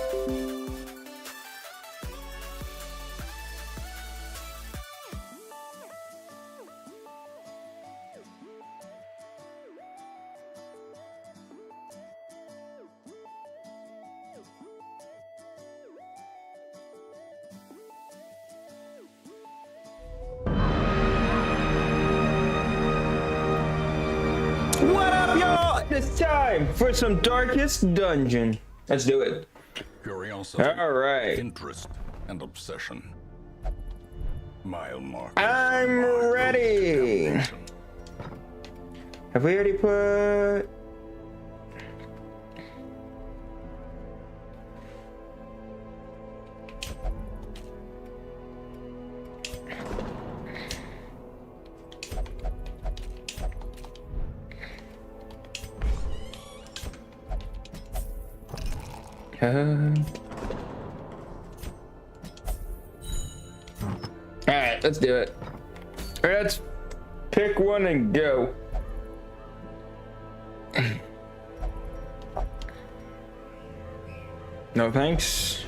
What up, y'all? It's time for some Darkest Dungeon. Let's do it. Curiosity, All right. interest, and obsession. Mile markers. I'm ready. Have we already put... Alright, let's do it. Let's pick one and go. No thanks.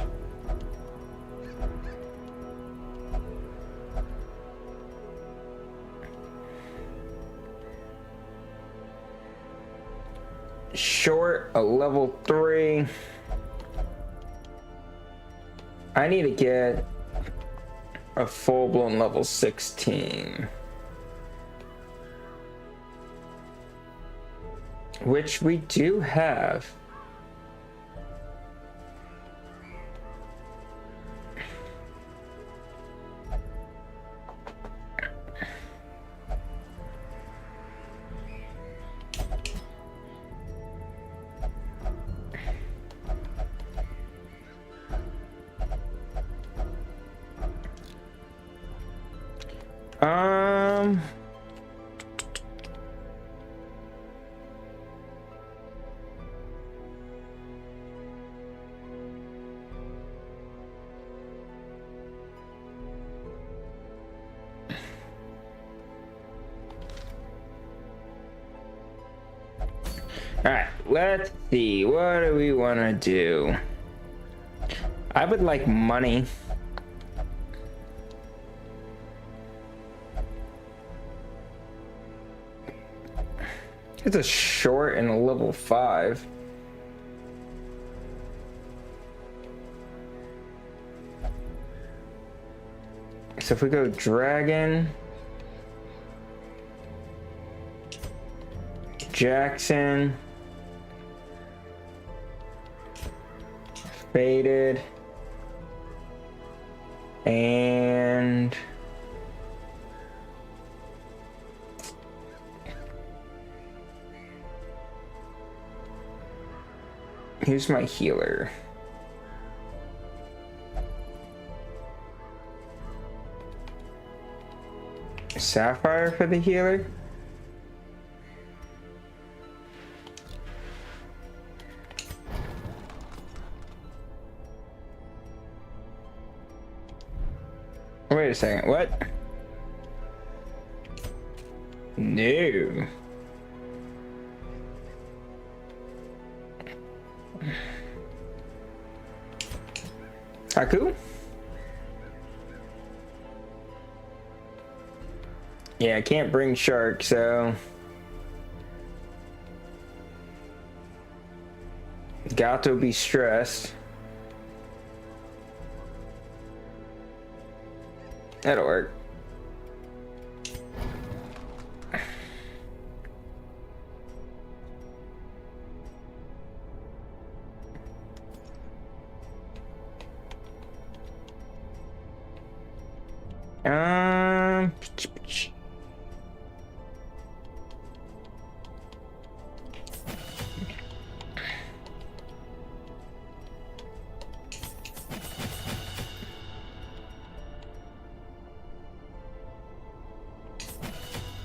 Short, a level 3. I need to get a full-blown level 16. Which we do have. All right, let's see. What do we want to do? I would like money. It's a short and a level 5. So if we go dragon, Jackson, faded, and here's my healer. Sapphire for the healer. Wait a second, what? No. Haku? Yeah, I can't bring shark, so got to be stressed. That'll work.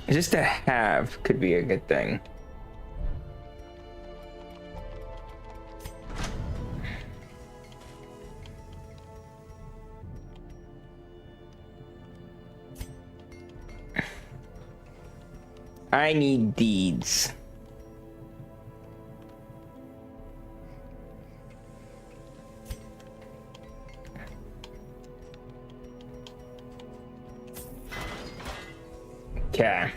Just to have could be a good thing. I need deeds. Okay.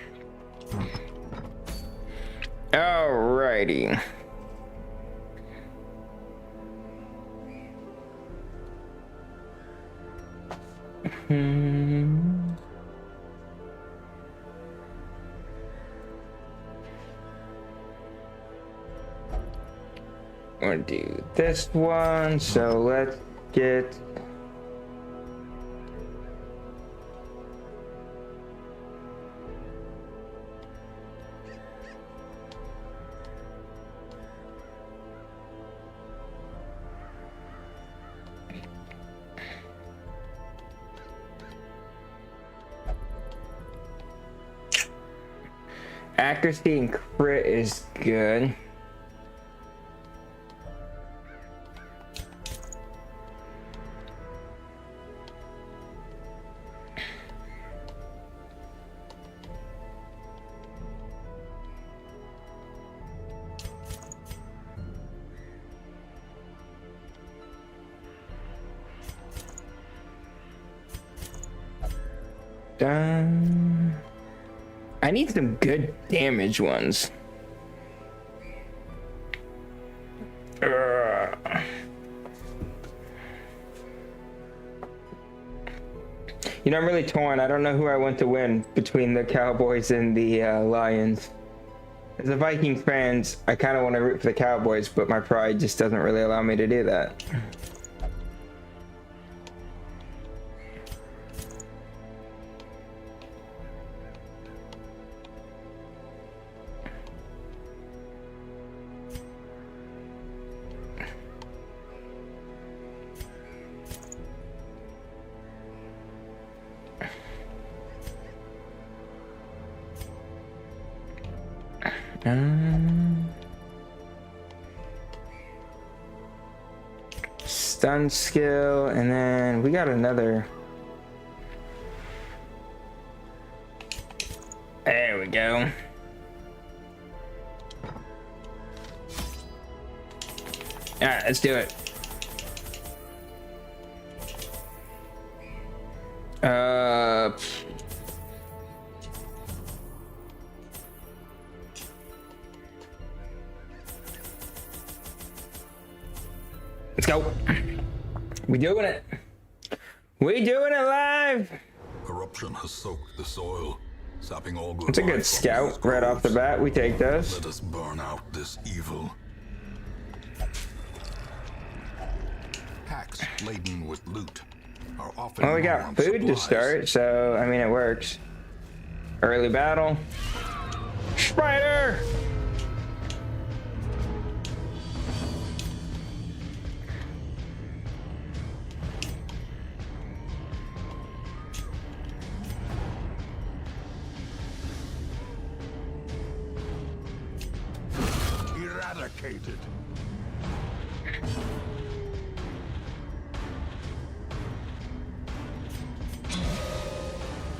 Alrighty. I'm gonna do this one, so let's get accuracy and crit is good. Done. I need some good damage ones. You know, I'm really torn. I don't know who I want to win between the Cowboys and the Lions. As a Vikings fans, I kind of want to root for the Cowboys, but my pride just doesn't really allow me to do that. Stun skill, and then we got another. There we go. All right, let's do it. Let's go. We doing it. We doing it live. Corruption has soaked the soil, sapping all good. It's a good scout right off the bat. We take those. Let us burn out this evil. Packs laden with loot are often. Well, we got food to start, so I mean it works. Early battle. Spider! Eradicated.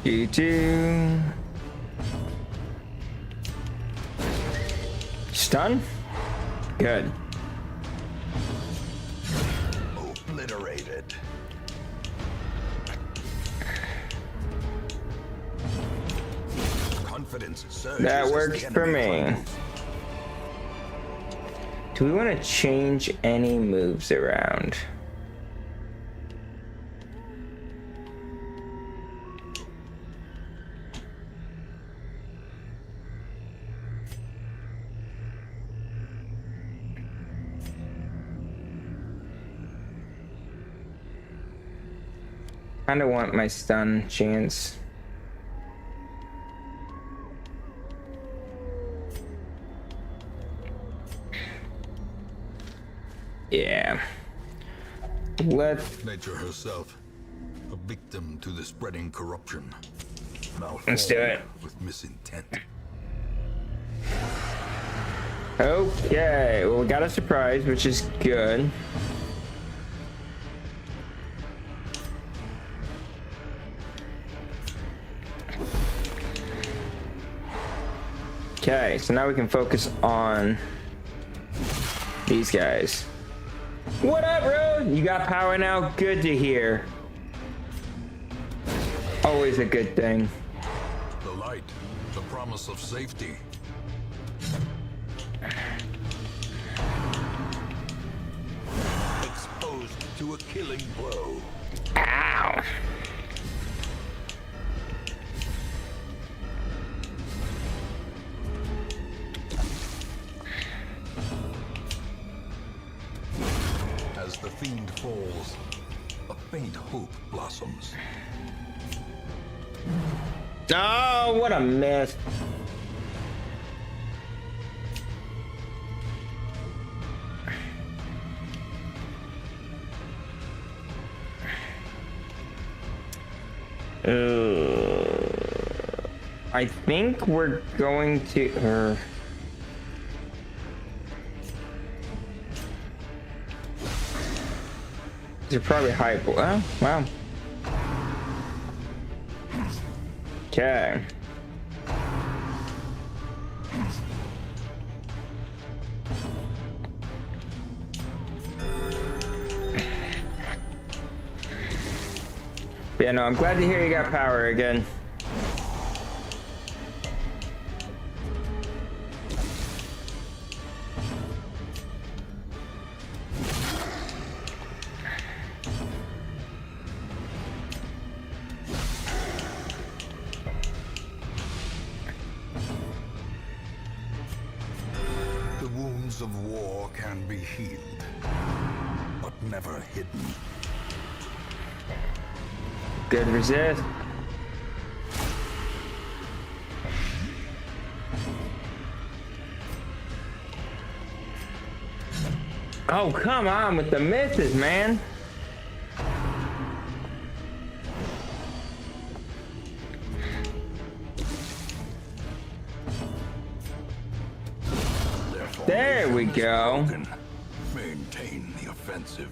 G2. Stun? Good. Obliterated. Confidence surges. That as works the for enemy me. Do we want to change any moves around? Kind of want my stun chance. Yeah. Nature herself, a victim to the spreading corruption. Let's do it. With misintent. Okay, well, we got a surprise, which is good. Okay, so now we can focus on these guys. What up, bro? You got power now? Good to hear. Always a good thing. The light promise of safety. Exposed to a killing blow. Ow. As the fiend falls, a faint hope blossoms. Oh, what a miss. I think we're going to. They're probably hyper. Oh, wow. Okay. Yeah, no, I'm glad to hear you got power again. The wounds of war can be healed, but never hidden. Good resist. Oh, come on with the misses, man. There we go. Maintain the offensive.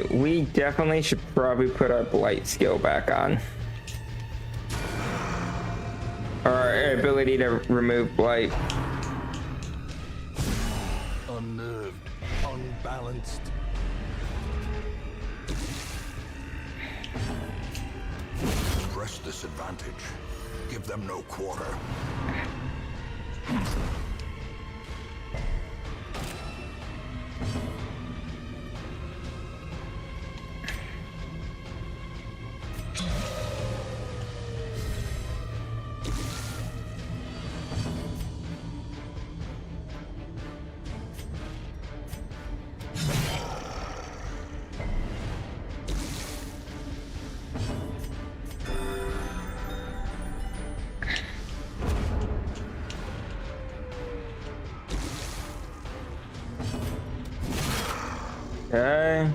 We definitely should probably put our blight skill back on. Or our ability to remove blight. Unnerved, unbalanced. Press this advantage. Give them no quarter. Okay.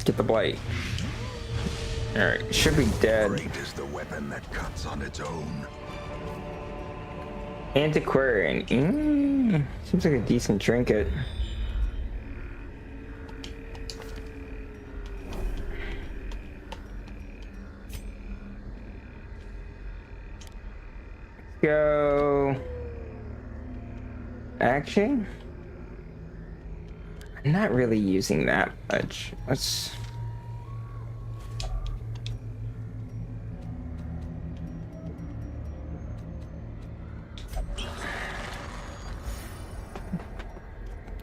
Get the blight. Alright, should be dead. Great is the weapon that cuts on its own. Antiquarian. Seems like a decent trinket. Go. Actually, I'm not really using that much. Let's.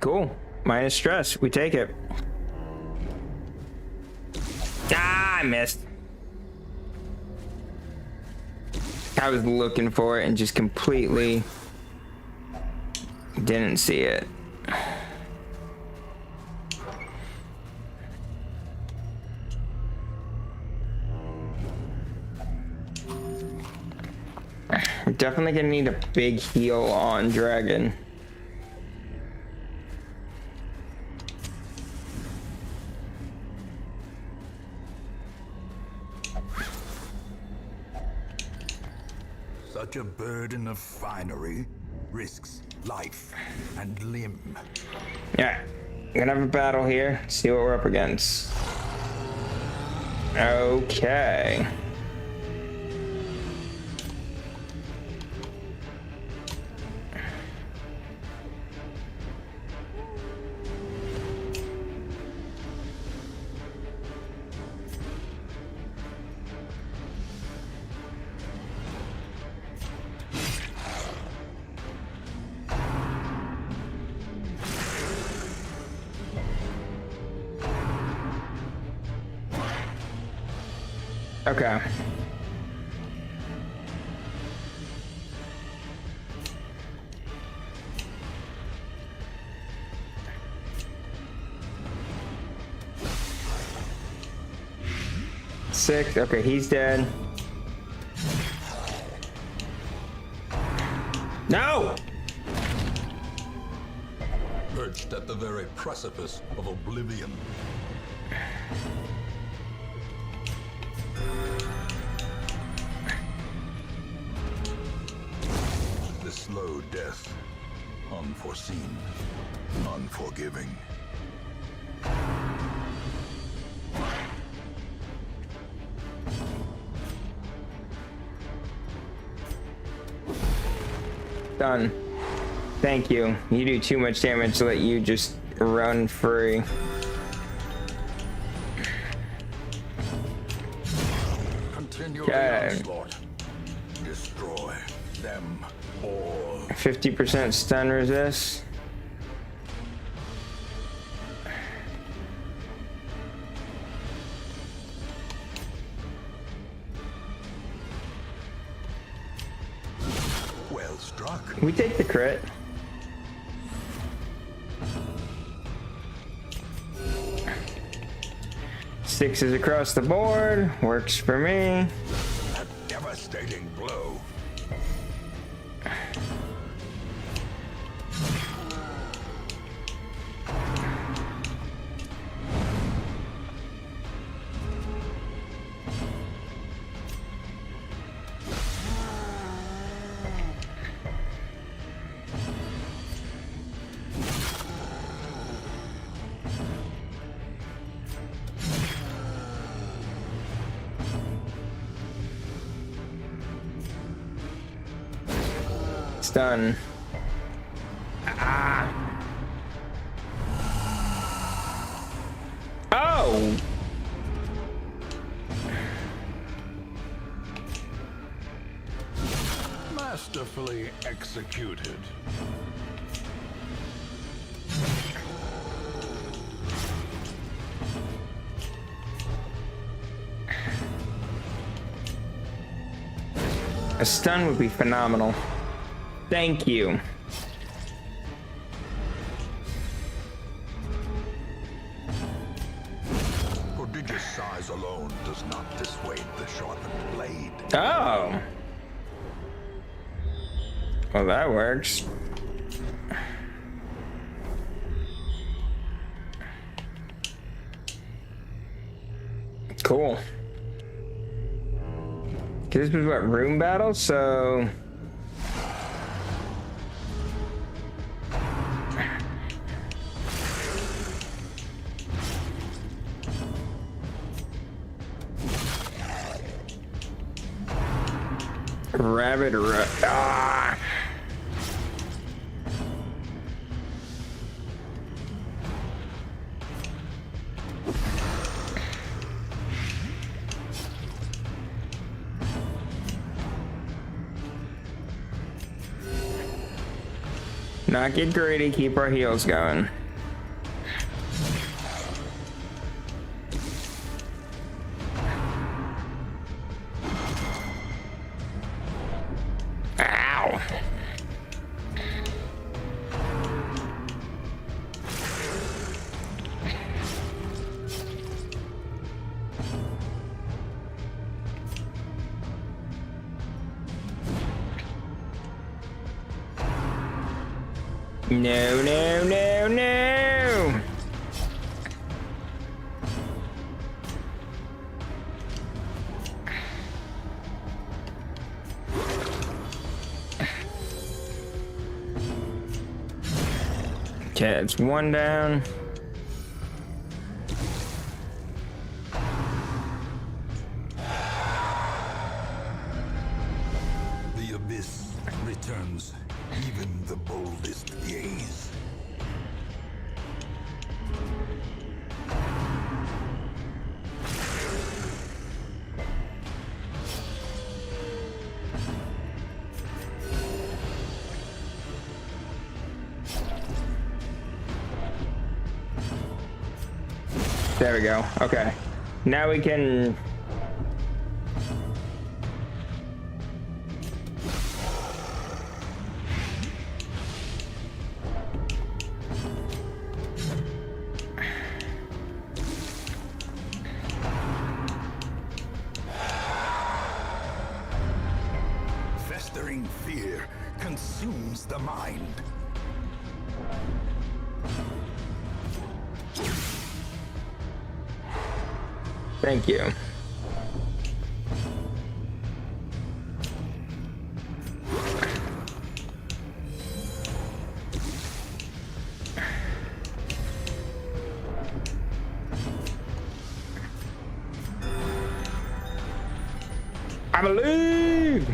Cool. Minus stress. We take it. Ah, I missed. I was looking for it and just completely didn't see it. We're definitely gonna need a big heal on Dragon. Such a burden of finery risks life and limb. Yeah. Gonna have a battle here. See what we're up against. Okay. Okay. Six. Okay, he's dead. No! Perched at the very precipice of oblivion. The slow death. Unforeseen. Unforgiving. Done. Thank you. You do too much damage to let you just run free. Continue Okay. the onslaught. Destroy them all. 50% stun resist. Well struck. We take the crit. Sixes across the board. Works for me. A devastating blow. Stun. Ah. Oh! Masterfully executed. A stun would be phenomenal. Thank you. Prodigious size alone does not dissuade the sharpened blade. Oh. Well, that works. Cool. 'Cause this was what, room battle? So ah! Not get greedy, keep our heals going. Ow! No, no, no, no! Okay, it's one down. This returns even the boldest gaze. There we go. Okay. Now we can... Festering fear consumes the mind. Thank you. I believe!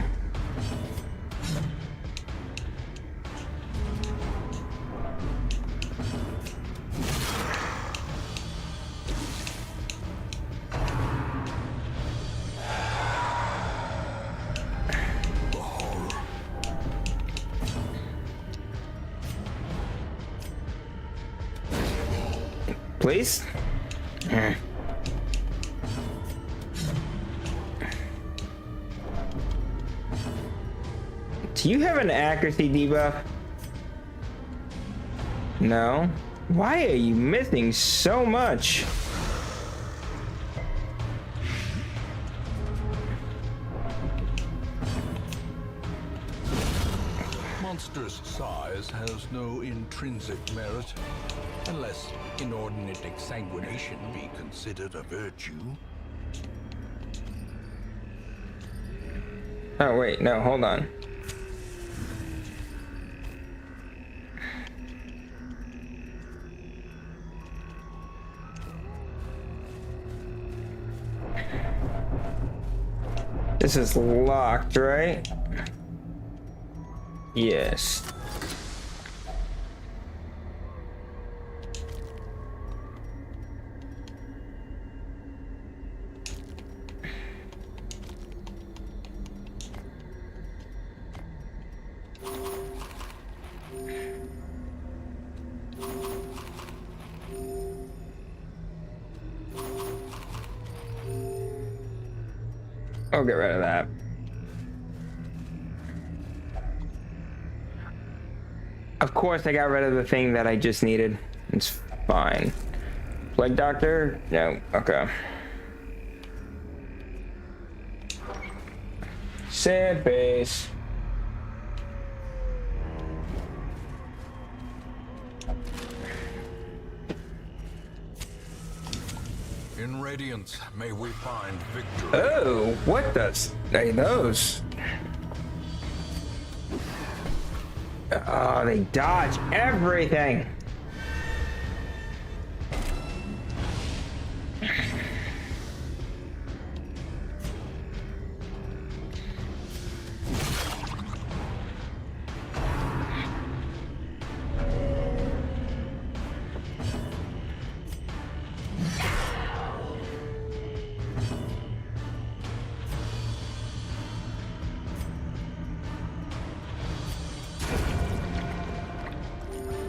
Please? Do you have an accuracy debuff? No? Why are you missing so much? Monster's size has no intrinsic merit, unless inordinate exsanguination be considered a virtue. Oh, wait, no, hold on. This is locked, right? Yes. I'll get rid of that. Of course, I got rid of the thing that I just needed. It's fine. Plague Doctor? No. Okay. Sad base. In Radiance, may we find victory. Oh, what does? Hey, those. Oh, they dodge everything.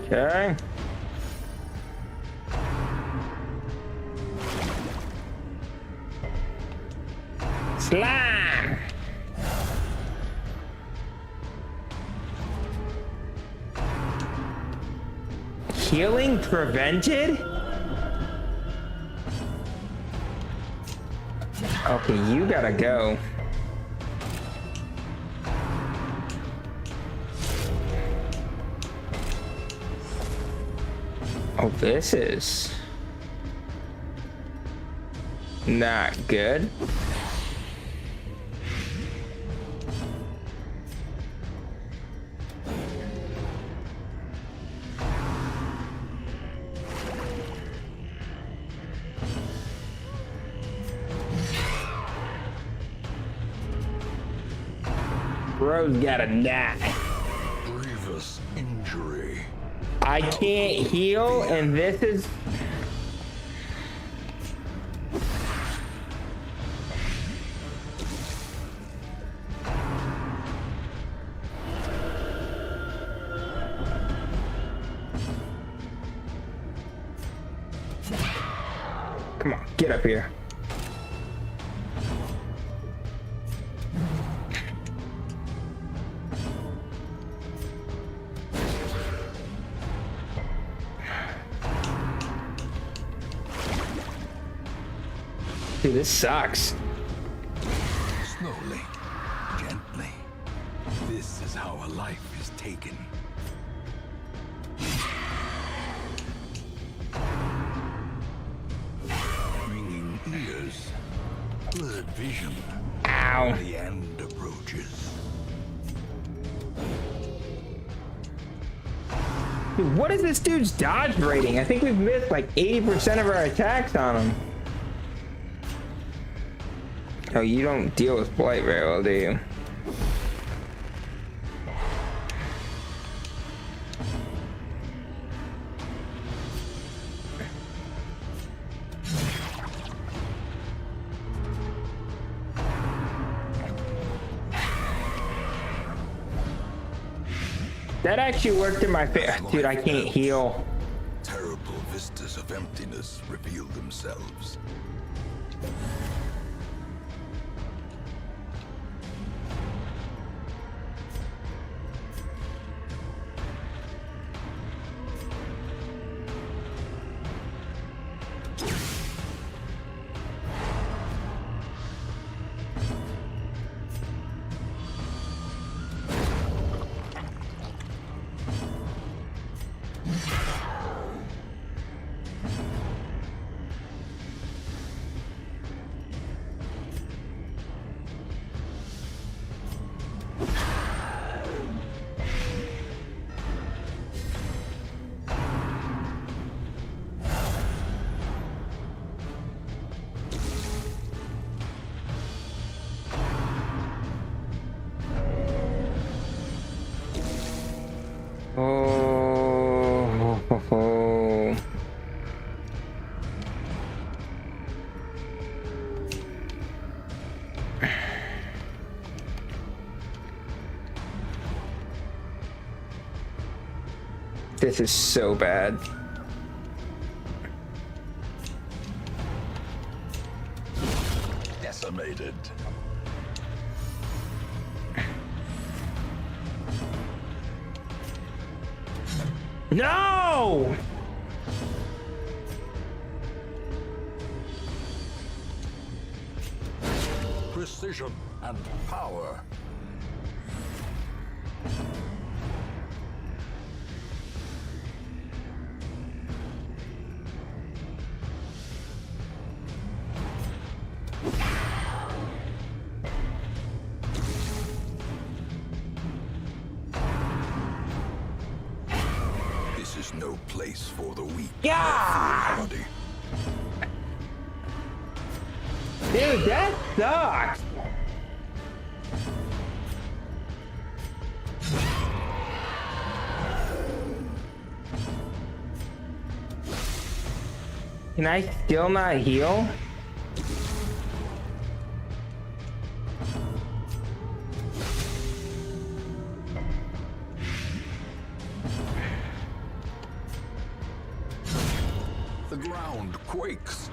Okay. Slime. Healing prevented? Okay, you gotta go. Oh, this is not good. bro's gotta die. Grievous injury. I can't heal, and this is... Come on, get up here. Dude, this sucks. Slowly, gently. This is how a life is taken. Ringing ears, blurred vision. Ow. The end approaches. Dude, what is this dude's dodge rating? I think we've missed like 80% of our attacks on him. Oh, you don't deal with blight very well, do you? That actually worked in my favor. Dude, I can't heal. Terrible vistas of emptiness reveal themselves. Oh. This is so bad. Decimated. No! Precision and power. This is no place for the weak. Yeah! Body. Dude, that sucks. Can I still not heal? The ground quakes.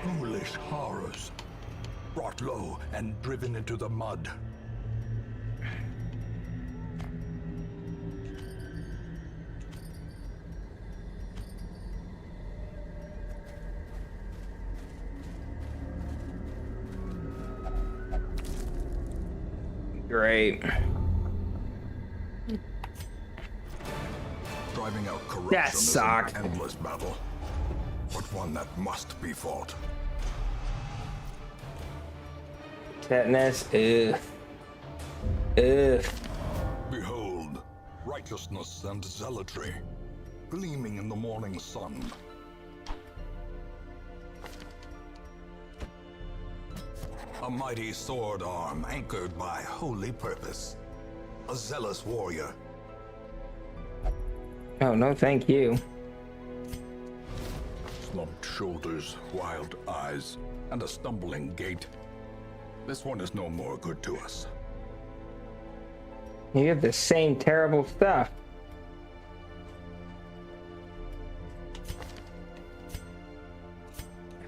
Foolish horrors, brought low and driven into the mud. Great. Driving out corruption That is sucked. an endless battle, but one that must be fought. Tetanus. Ugh. Ugh. Behold, righteousness and zealotry, gleaming in the morning sun. A mighty sword arm anchored by holy purpose. A zealous warrior. Oh, no, thank you. Slumped shoulders, wild eyes, and a stumbling gait. This one is no more good to us. You have the same terrible stuff.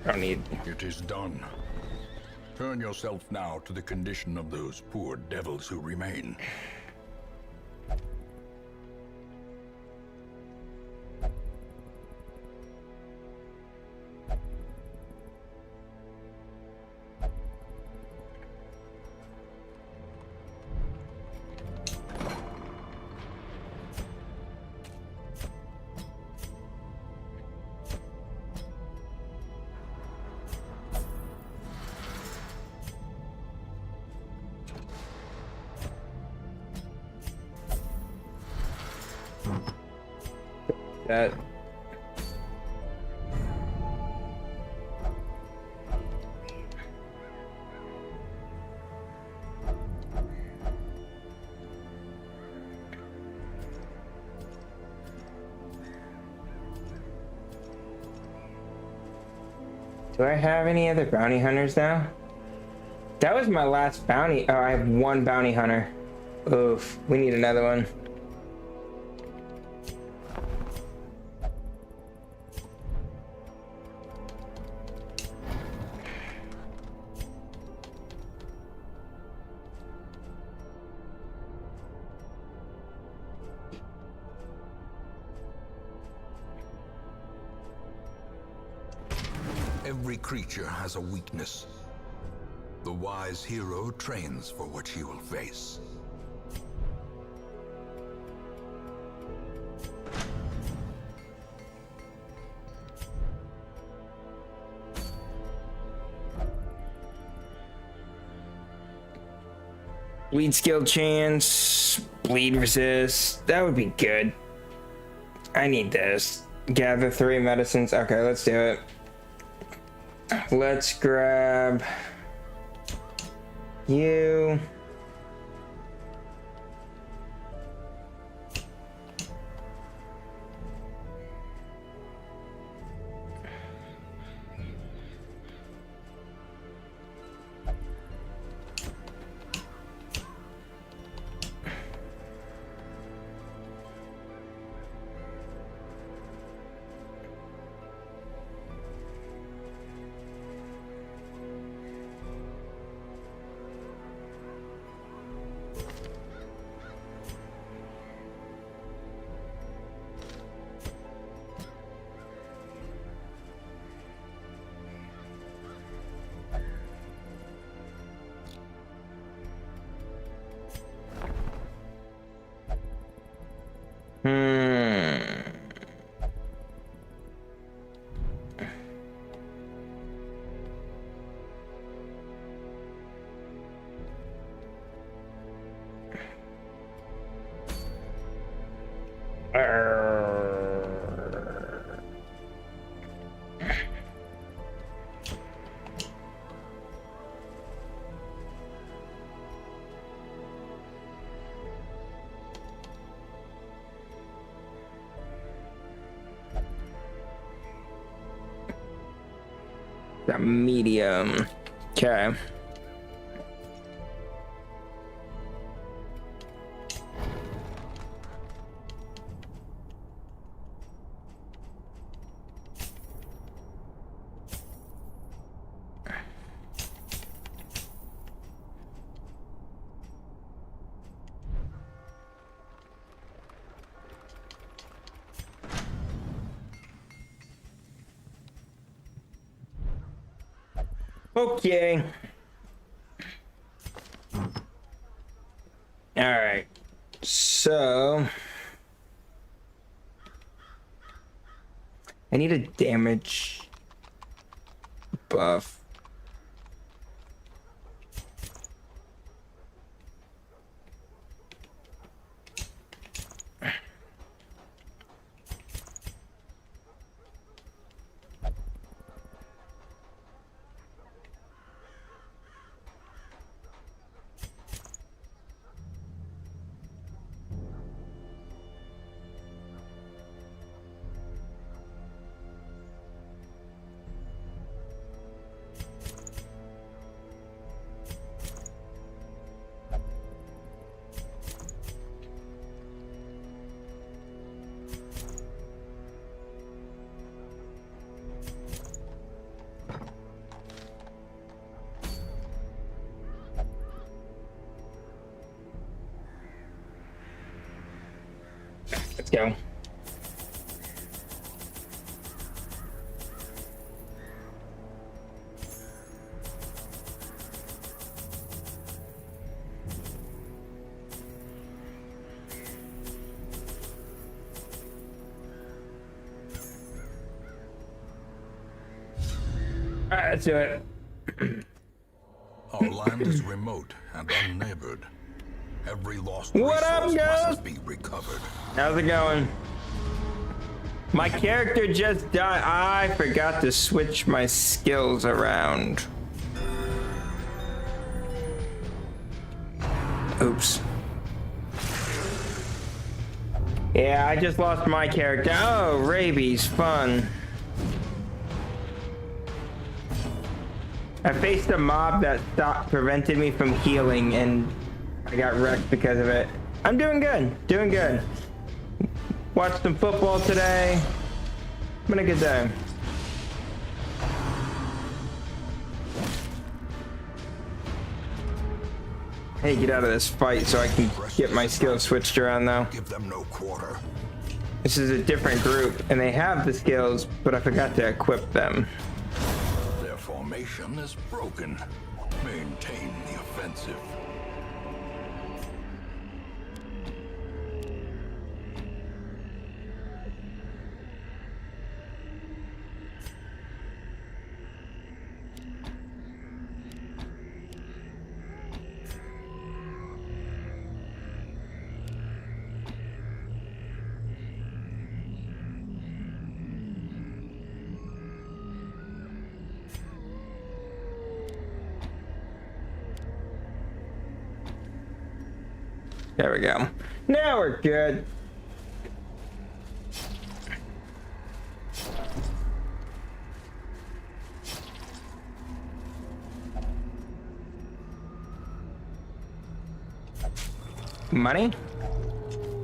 I don't need... It is done. Turn yourself now to the condition of those poor devils who remain. That... Do I have any other bounty hunters now? That was my last bounty. Oh, I have one bounty hunter. Oof, we need another one. Every creature has a weakness. The wise hero trains for what he will face. Bleed skill chance, bleed resist. That would be good. I need this. Gather 3 medicines. Okay, let's do it. Let's grab you. Got medium. Okay. Okay. All right. So I need a damage buff. go. All right, let's do it. Our land is remote and unneighbored. Every lost What up, resource guys? must be recovered. How's it going? My character just died. I forgot to switch my skills around. Oops. Yeah, I just lost my character. Oh, rabies, fun. I faced a mob that prevented me from healing, and I got wrecked because of it. I'm doing good, doing good. Watched some football today. Been a good day. Hey, get out of this fight so I can get my skills switched around though. Give them no quarter. This is a different group, and they have the skills, but I forgot to equip them. Their formation is broken. Maintain the offensive. There we go. Now we're good. Money?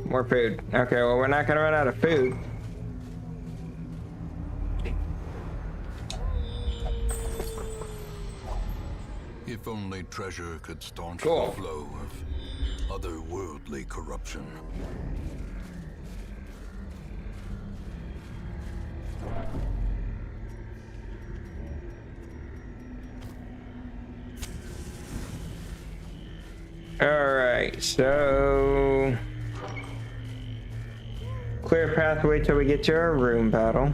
More food. Okay, well, we're not gonna run out of food. If only treasure could staunch Cool. the flow of otherworldly corruption. Alright, so... Clear pathway till we get to our room battle.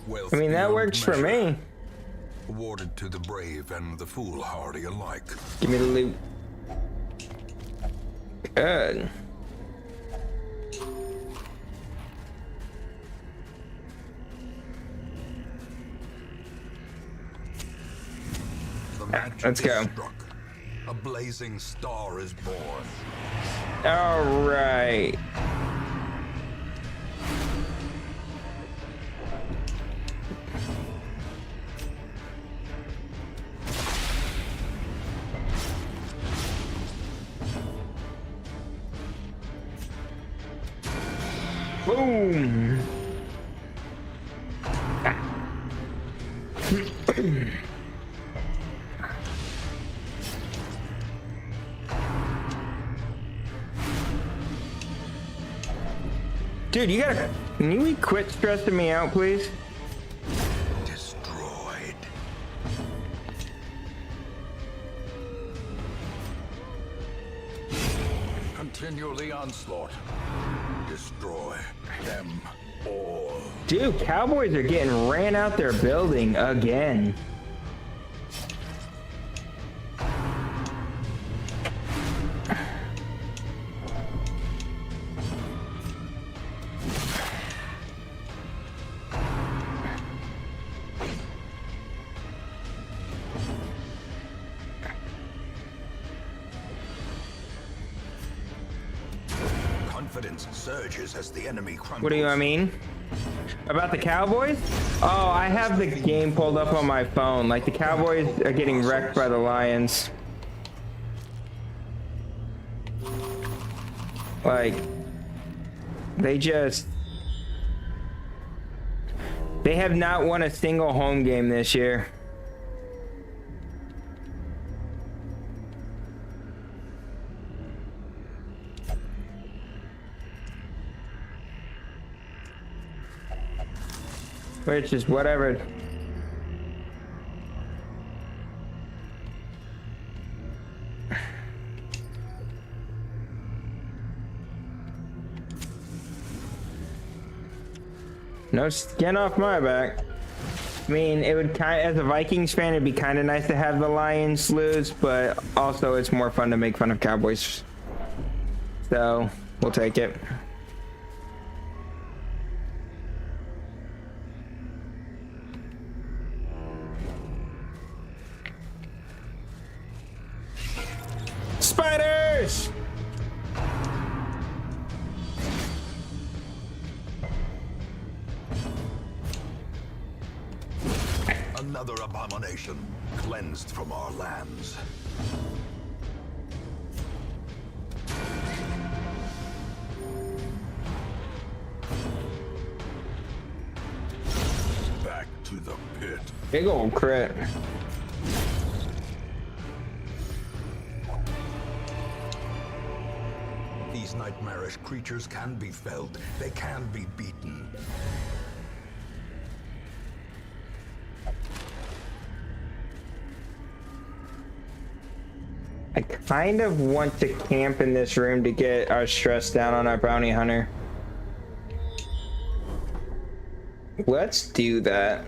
Wealth I mean, that beyond works for measure, me. awarded to the brave and the foolhardy alike. Give me the loot. Good. The match Let's is go. struck. A blazing star is born. Alright. Boom. Dude, you gotta... Can you quit stressing me out, please? Destroyed. Continue the onslaught. Destroy them all. Dude, Cowboys are getting ran out their building again. Confidence surges as the enemy crumbles. What do you mean? About the Cowboys? Oh, I have the game pulled up on my phone. Like, the Cowboys are getting wrecked by the Lions. Like, they have not won a single home game this year. Which is whatever. No skin off my back. I mean, it would as a Vikings fan, it'd be kind of nice to have the Lions lose, but also it's more fun to make fun of Cowboys. So, we'll take it. Spiders! Another abomination cleansed from our lands. Back to the pit. Big old crit. These nightmarish creatures can be felled. They can be beaten. I kind of want to camp in this room to get our stress down on our bounty hunter. Let's do that.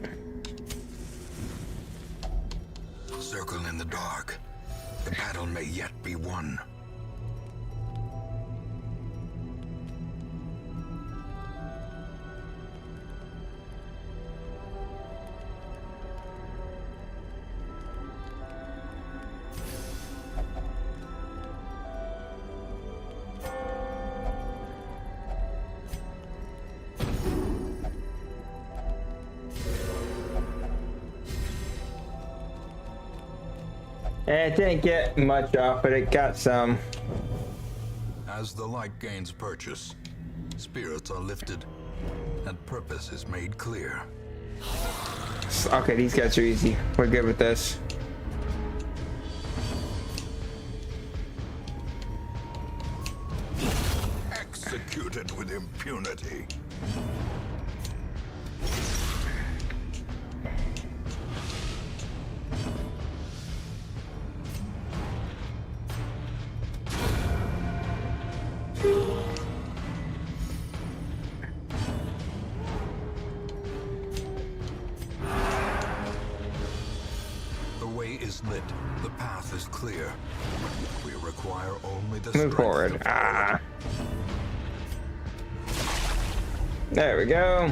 Circle in the dark. The battle may yet be won. It didn't get much off, but it got some. As the light gains purchase, spirits are lifted, and purpose is made clear. Okay, these guys are easy. We're good with this. Executed with impunity. The way is lit. The path is clear. We require only the Move strength forward. to follow. There we go.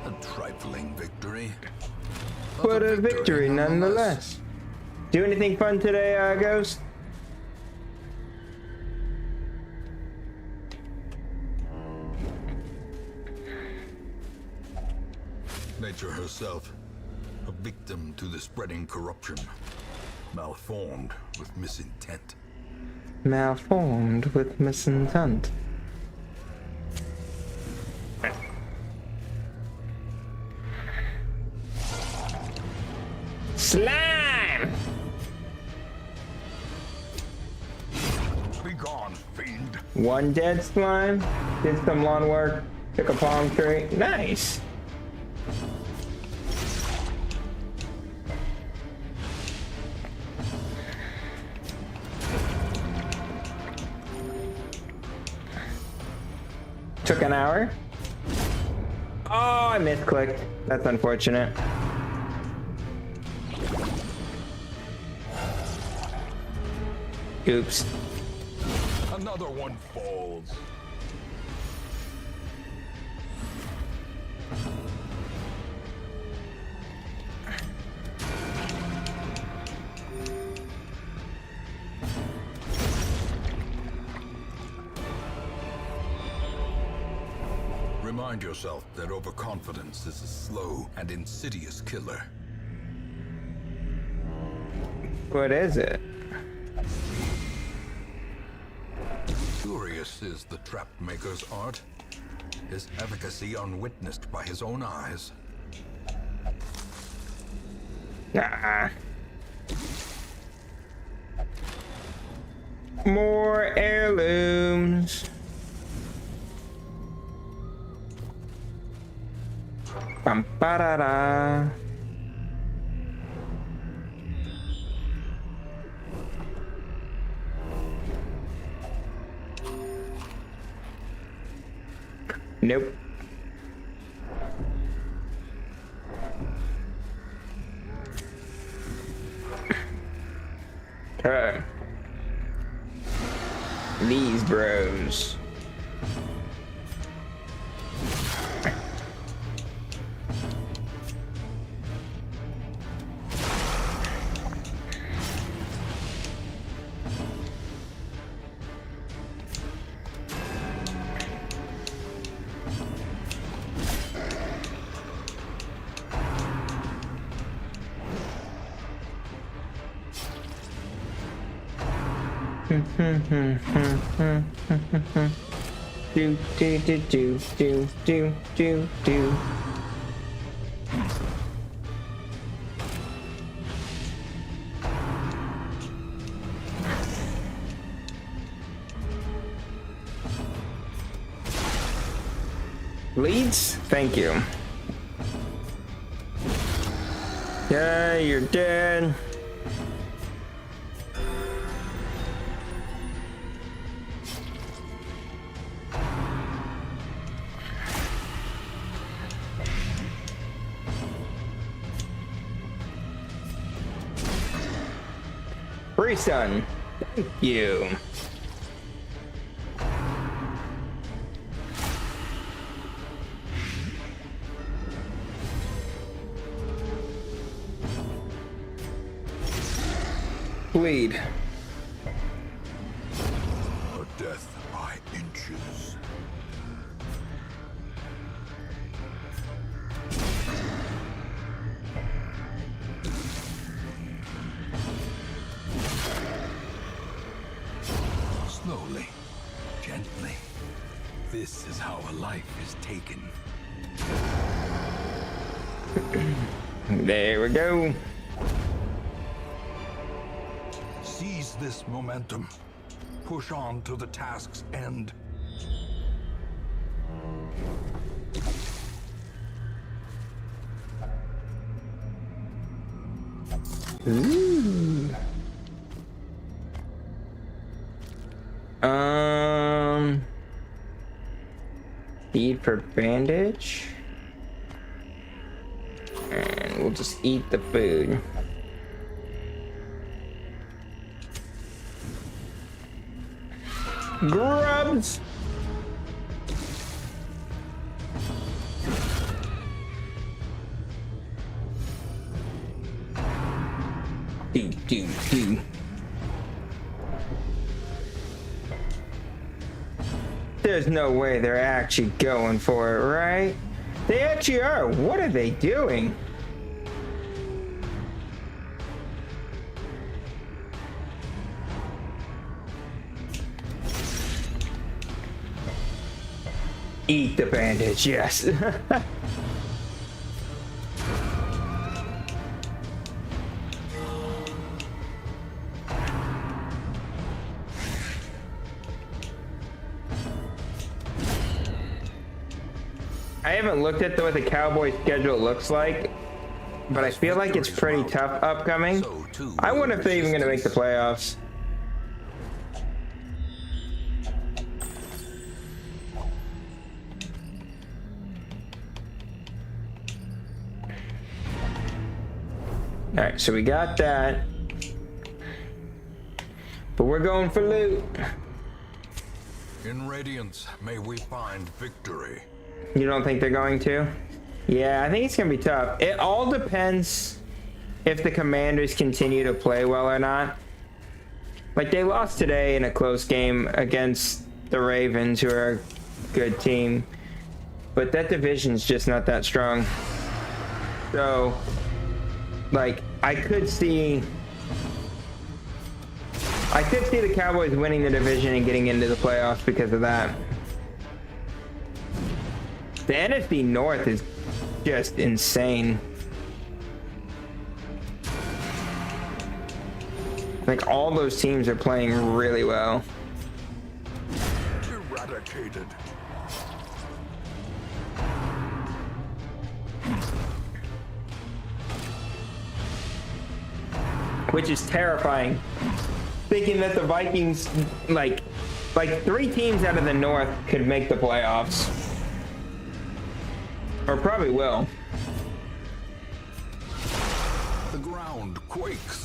A trifling victory. But a victory nonetheless. Do anything fun today, Ghost? Nature herself, a victim to the spreading corruption, malformed with misintent. Malformed with misintent. Slime! Begone, fiend! One dead slime. Did some lawn work. Took a palm tree. Nice. Took an hour. Oh, I misclicked. That's unfortunate. Oops. Another one falls. Remind yourself that overconfidence is a slow and insidious killer. What is it? Curious is the trap maker's art, his efficacy unwitnessed by his own eyes. More heirlooms. Bum ba da da. Nope. Okay. These bros. Do do do do do do do do. Leads? Thank you. Yeah, you're dead. Freestun. Thank you. Bleed. A death by inches. Slowly, gently. This is how a life is taken. There we go. Seize this momentum. Push on to the task's end. Ooh. Feed for bandage. And we'll just eat the food. Grubs! Do. There's no way they're actually going for it, right? They actually are. What are they doing? Eat the bandage, yes. I haven't looked at what the Cowboys schedule looks like, but I feel like it's pretty tough upcoming. I wonder if they're even going to make the playoffs. Alright, so we got that. But we're going for loot. In Radiance, may we find victory. You don't think they're going to? Yeah, I think it's going to be tough. It all depends if the Commanders continue to play well or not. Like, they lost today in a close game against the Ravens, who are a good team. But that division's just not that strong. So, like, I could see the Cowboys winning the division and getting into the playoffs because of that. The NFC North is just insane. Like, all those teams are playing really well. Eradicated. Which is terrifying. Thinking that the Vikings, like 3 teams out of the North could make the playoffs. Or probably will. The ground quakes.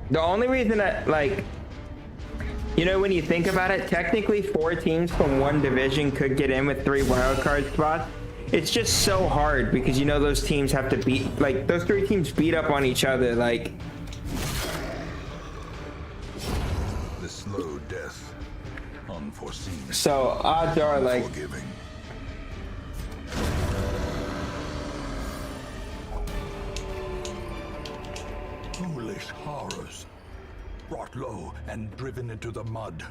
The only reason that, like, you know, when you think about it, technically 4 teams from one division could get in with 3 wildcard spots. It's just so hard because, you know, those teams have to beat, like, those 3 teams beat up on each other, like. The slow death, unforeseen. So odds are, like, Forgiving. Foolish horrors, brought low and driven into the mud.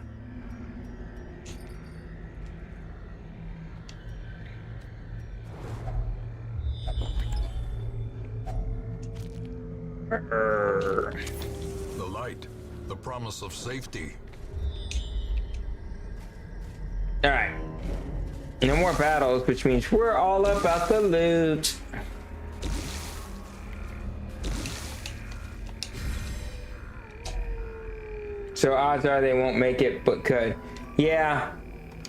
The light, the promise of safety. all right. No more battles, which means we're all about the loot. So odds are they won't make it, but could. Yeah,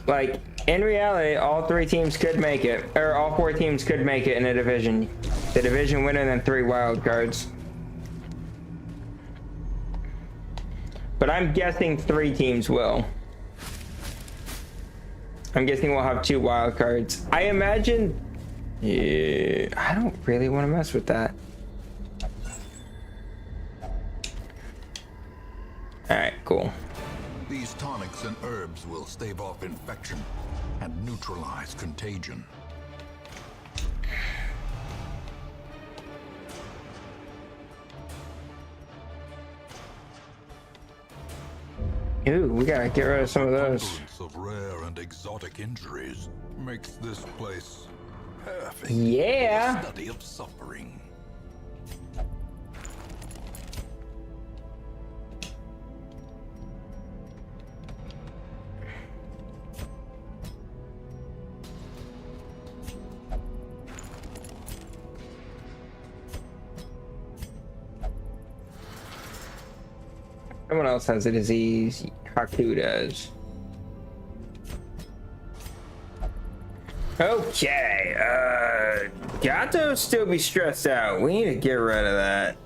like, in reality, all 3 teams could make it, or all 4 teams could make it in a division. The division winner and then 3 wild cards. But I'm guessing 3 teams will. I'm guessing we'll have 2 wild cards. I imagine. Yeah, I don't really want to mess with that. All right, cool. These tonics and herbs will stave off infection and neutralize contagion. Ooh, we gotta get rid of some of those. Abundance of rare and exotic injuries makes this place perfect. Yeah. For the study of suffering. Someone else has a disease. Haku does. Okay, Gato still be stressed out. We need to get rid of that.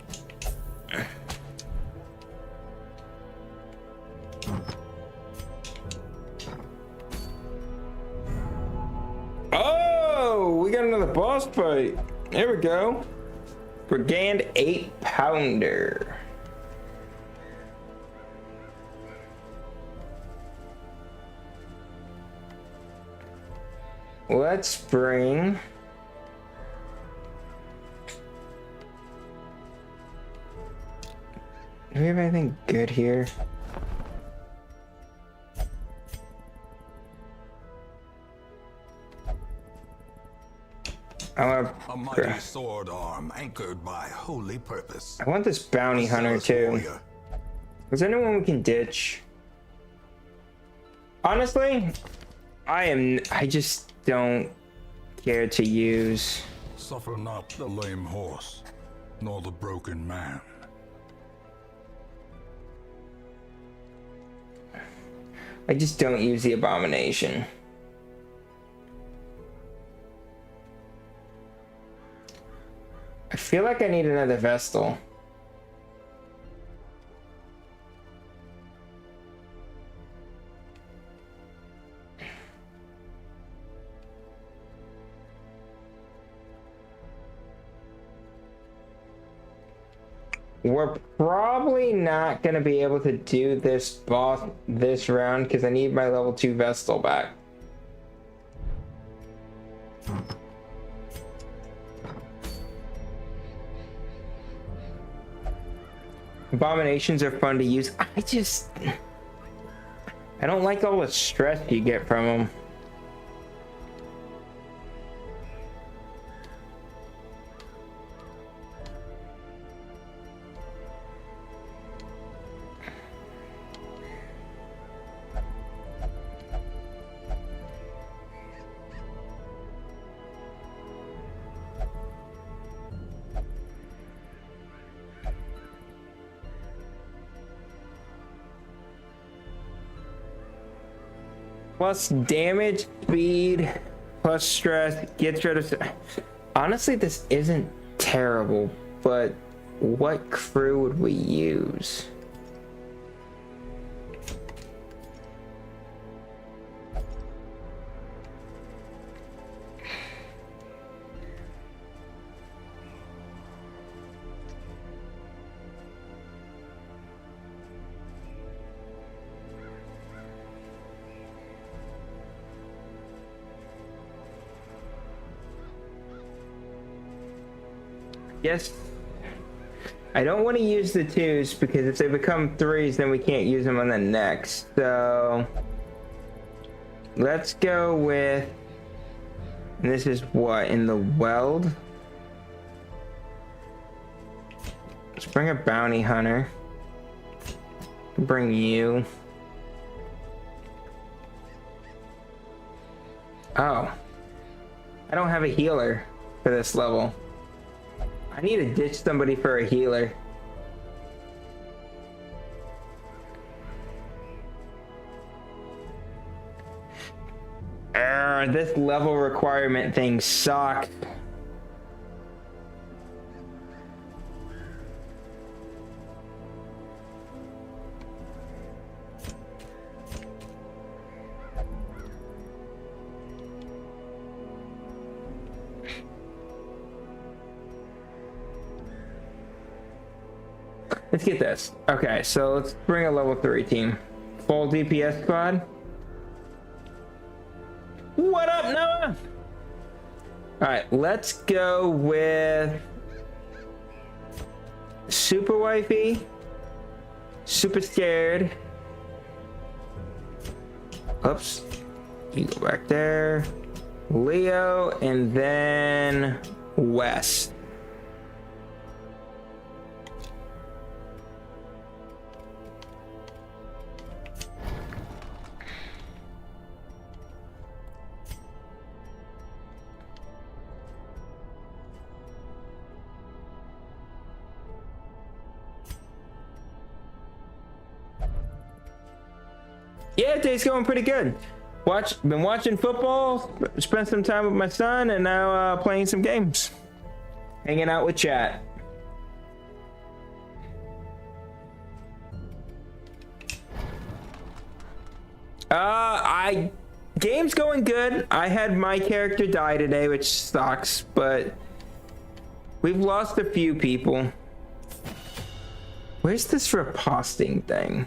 Oh, we got another boss fight. There we go. Brigand 8-pounder. Let's bring. Do we have anything good here? A mighty sword arm anchored by holy purpose. I want this bounty hunter too. Warrior. Is there anyone we can ditch? Honestly, I just don't care to use. Suffer not the lame horse, nor the broken man. I just don't use the abomination. I feel like I need another Vestal. We're probably not going to be able to do this boss this round because I need my level 2 Vestal back. Abominations are fun to use. I don't like all the stress you get from them. Plus damage, speed, plus stress, gets rid of... Honestly, this isn't terrible, but what crew would we use? Yes, I don't want to use the 2s because if they become 3s, then we can't use them on the next. So let's go with, and this is what, in the weld? Let's bring a bounty hunter. Bring you. Oh, I don't have a healer for this level. I need to ditch somebody for a healer. This level requirement thing sucks. Let's get this. Okay, so let's bring a level 3 team. Full DPS squad. What up, Noah? Alright, let's go with Super Wifey, Super Scared. Oops. You go back there. Leo, and then Wes. Yeah, day's going pretty good. Been watching football, spent some time with my son, and now playing some games. Hanging out with chat. Game's going good. I had my character die today, which sucks, but we've lost a few people. Where's this riposting thing?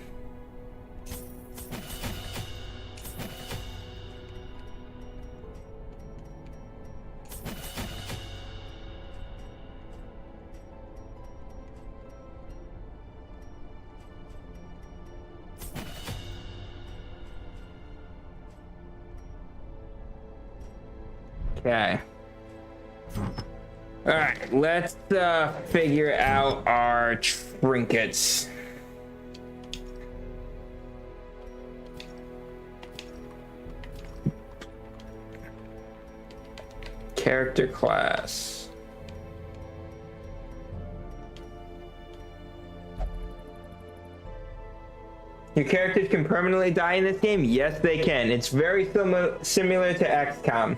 Okay. All right, let's figure out our trinkets. Character class. Your characters can permanently die in this game? Yes, they can. It's very similar to XCOM.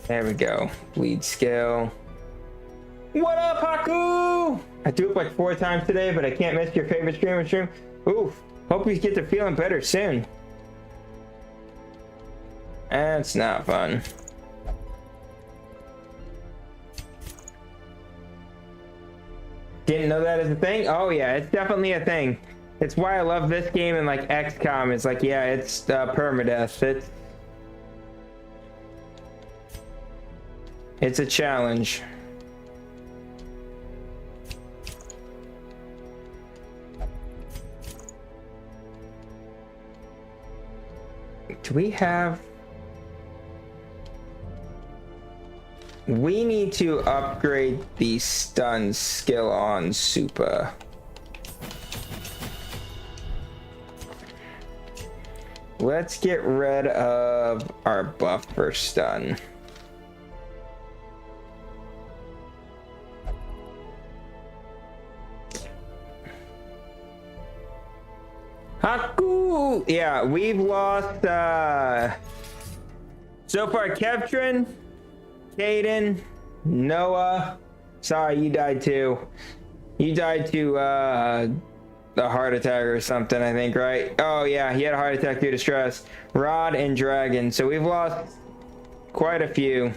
There we go. Bleed skill. What up, Haku? I do it like 4 times today, but I can't miss your favorite stream. Oof. Hope you get to feeling better soon. That's not fun. Didn't know that is a thing? Oh yeah, it's definitely a thing. It's why I love this game and like XCOM. It's like, yeah, it's permadeath. It's a challenge. Do we have... We need to upgrade the stun skill on Super. Let's get rid of our buff for stun. Haku! Yeah, we've lost so far Kevtrin, Caden, Noah. Sorry, you died too. You died to a heart attack or something, I think, right? Oh yeah, he had a heart attack due to stress. Rod and Dragon. So we've lost quite a few.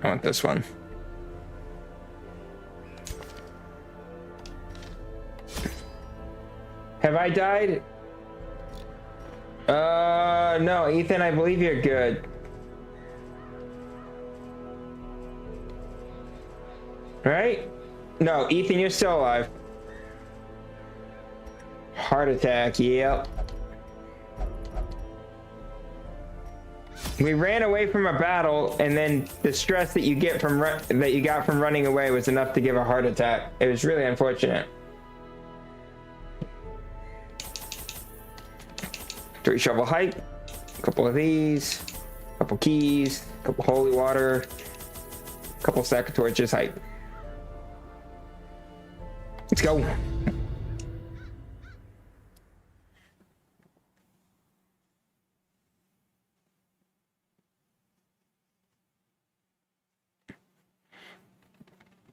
I want this one. Have I died? No, Ethan, I believe you're good. Right? No, Ethan, you're still alive. Heart attack, yep. We ran away from a battle, and then the stress that you get from got from running away was enough to give a heart attack. It was really unfortunate. 3 shovel hype, a couple of these, a couple keys, a couple holy water, a couple stack of torches hype. Let's go.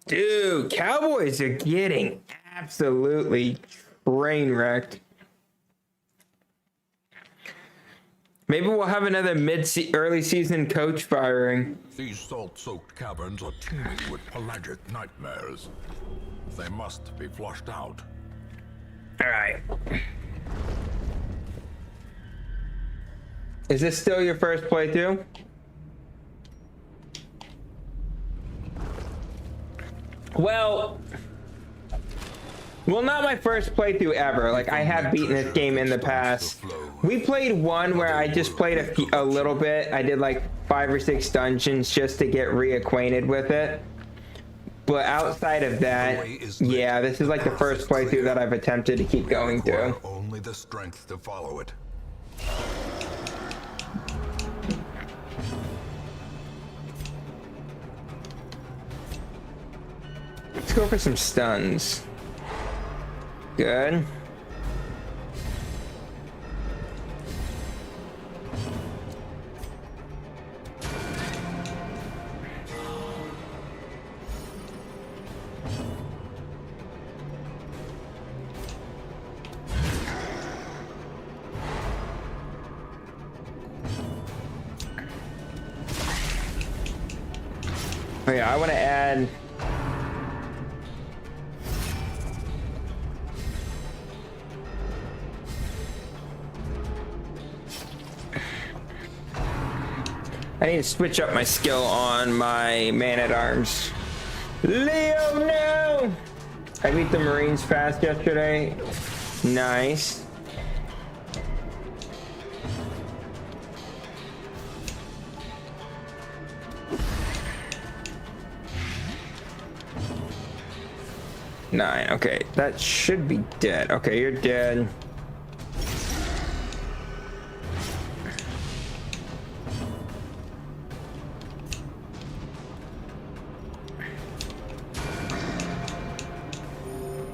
Dude, Cowboys are getting absolutely train wrecked. Maybe we'll have another early season coach firing. These salt-soaked caverns are teeming with pelagic nightmares. They must be flushed out. All right. Is this still your first playthrough? Well, not my first playthrough ever. Like, I have beaten this game in the past. We played one where I just played a little bit. I did like 5 or 6 dungeons just to get reacquainted with it. But outside of that, yeah, this is like the first playthrough that I've attempted to keep going through. Only the strength to follow it. Let's go for some stuns. Good. Oh yeah, I want to add... I need to switch up my skill on my man-at-arms. Leo, no! I beat the Marines fast yesterday. Nice. Nine. Okay, that should be dead. Okay, you're dead.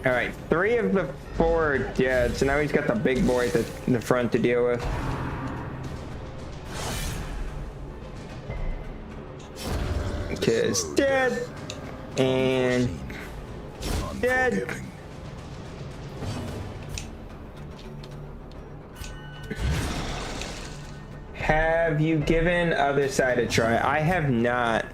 All right, 3 of the 4 are dead, so now he's got the big boys at the front to deal with. Kiss dead and dead. Unforgiving. Have you given other side a try? I have not.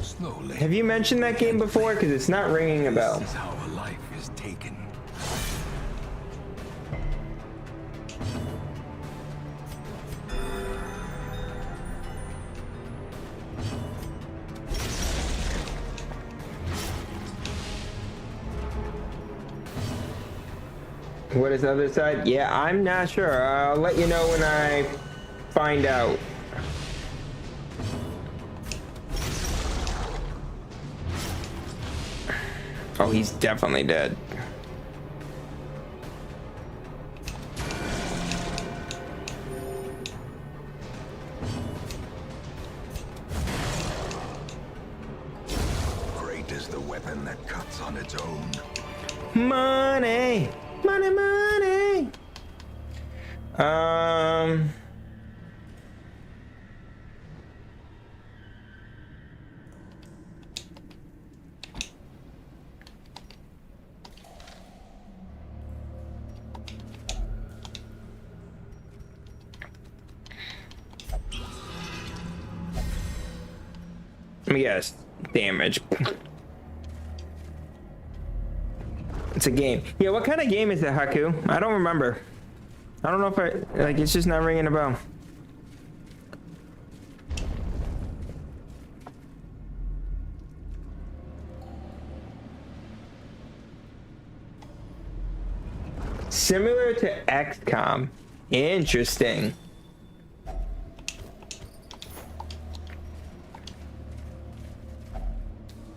Slowly. Have you mentioned that game before? Because it's not ringing a bell. This is how a life is taken. What is the other side? Yeah, I'm not sure. I'll let you know when I find out. Oh, he's definitely dead. Great is the weapon that cuts on its own. Money, money, money. Let me guess. Damage. It's a game. Yeah, what kind of game is it, Haku? I don't remember. I don't know if I... Like, it's just not ringing a bell. Similar to XCOM. Interesting.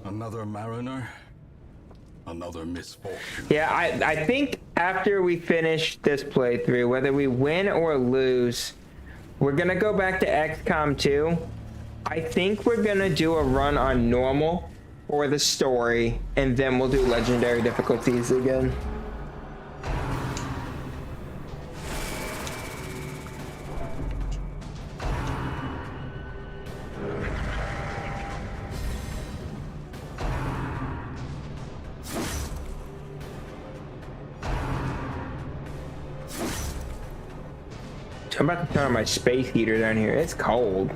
Another mariner, another misfortune. Yeah, I think after we finish this playthrough, whether we win or lose, we're gonna go back to XCOM 2. I think we're gonna do a run on normal for the story, and then we'll do legendary difficulties again. I'm about to turn on my space heater down here. It's cold.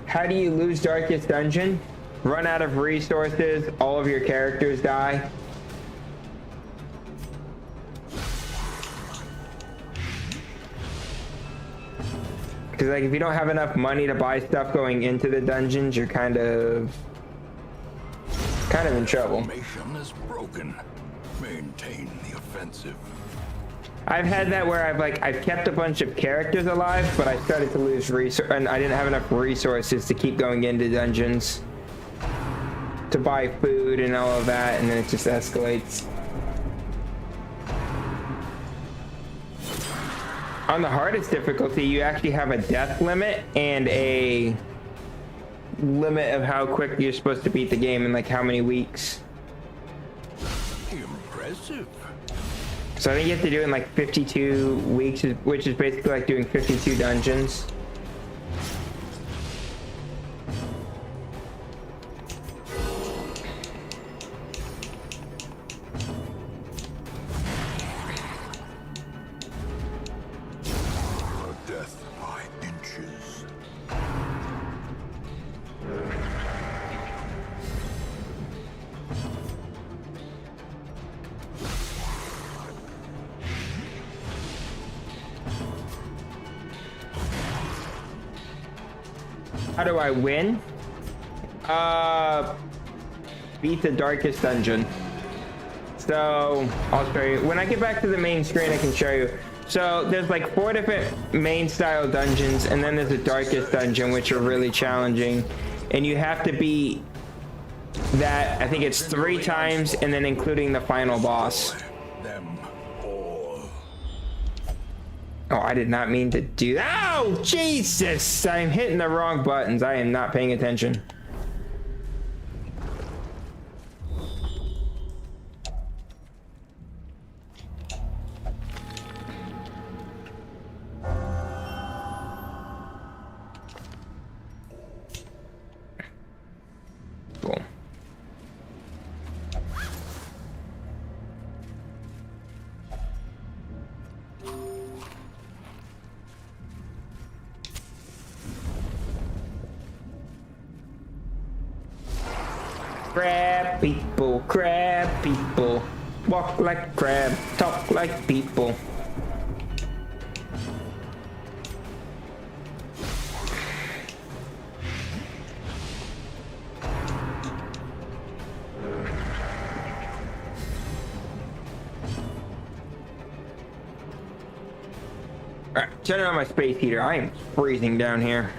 How do you lose Darkest Dungeon? Run out of resources, all of your characters die. Because like if you don't have enough money to buy stuff going into the dungeons, you're kind of in trouble. Formation is broken. Maintain the offensive. I've had that where I've kept a bunch of characters alive, but I started to lose resources, and I didn't have enough resources to keep going into dungeons to buy food and all of that, and then it just escalates. On the hardest difficulty, you actually have a death limit and a limit of how quick you're supposed to beat the game in like how many weeks. Impressive. So I think you have to do it in like 52 weeks, which is basically like doing 52 dungeons. A death by inches. How do I win? Beat the Darkest Dungeon. So I'll show you. When I get back to the main screen, I can show you. So there's like 4 different main style dungeons, and then there's the Darkest Dungeon, which are really challenging. And you have to beat that, I think it's 3 times, and then including the final boss. Them all. Oh, I did not mean to do that. Oh, Jesus! I'm hitting the wrong buttons. I am not paying attention. Cool. Crab people, walk like crab, talk like people. Alright, turning on my space heater. I am freezing down here.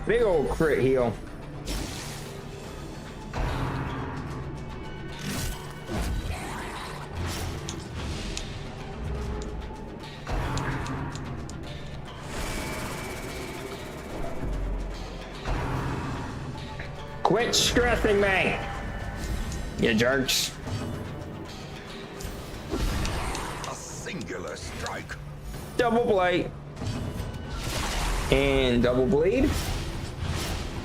Big old crit heal. Quit stressing me, you jerks. A singular strike. Double blade. And double bleed.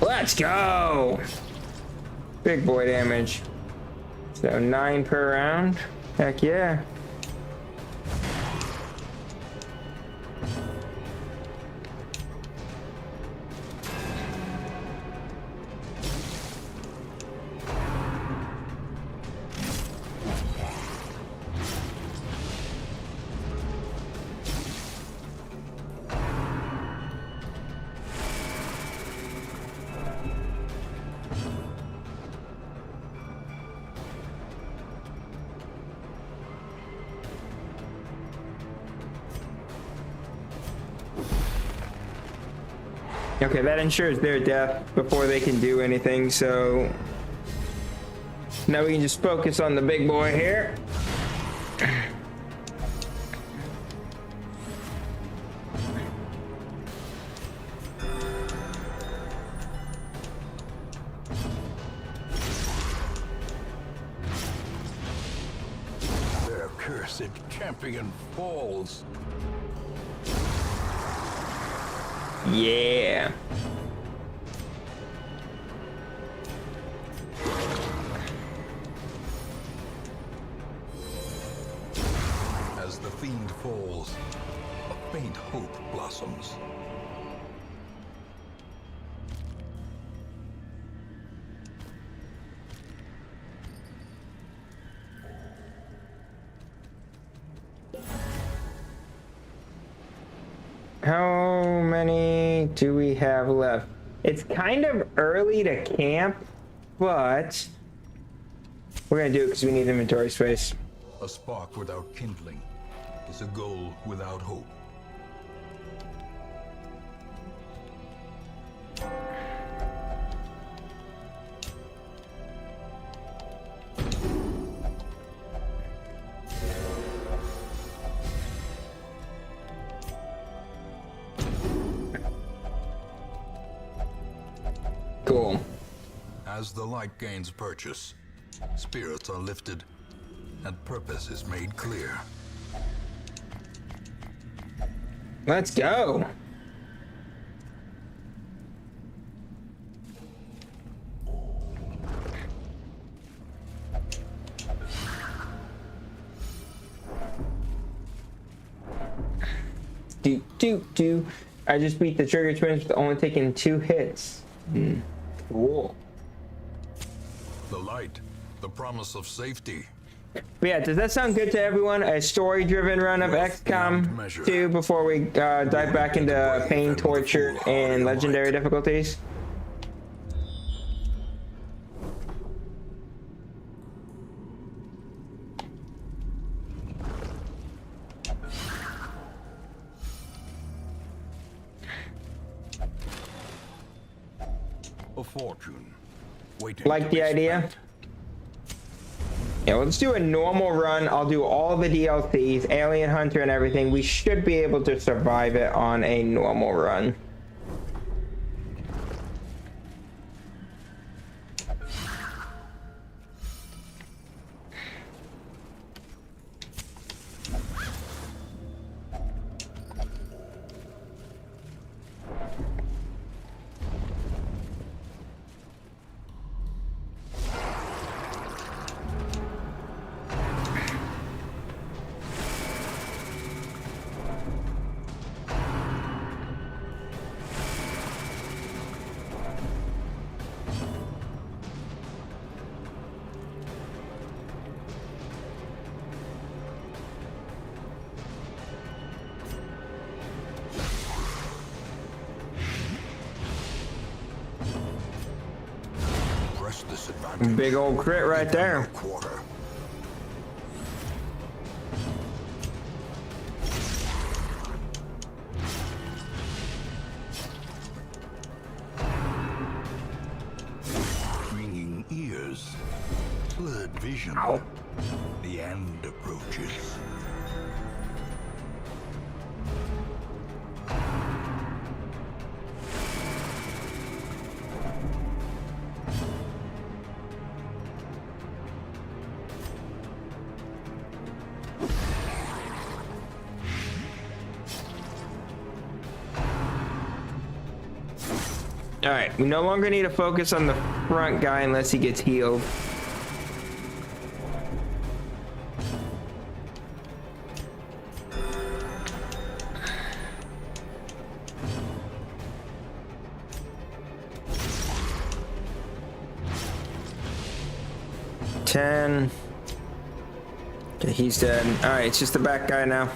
Let's go! Big boy damage. So 9 per round. Heck yeah. Okay, that ensures their death before they can do anything, so now we can just focus on the big boy here. Their cursed champion falls. Yeah. As the fiend falls, a faint hope blossoms. How many do we have left? It's kind of early to camp, but we're gonna do it because we need inventory space. A spark without kindling is a goal without hope. Cool. As the light gains purchase, spirits are lifted and purpose is made clear. Let's go. Do. I just beat the Trigger Twins with only taking 2 hits. Cool. The light, the promise of safety. But yeah, does that sound good to everyone? A story-driven run of XCOM 2 before we dive back into pain, torture, and legendary difficulties? A fortune. Waiting Like to the be idea? spent. Yeah, let's do a normal run. I'll do all the DLCs, Alien Hunter and everything. We should be able to survive it on a normal run. Press this advantage. Big old crit right there. Quarter. Ringing ears. Blurred vision. Ow. The end approaches. Alright, we no longer need to focus on the front guy unless he gets healed. Ten. Okay, he's dead. Alright, it's just the back guy now.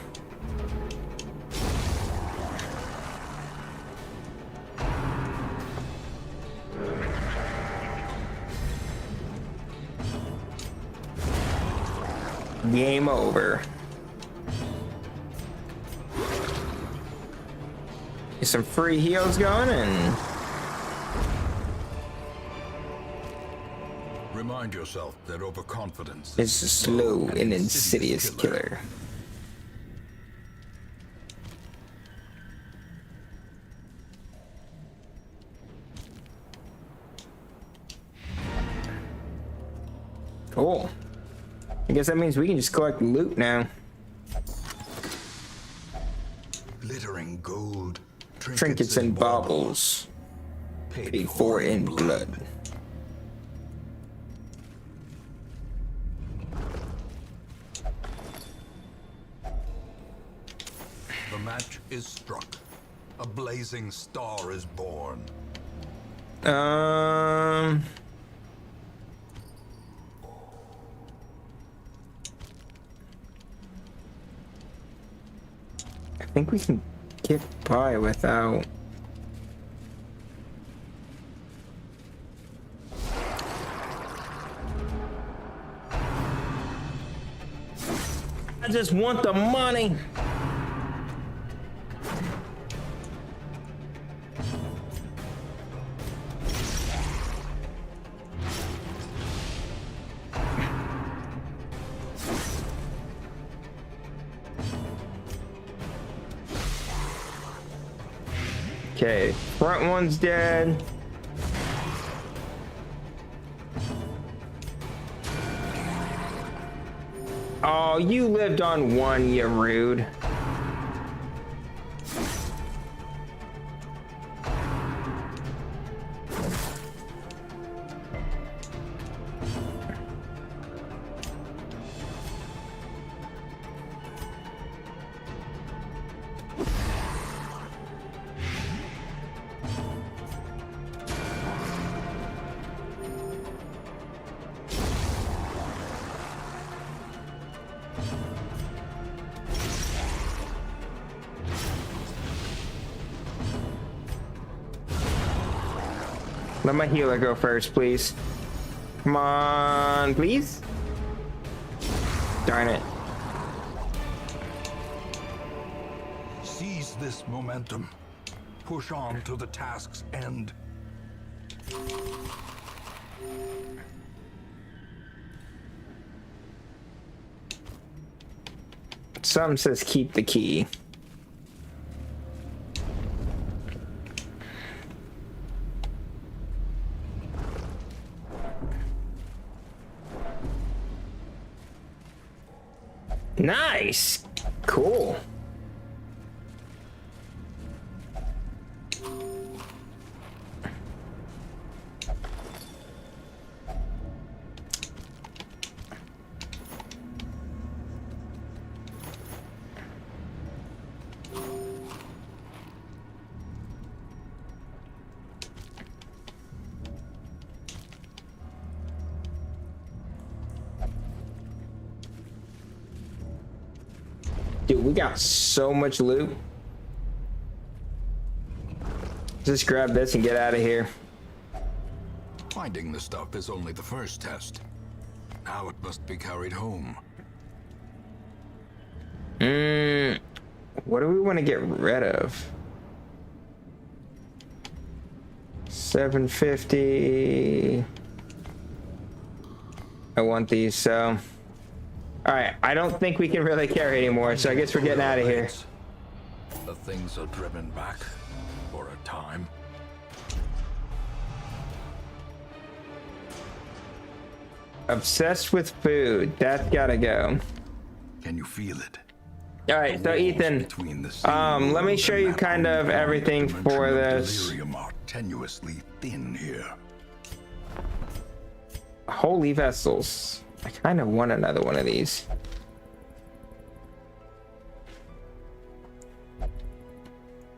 Game over. Get some free heals going and Remind yourself that overconfidence it's a slow and insidious killer. Cool. I guess that means we can just collect loot now. Glittering gold. Trinkets and baubles. Paid for in blood. The match is struck. A blazing star is born. I think we can get by without. I just want the money. Okay, front one's dead. Oh, you lived on one, you rude. Let my healer go first, please. Come on, please. Darn it. Seize this momentum. Push on to the task's end. Some says keep the key. Nice. Cool. Dude, we got so much loot. Just grab this and get out of here. Finding the stuff is only the first test. Now it must be carried home. What do we want to get rid of? 750. I want these, so. Alright, I don't think we can really carry anymore, so I guess we're getting out of here. The things are driven back for a time. Obsessed with food. That's gotta go. Can you feel it? Alright, so Ethan, let me show you kind of everything for this. Delirium are tenuously thin here. Holy vessels. I kind of want another one of these.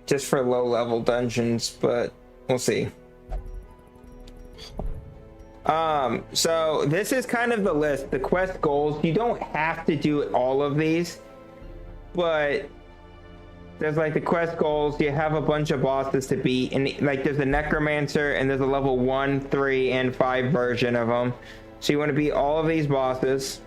Just for low level dungeons, but we'll see. So this is kind of the list, the quest goals. You don't have to do all of these, but there's like the quest goals. You have a bunch of bosses to beat, and like there's a necromancer and there's a level 1, 3, and 5 version of them. So you want to beat all of these bosses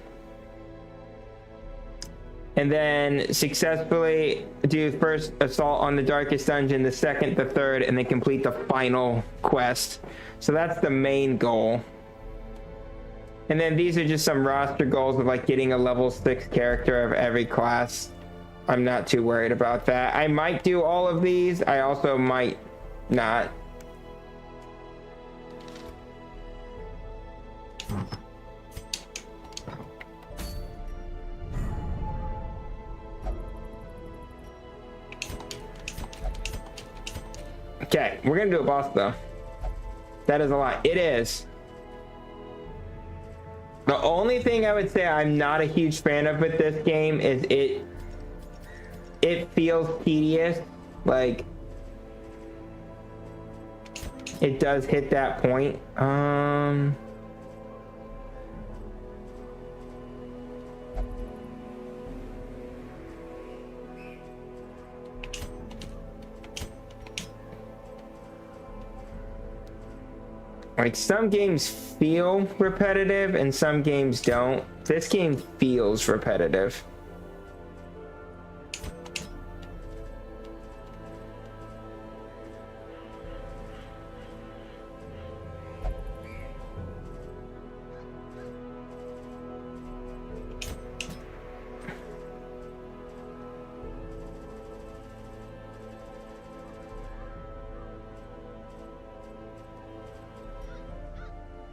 and then successfully do first assault on the darkest dungeon, the second, the third, and then complete the final quest. So that's the main goal. And then these are just some roster goals of like getting a level 6 character of every class. I'm not too worried about that. I might do all of these. I also might not. Okay, we're gonna do a boss though. That is a lot. It is. The only thing I would say I'm not a huge fan of with this game is it feels tedious. Like it does hit that point. Like some games feel repetitive and some games don't. This game feels repetitive.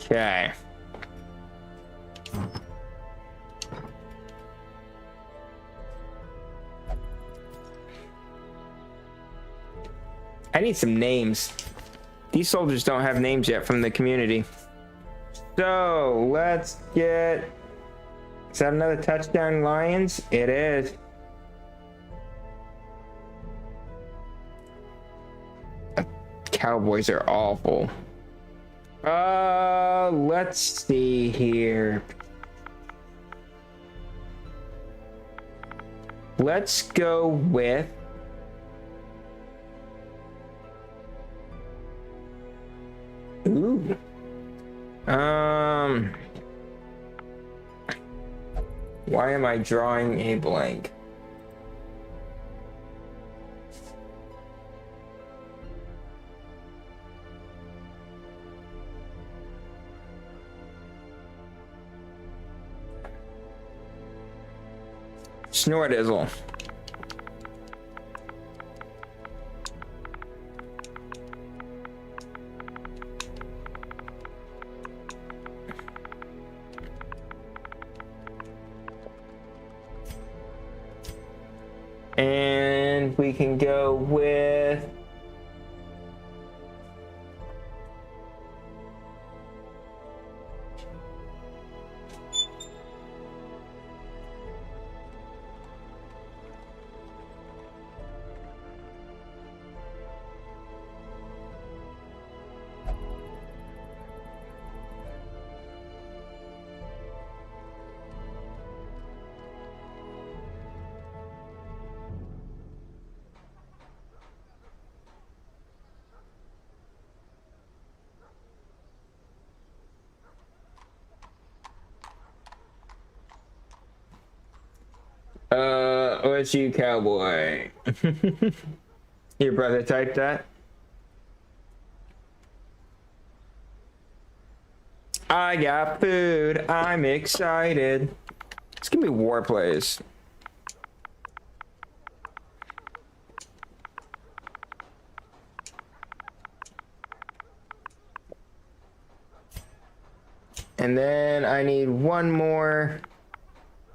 Okay. I need some names. These soldiers don't have names yet from the community. So let's get... Is that another touchdown, Lions? It is. Cowboys are awful. Let's see here. Let's go with ooh. Why am I drawing a blank? Snortizzle. And we can go with OSU Cowboy. Your brother typed that? I got food. I'm excited. It's gonna be war plays. And then I need one more.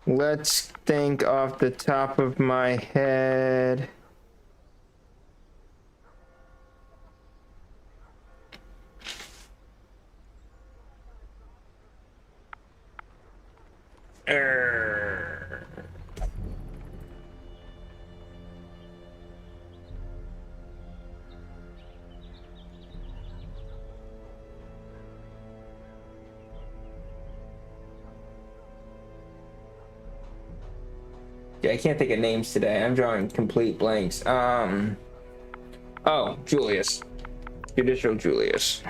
Let's think off the top of my head. Yeah, I can't think of names today. I'm drawing complete blanks. Oh, Julius. Judicial Julius.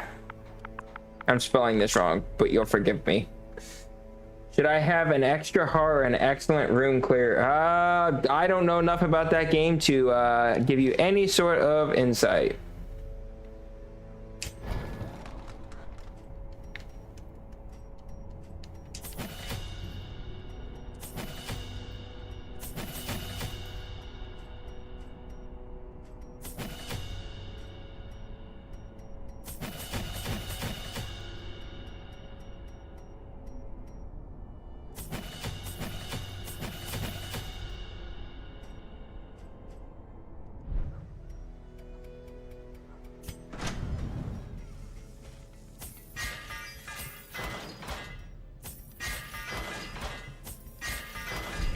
I'm spelling this wrong, but you'll forgive me. Should I have an extra heart or an excellent room clear? I don't know enough about that game to give you any sort of insight.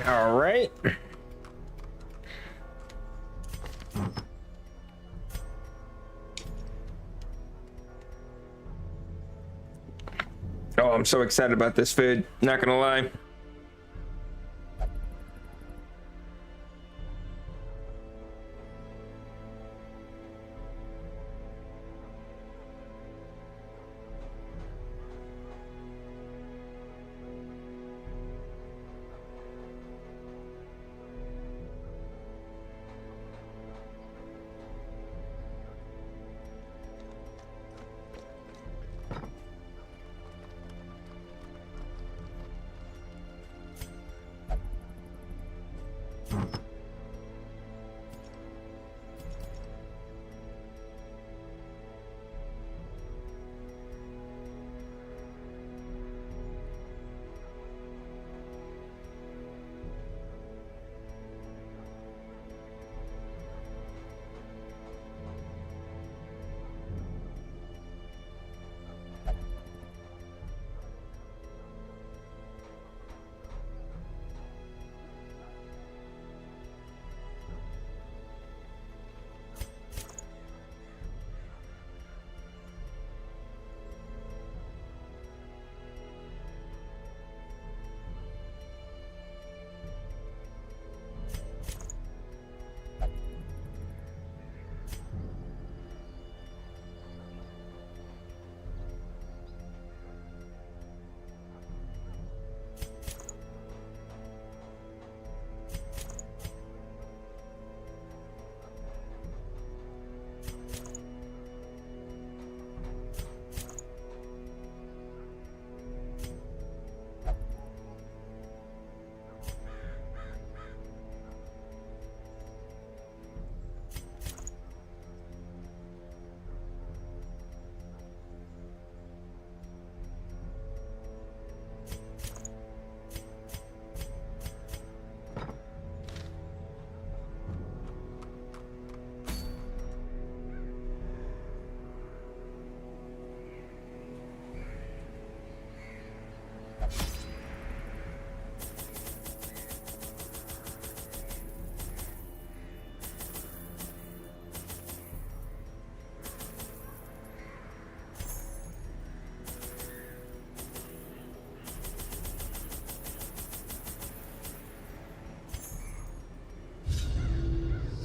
All right. Oh, I'm so excited about this food. Not gonna lie.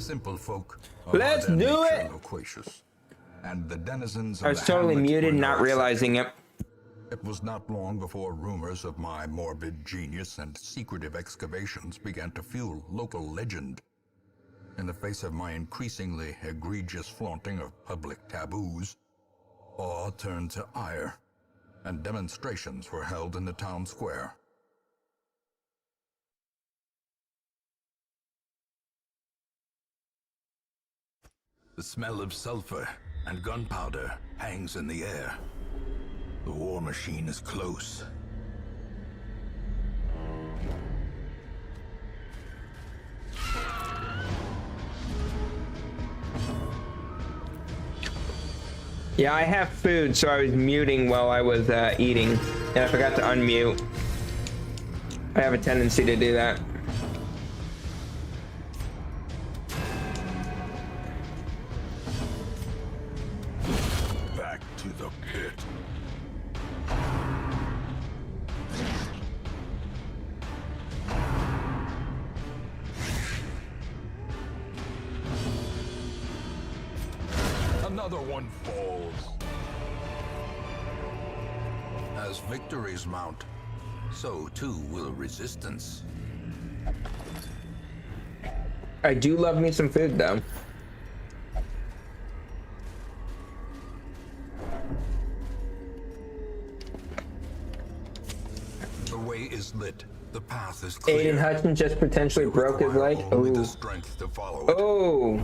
simple folk are Let's by their do nature it! loquacious, and the denizens of I was the totally hamlet muted, were not no realizing it. exception. It was not long before rumors of my morbid genius and secretive excavations began to fuel local legend. In the face of my increasingly egregious flaunting of public taboos, awe turned to ire, and demonstrations were held in the town square. The smell of sulfur and gunpowder hangs in the air. The war machine is close. Yeah, I have food, so I was muting while I was eating, and I forgot to unmute. I have a tendency to do that. Back to the pit. Another one falls. As victories mount, so too will resistance. I do love me some food, though. The way is lit. The path is clear. Aiden Hudson just potentially broke his leg. Only the Oh. strength to follow it. Oh.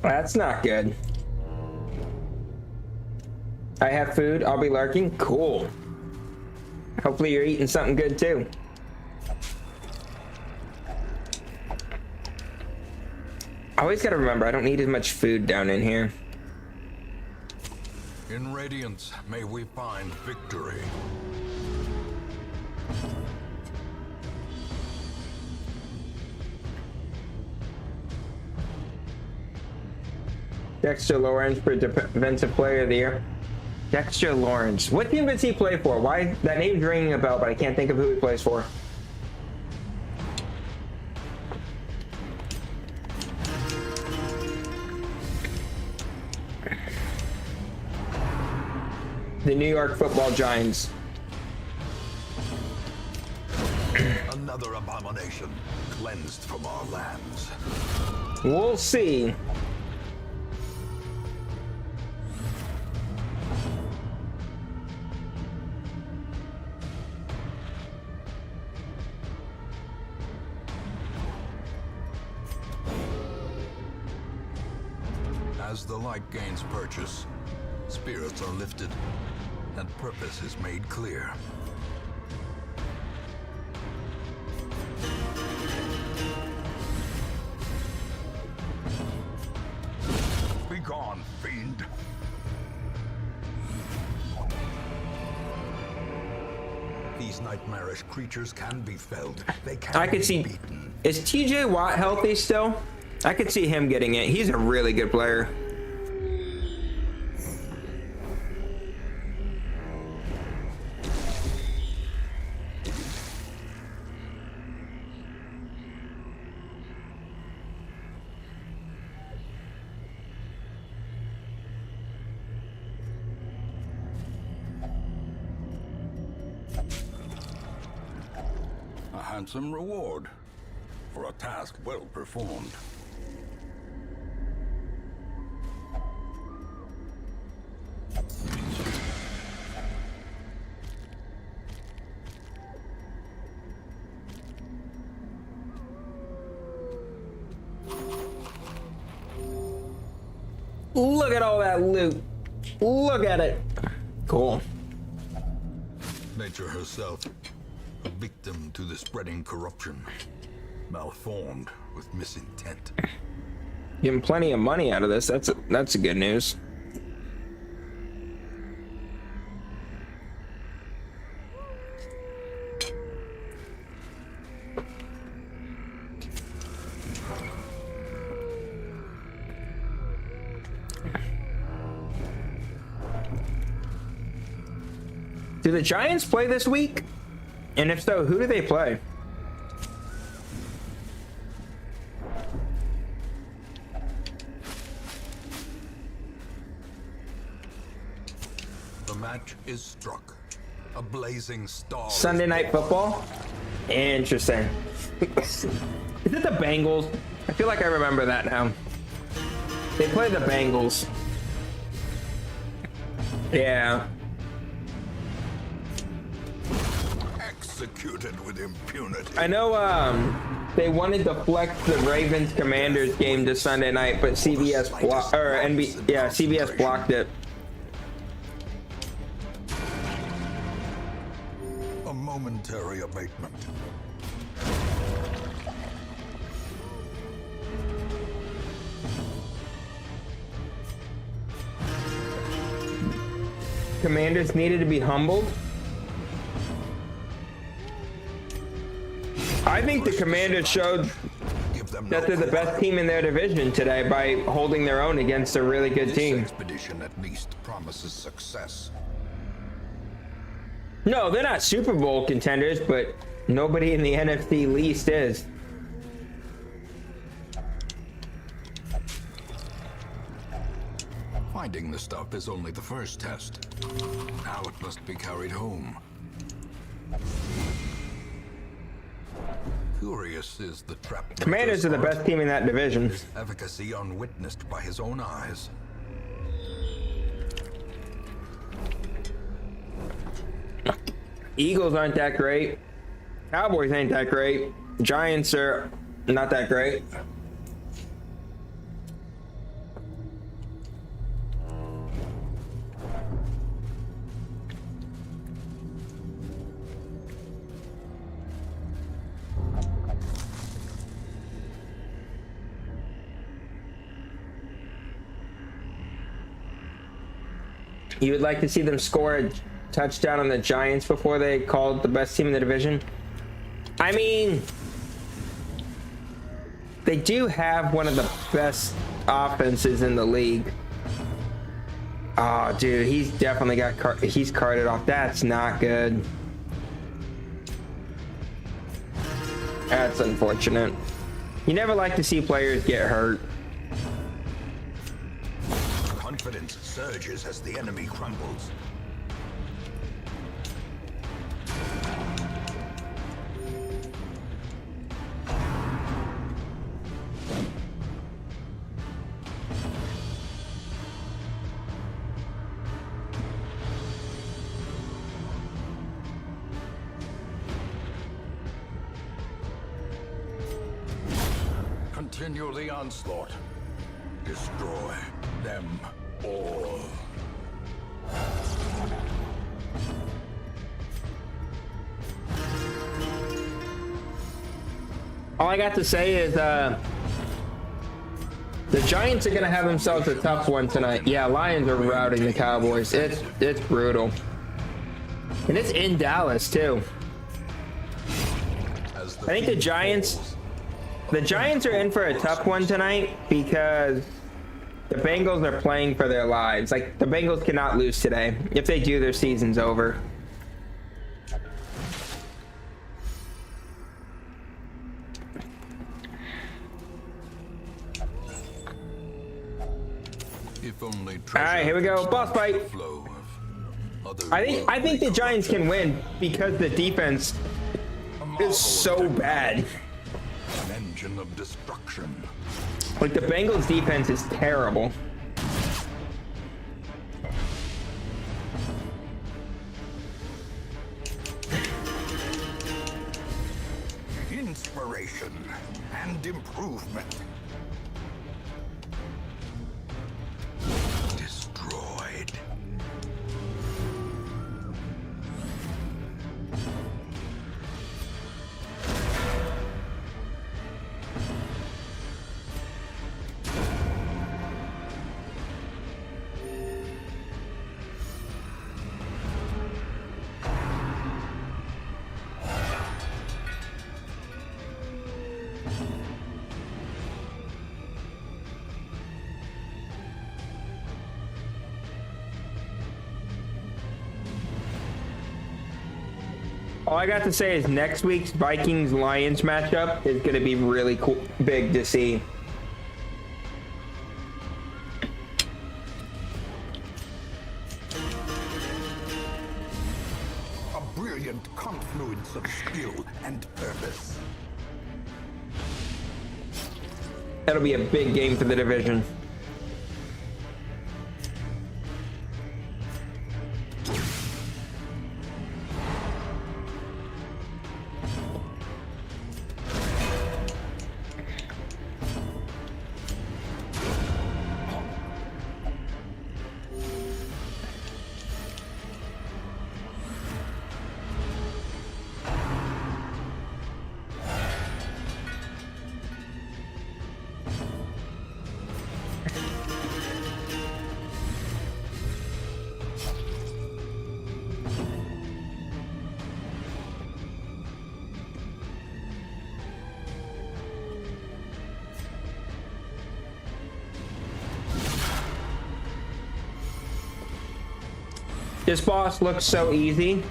That's not good. I have food. I'll be lurking. Cool. Hopefully you're eating something good too. I always gotta remember I don't need as much food down in here. In Radiance, may we find victory. Dexter Lawrence for Defensive Player of the Year. Dexter Lawrence. What team does he play for? Why? That name's ringing a bell, but I can't think of who he plays for. The New York Football Giants. Another abomination cleansed from our lands. We'll see. As the light gains purchase, spirits are lifted, and purpose is made clear. Be gone, fiend! These nightmarish creatures can be felled. They can I could be see. beaten. Is TJ Watt healthy still? I could see him getting it. He's a really good player. A handsome reward for a task well performed. Look at all that loot. Look at it. Cool. Nature herself, a victim to the spreading corruption, malformed with misintent. Getting plenty of money out of this. That's a good news. Do the Giants play this week? And if so, who do they play? match is struck. A blazing star. Sunday Night Football? Interesting. Is it the Bengals? I feel like I remember that now. They play the Bengals. Yeah. Executed with impunity. I know they wanted to flex the Ravens Commanders game to Sunday night, but CBS blocked CBS blocked it. A momentary abatement. Commanders needed to be humbled. I think the Commanders showed that they're the best team in their division today by holding their own against a really good team. This expedition at least promises success. No, they're not Super Bowl contenders, but nobody in the NFC least is. Finding the stuff is only the first test. Now it must be carried home. Curious is the trap. Commanders are the best team in that division. His efficacy unwitnessed by his own eyes. Eagles aren't that great. Cowboys ain't that great. Giants are not that great. You would like to see them score a touchdown on the Giants before they called the best team in the division? I mean, they do have one of the best offenses in the league. Oh, dude, he's definitely got he's carted off. That's not good. That's unfortunate. You never like to see players get hurt. Confidence surges as the enemy crumbles. Continue the onslaught. Destroy them all. All I got to say is the Giants are gonna have themselves a tough one tonight. Yeah, Lions are routing the Cowboys. It's brutal, and it's in Dallas too. I think the Giants are in for a tough one tonight because the Bengals are playing for their lives. Like, the Bengals cannot lose today. If they do, their season's over. If only. All right, here we go. Boss fight. I think the Giants can win because the defense is so bad. An engine of destruction. Like, the Bengals defense is terrible. Inspiration and improvement. Destroyed. All I got to say is next week's Vikings-Lions matchup is going to be really cool, big to see. skill and purpose. That'll be a big game for the division. This boss looks so easy.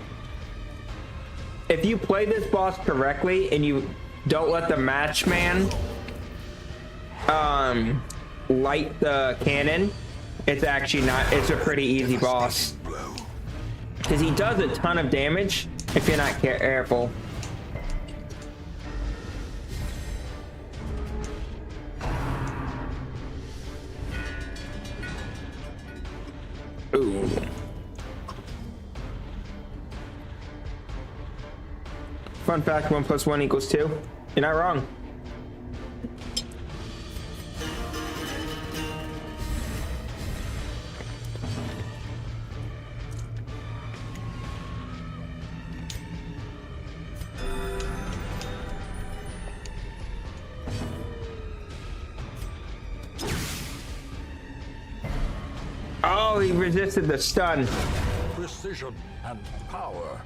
If you play this boss correctly and you don't let the matchman light the cannon, it's actually not, it's a pretty easy boss. Because he does a ton of damage if you're not careful. Ooh. Fun fact, 1 + 1 = 2. You're not wrong. Oh, he resisted the stun. Precision and power.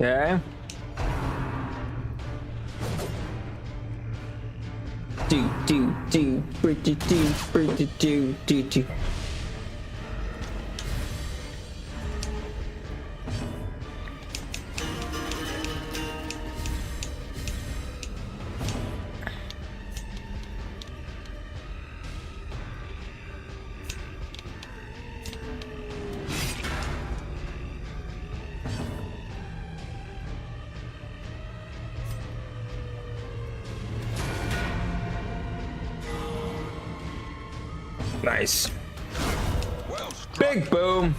Okay. Do. Nice. Well struck. Big boom.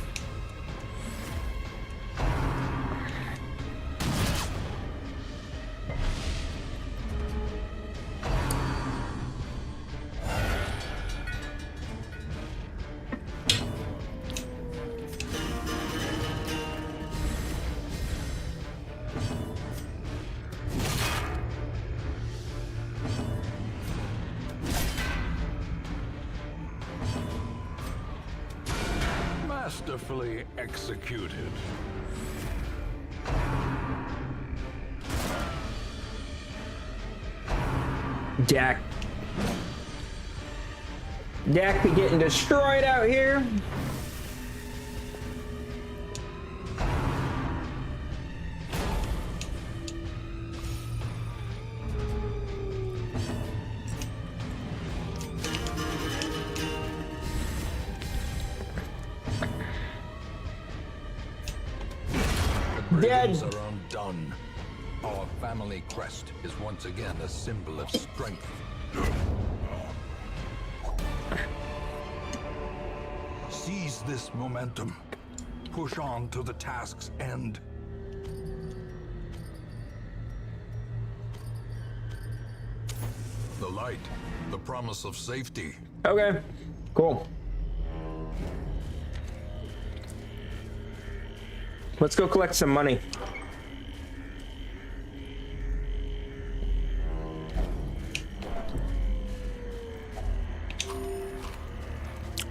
Masterfully executed. Dak be getting destroyed out here. Dead. Brigands are undone. Our family crest is once again a symbol of strength. Seize this momentum. Push on to the task's end. The light, the promise of safety. Okay, cool. Let's go collect some money.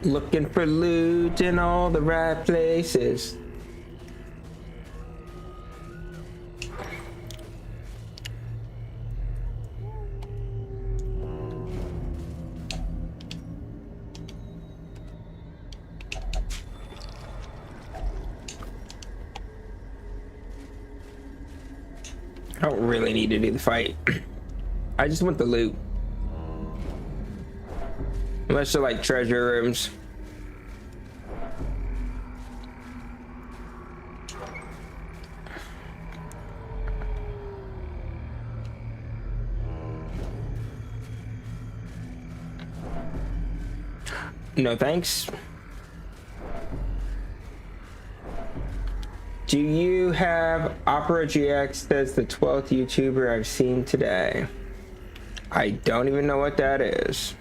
Looking for loot in all the right places. I don't really need to do the fight. I just want the loot. Unless they're like treasure rooms. No thanks. Do you have Opera GX? That's the 12th YouTuber I've seen today. I don't even know what that is.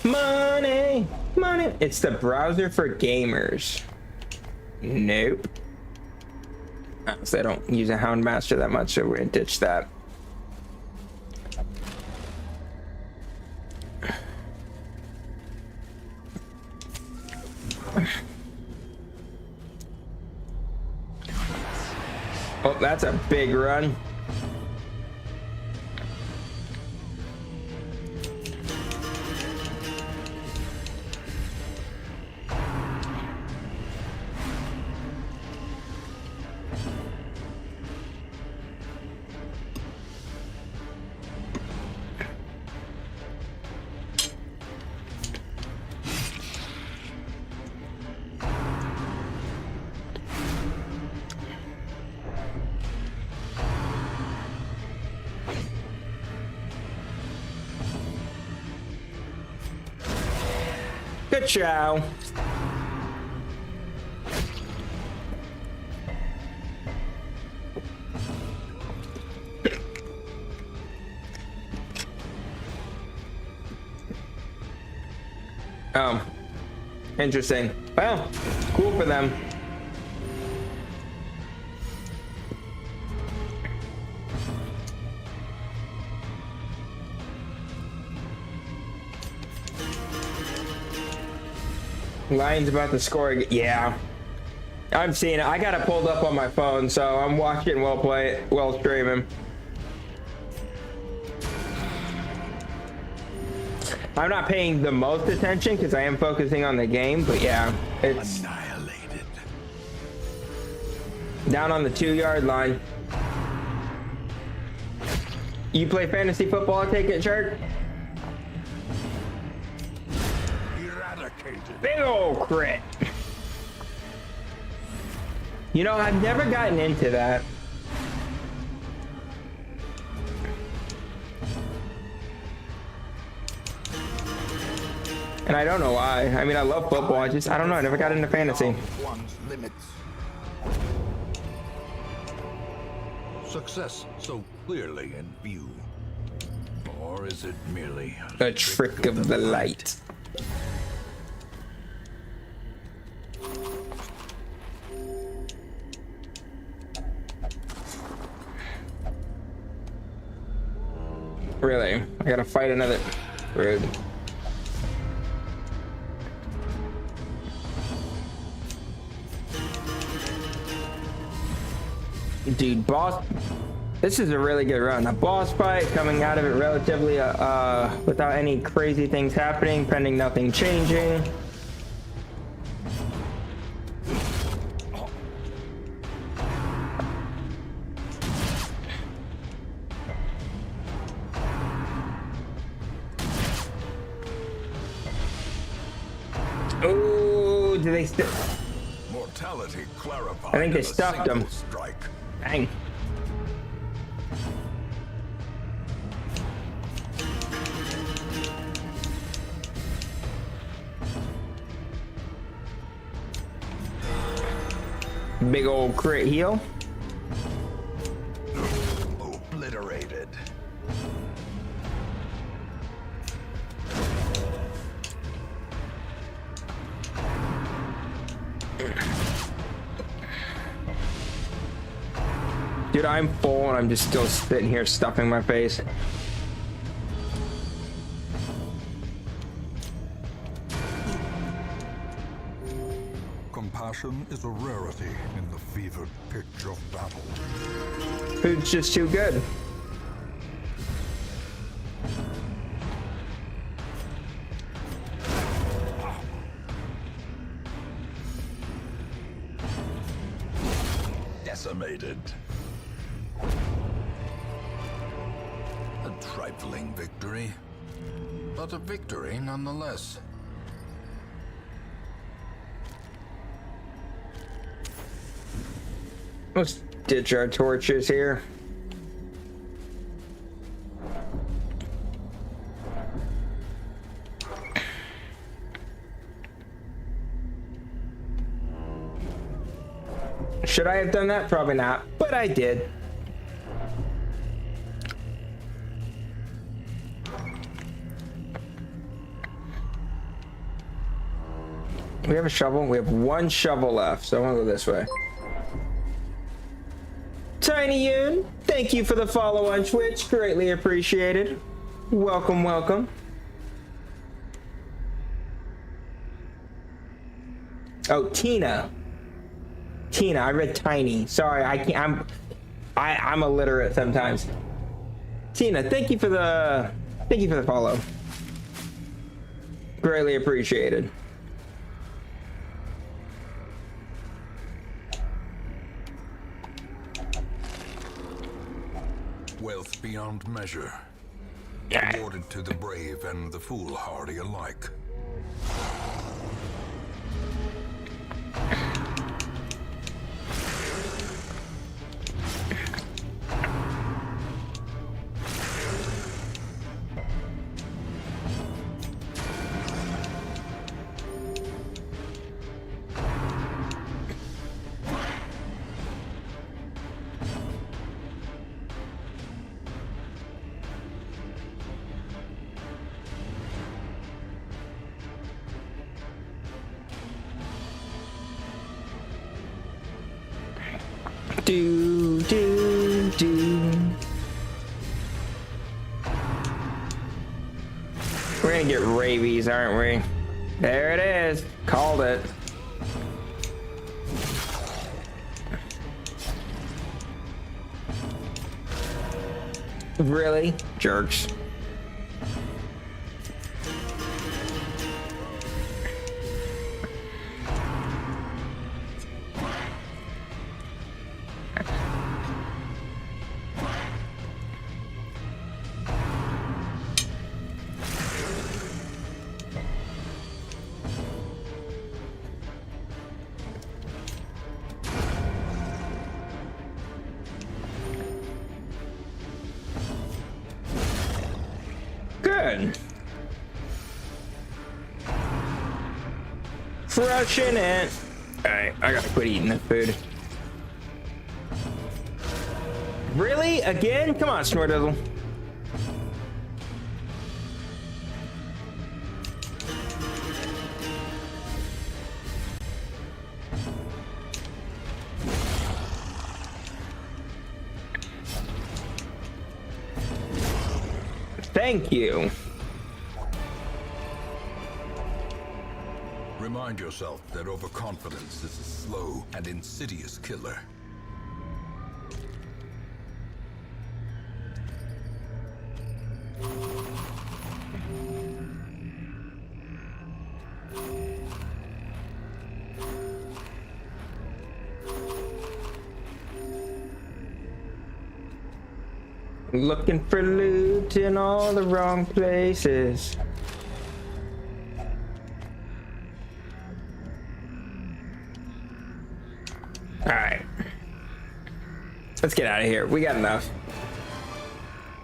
Money, money. It's the browser for gamers. Nope. So I don't use a Houndmaster that much, so we're gonna ditch that. Oh, that's a big run. Good chow. Oh, interesting. Well, cool for them. Lions about to score. Yeah, I'm seeing it. I got it pulled up on my phone, so I'm watching while streaming. I'm not paying the most attention because I am focusing on the game, but yeah, it's Annihilated. down on the 2-yard line. You play fantasy football, I take it, Shark? Eradicated. Big ol' crit. You know, I've never gotten into that. And I don't know why. I mean, I love football. I don't know. I never got into fantasy. One's limits. Success so clearly in view. Or is it merely A trick of the light. Really? I gotta fight another. Rude. Dude, boss. This is a really good run. A boss fight, coming out of it relatively without any crazy things happening, pending nothing changing. Oh, do they still? mortality clarified? I think they in a stuffed single him. Strike. Dang. Big old crit heal. Obliterated. Dude, I'm full and I'm just still sitting here stuffing my face. Compassion is a rarity in the fevered pitch of battle. Food's just too good. Decimated. A trifling victory, but a victory nonetheless. Let's ditch our torches here. Should I have done that? Probably not, but I did. We have a shovel. We have one shovel left, so I'm gonna go this way. Tiny Yoon, thank you for the follow on Twitch. Greatly appreciated. Welcome, welcome. Oh, Tina. Tina, I read Tiny. Sorry, I can't. I'm illiterate sometimes. Tina, thank you for the follow. Greatly appreciated. Wealth beyond measure, Yeah. awarded to the brave and the foolhardy alike. Do. We're gonna get rabies, aren't we? There it is. Called it. Really? Jerks. Good. Crushing it. Alright, I gotta quit eating this food. Really? Again? Come on, Snordizzle. Thank you. Remind yourself that overconfidence is a slow and insidious killer. Looking for loot in all the wrong places. Alright. Let's get out of here. We got enough.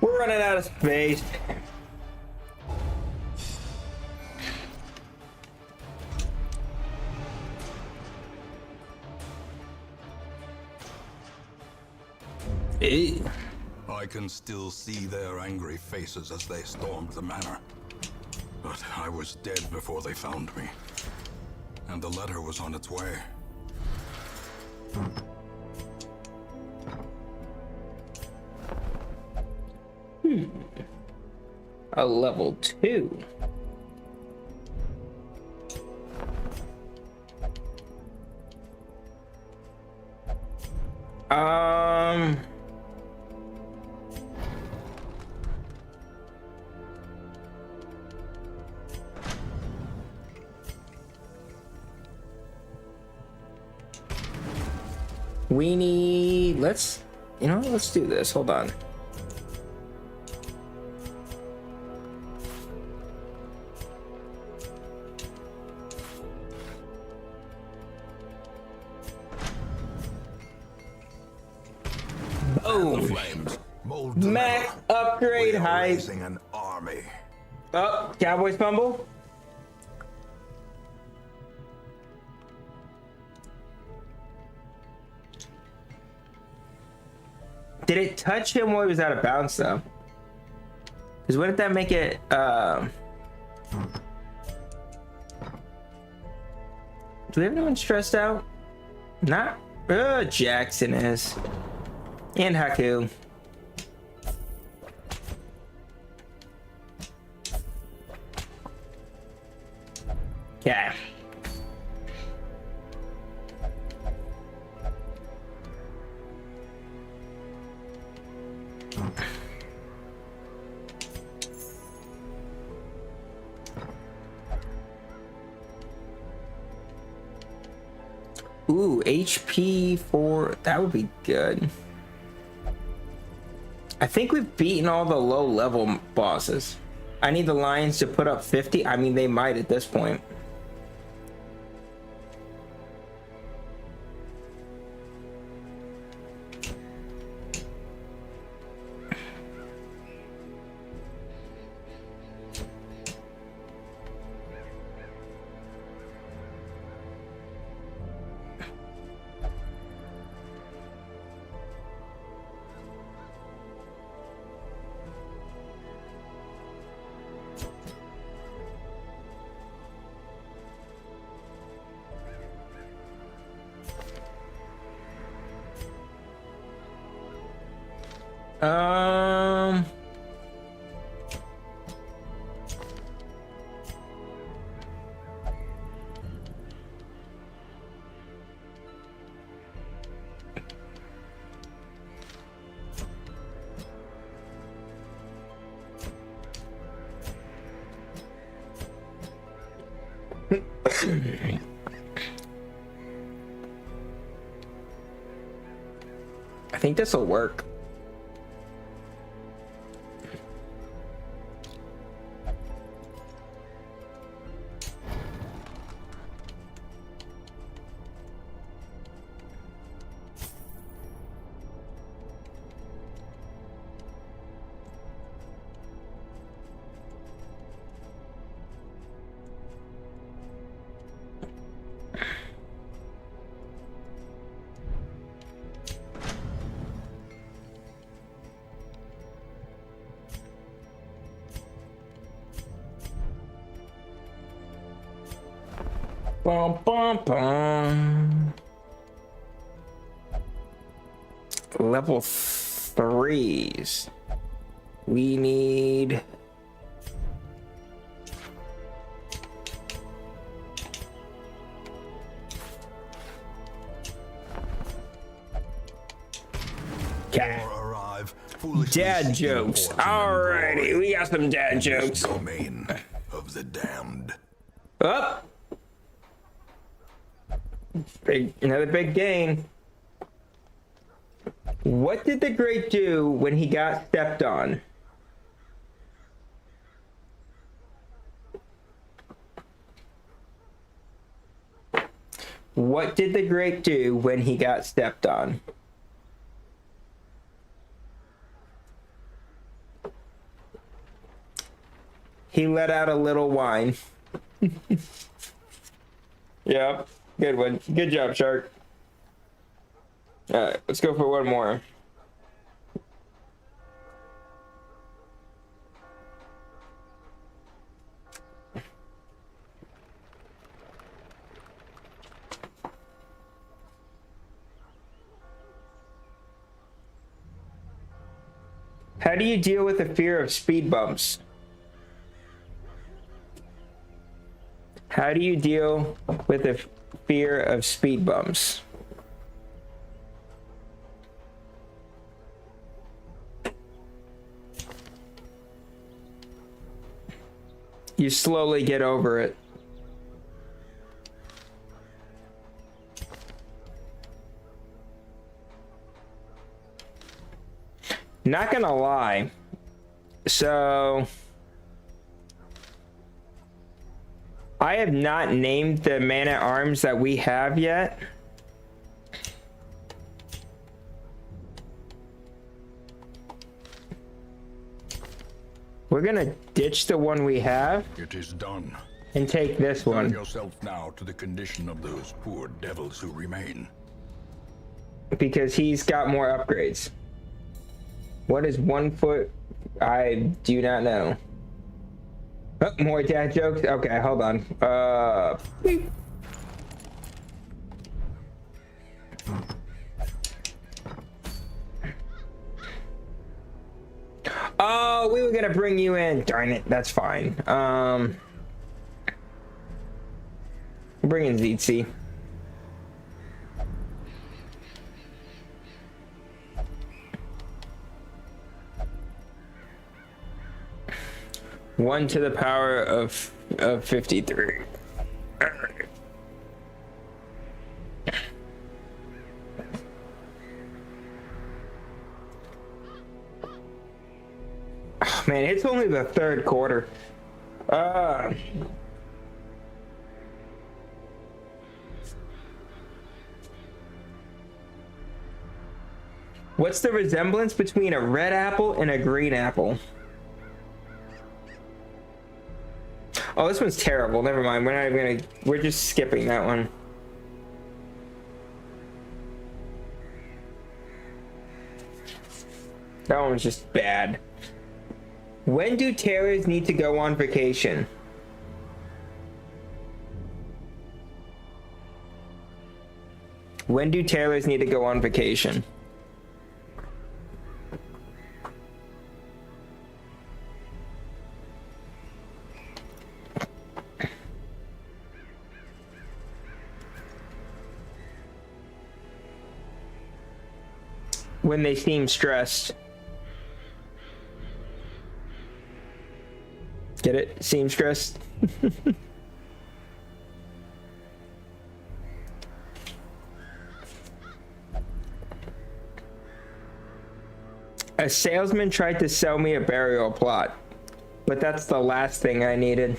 We're running out of space. Ew. I can still see their angry faces as they stormed the manor. But I was dead before they found me. And the letter was on its way. A level 2. Um, we need, let's do this. Hold on. Boom. Flames, mold to Max metal. upgrade We are hype. raising an army. Oh, Cowboys fumble. Did it touch him while he was out of bounds though? Because wouldn't that make it do we have anyone stressed out? Not Jackson is. And Haku. Yeah. Ooh, HP 4. That would be good. I think we've beaten all the low level bosses. I need the Lions to put up 50. I mean, they might at this point. Um, I think this will work. Bum, bum, bum. Level 3s. We need... Okay. Arrive, foolishly Dad seeking jokes. fortune and Alrighty, glory we got some dad in this jokes. Domain of the damned. Up. Another big gain. What did the Great do when he got stepped on? What did the Great do when he got stepped on? He let out a little whine. Yeah, good one. Good job, Shark. All right, let's go for one more. How do you deal with the fear of speed bumps? How do you deal with the fear of speed bumps? You slowly get over it. Not gonna lie. So I have not named the man-at-arms that we have yet. We're gonna ditch the one we have It is done. and take this Turn one yourself now to the condition of those poor devils who remain. because he's got more upgrades. What is 1 foot? I do not know. Oh, more dad jokes? Okay, hold on. Beep. Oh, we were gonna bring you in. Darn it, that's fine. Bring in Zeetsy. One to the power of 53. Oh, man, it's only the third quarter. What's the resemblance between a red apple and a green apple? Oh, this one's terrible. Never mind. We're not even gonna. We're just skipping that one. That one's just bad. When do tailors need to go on vacation? When do tailors need to go on vacation? When they seem stressed. Get it? Seem stressed? A salesman tried to sell me a burial plot, but that's the last thing I needed.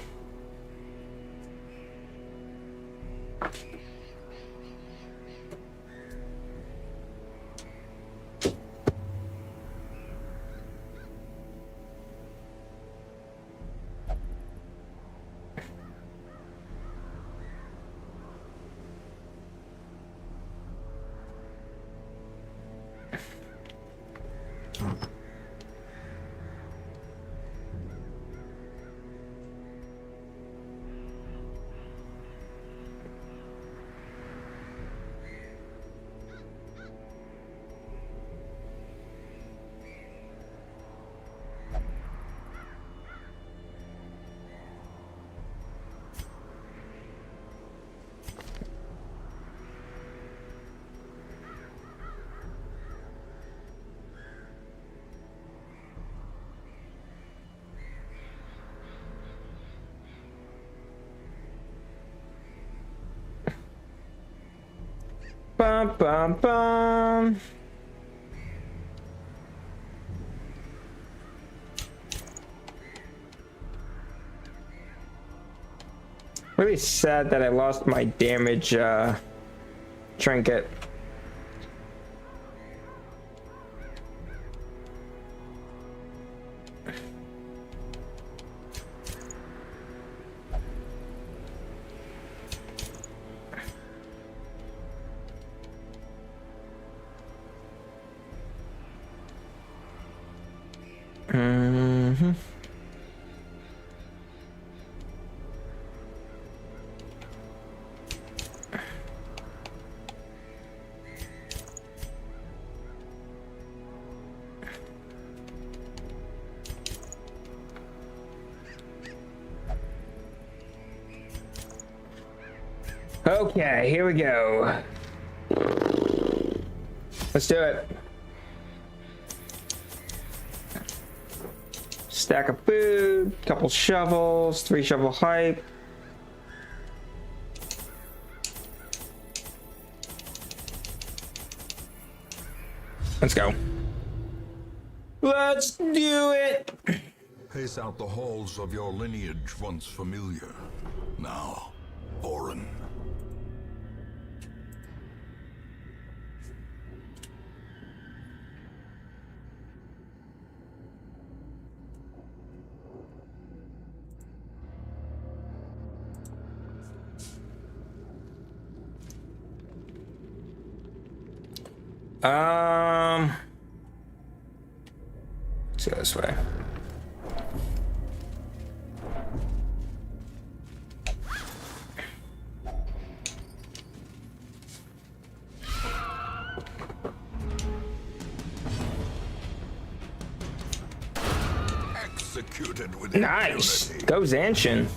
Bum, bum, bum. Really sad that I lost my damage trinket. Mm-hmm. Okay, here we go. Let's do it. Stack of food, couple shovels, 3 shovel hype. Let's go. Let's do it. Pace out the halls of your lineage once familiar, now foreign. Let's go this way. Executed with Nice. impunity. Go Zanshin.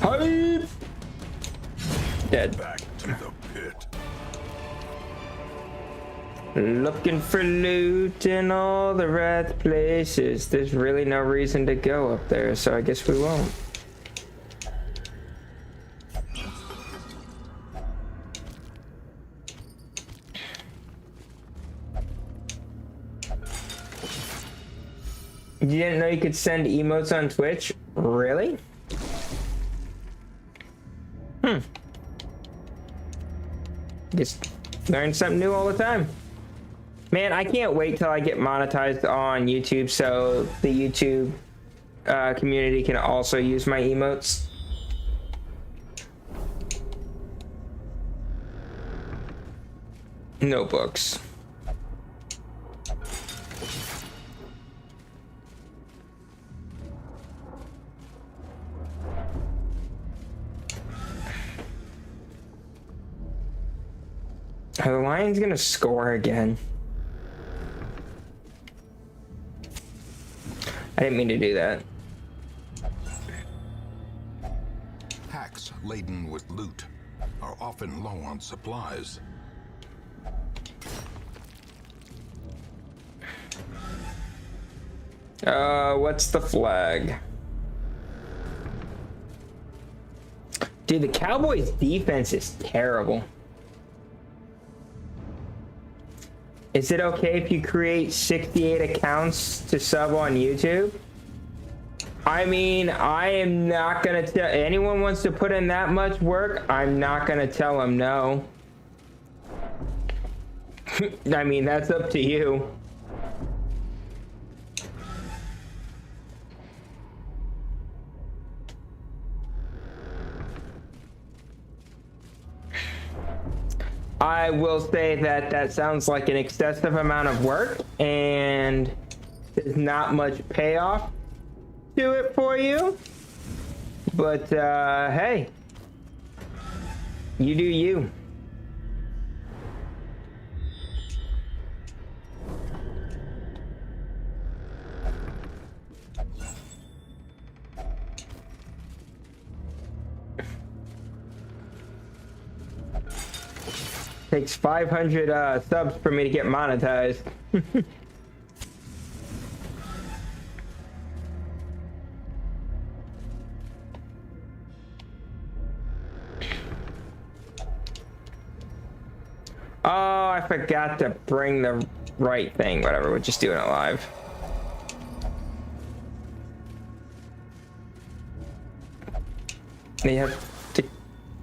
Hype. Dead. Back to the pit. Looking for loot in all the right places. There's really no reason to go up there, so I guess we won't. You didn't know you could send emotes on Twitch? Really? Just learn something new all the time. Man, I can't wait till I get monetized on YouTube so the YouTube community can also use my emotes. Notebooks. Are the Lions gonna score again? I didn't mean to do that. Hacks laden with loot are often low on supplies. What's the flag? Dude, the Cowboys' defense is terrible. Is it okay if you create 68 accounts to sub on YouTube? I mean, I am not gonna tell anyone wants to put in that much work. I'm not gonna tell them no. I mean, that's up to you. I will say that that sounds like an excessive amount of work and there's not much payoff to it for you. But hey, you do you. Takes 500 subs for me to get monetized. Oh, I forgot to bring the right thing. Whatever, we're just doing it live. You have to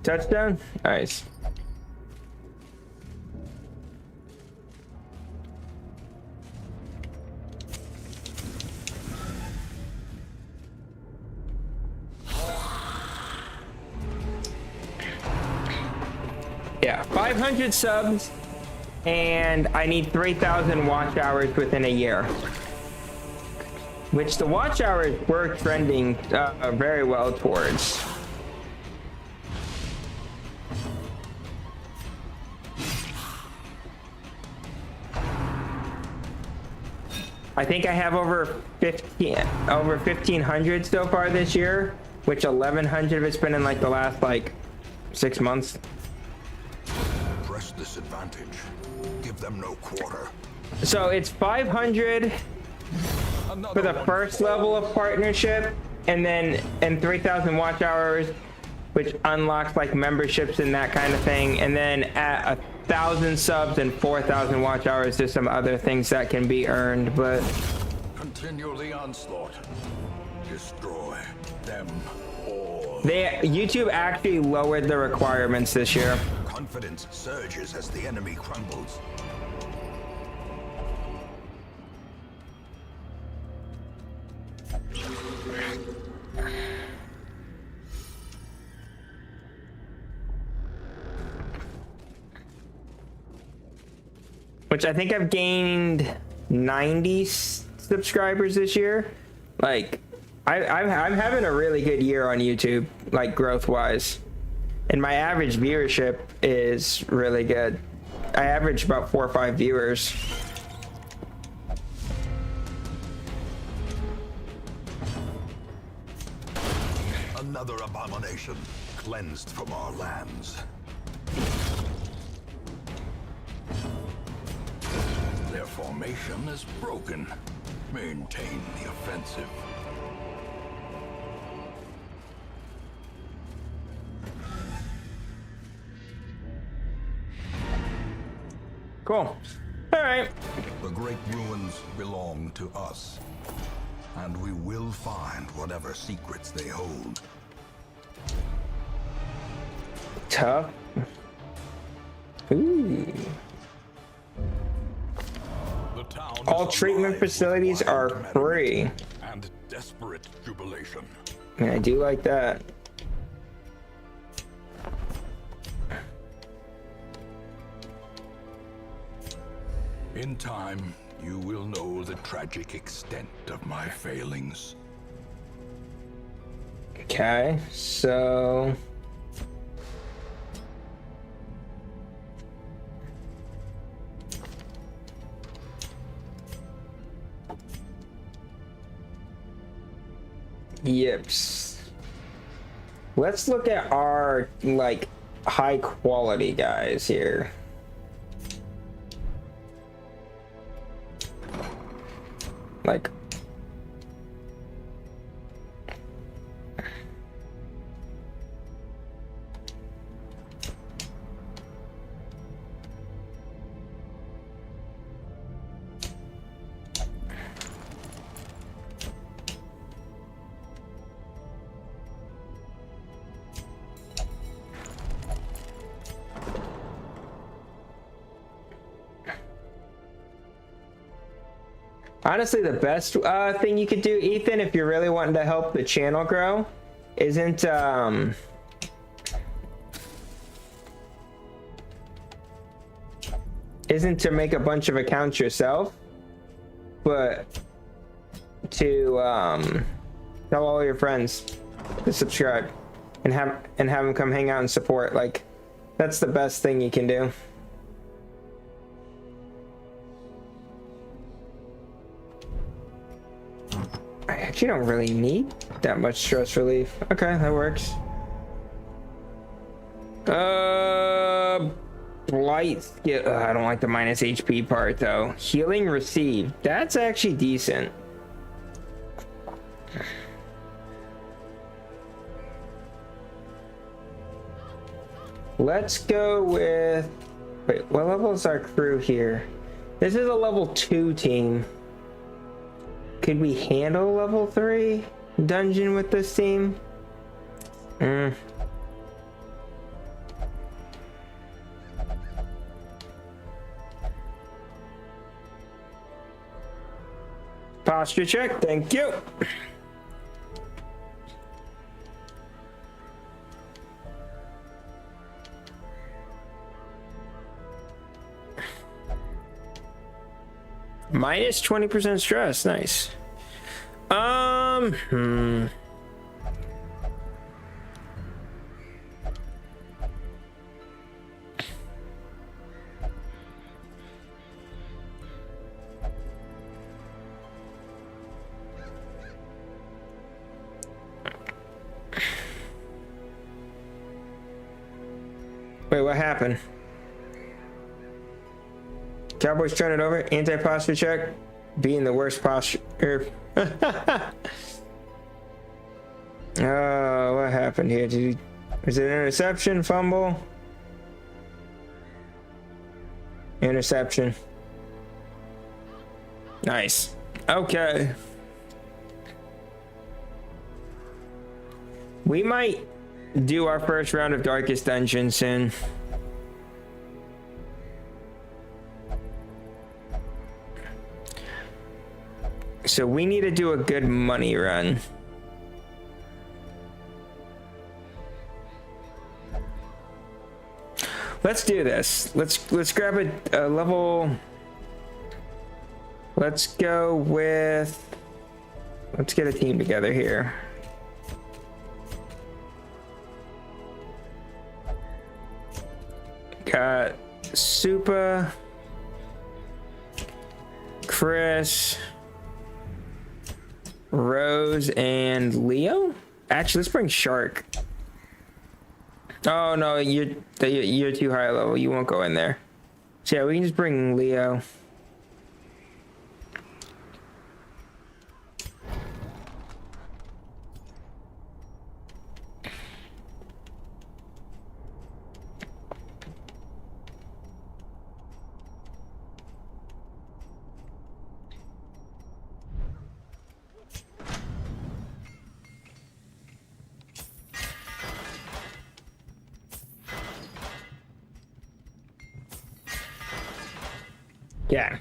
touchdown? Nice. Yeah, 500 subs, and I need 3,000 watch hours within a year. Which the watch hours were trending very well towards. I think I have over 1,500 so far this year, which 1,100 of it's been in like the last like 6 months. Press this advantage. Give them no quarter. So it's 500 for the first level of partnership, and then 3,000 watch hours, which unlocks like memberships and that kind of thing, and then at 1,000 subs and 4,000 watch hours, there's some other things that can be earned. But Continue the onslaught. Destroy them all. YouTube actually lowered the requirements this year. Confidence surges as the enemy crumbles. Which I think I've gained 90 subscribers this year. Like, I'm having a really good year on YouTube, like growth wise, and my average viewership is really good. I average about 4 or 5 viewers. Another abomination cleansed from our lands. Their formation is broken. Maintain the offensive. Cool. All right. The great ruins belong to us, and we will find whatever secrets they hold. Tough. Ooh. The town All is treatment alive facilities with are wild free. merriment and desperate jubilation. And I do like that. In time, you will know the tragic extent of my failings. Okay, so yips. Let's look at our like high quality guys here. Like honestly, the best thing you could do, Ethan, if you're really wanting to help the channel grow, isn't to make a bunch of accounts yourself, but to tell all your friends to subscribe and have them come hang out and support. Like, that's the best thing you can do. I actually don't really need that much stress relief. Okay, that works. Blight skill. I don't like the minus HP part though. Healing received. That's actually decent. Let's go with. Wait, what level is our crew here? This is a level 2 team. Could we handle level 3 dungeon with this team? Posture check, thank you. Minus 20% stress, nice. Wait, what happened? Cowboys turn it over. Anti-posture check. Being the worst posture. Oh, what happened here? Is it an interception? Fumble? Interception. Nice. Okay. We might do our first round of Darkest Dungeon soon. So we need to do a good money run. Let's do this. Let's grab a level. Let's go with. Let's get a team together here. Got Supa, Chris, Rose, and Leo. Actually, let's bring Shark. Oh no, you're too high level. You won't go in there. So yeah, we can just bring Leo. Yeah.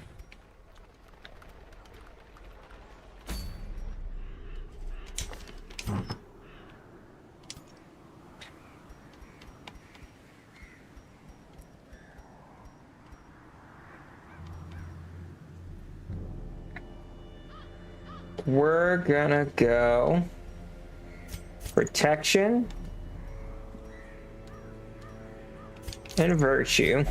We're gonna go protection and virtue.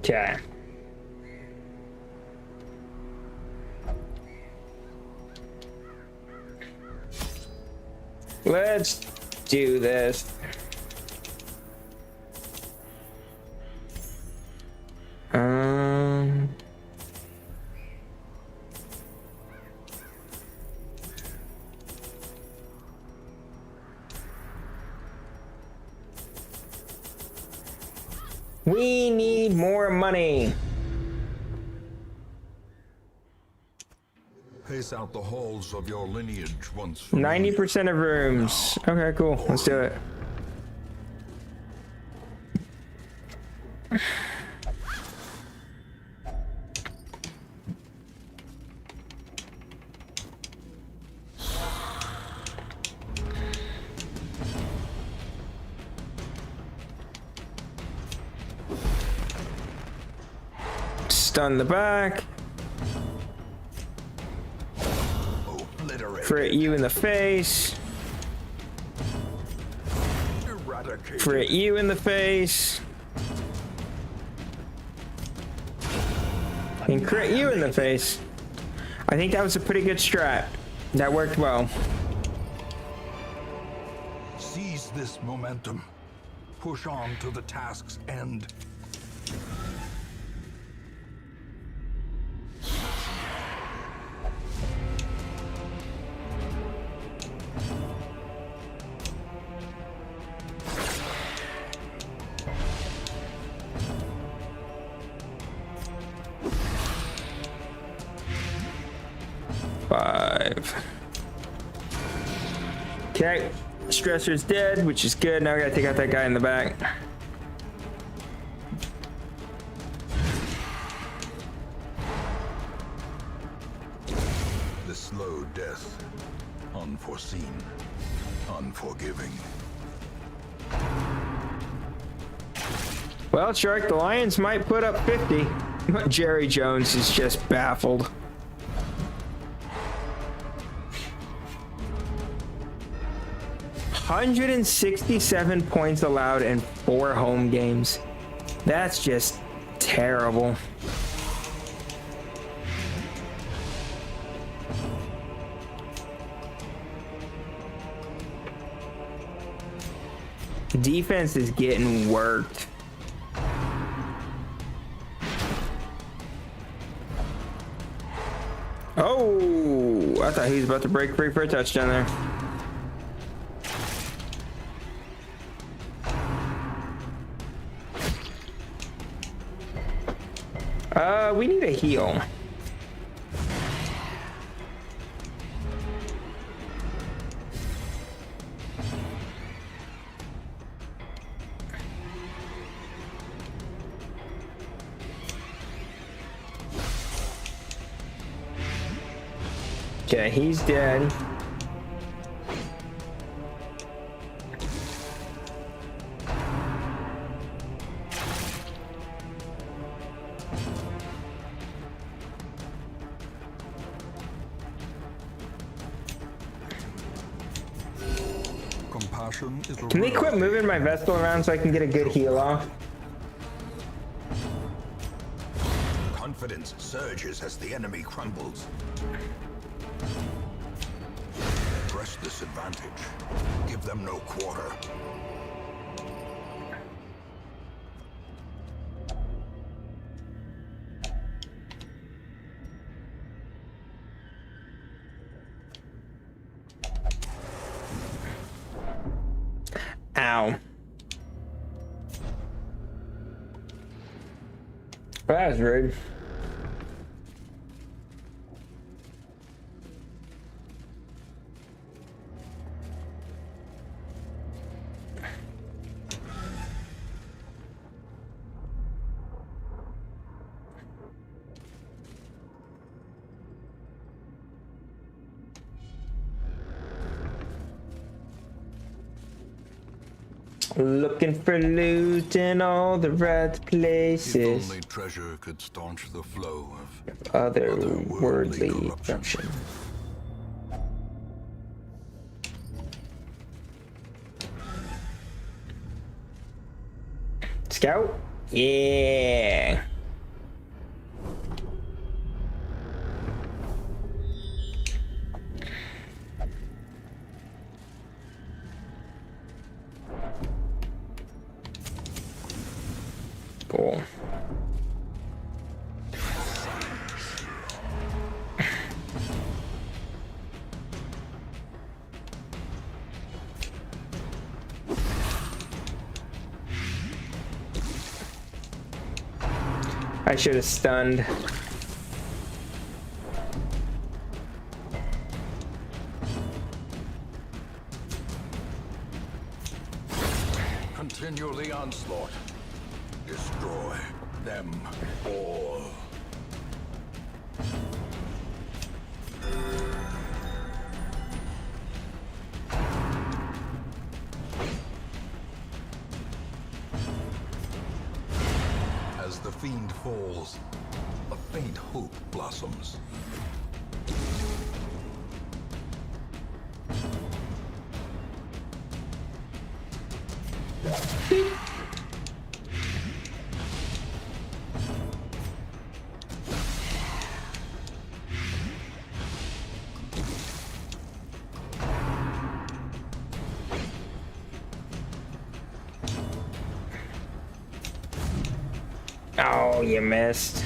Okay. Let's do this. We need more money. Pace out the halls of your lineage once. 90% of rooms. Okay, cool. Let's do it. Stun the back. Crit you in the face. Crit you in the face. And crit you in the face. I think that was a pretty good strat. That worked well. Seize this momentum. Push on to the task's end. Okay, Stressor's dead, which is good. Now we gotta take out that guy in the back. The slow death, unforeseen, unforgiving. Well, Shark, the Lions might put up 50. Jerry Jones is just baffled. $167 points allowed in 4 home games. That's just terrible. Defense is getting worked. Oh, I thought he was about to break free for a touchdown there. We need a heal. Okay, he's dead. Compassion is a Can they quit rarity. moving my Vestal around so I can get a good heal off? Confidence surges as the enemy crumbles. Press this advantage. Give them no quarter. Ow. That was rude. Looking for loot in all the right If places. only treasure could staunch the flow of Otherworldly corruption. corruption. Scout? Yeah. Cool. I should have stunned. Continue the onslaught. Destroy them all. As the fiend falls, a faint hope blossoms. Oh, you missed.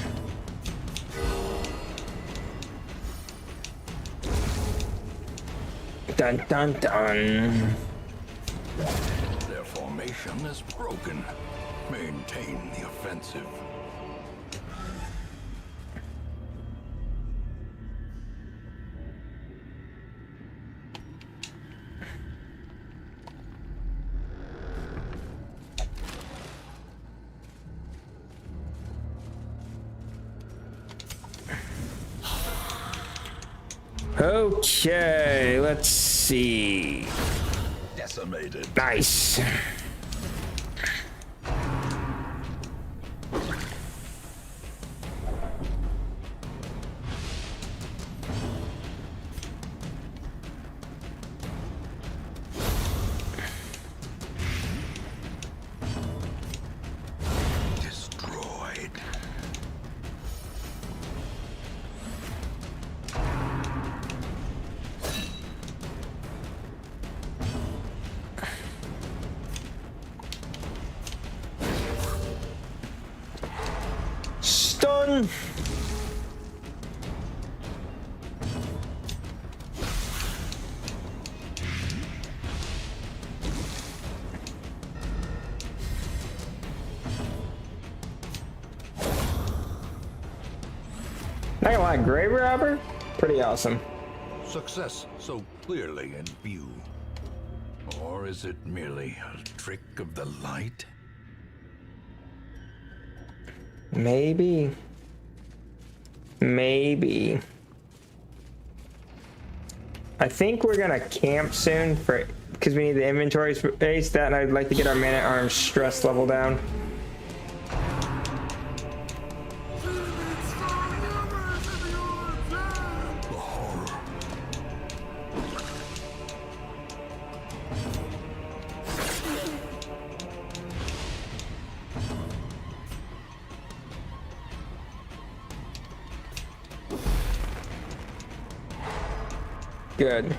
Dun dun dun. Their formation is broken. Maintain the offensive. Okay, let's see. Decimated. Nice. Not gonna lie, Grave Robber, pretty awesome. Success so clearly in view. Or is it merely a trick of the light? Maybe. Maybe. I think we're gonna camp soon for because we need the inventory space. That, and I'd like to get our man-at-arms stress level down. Good.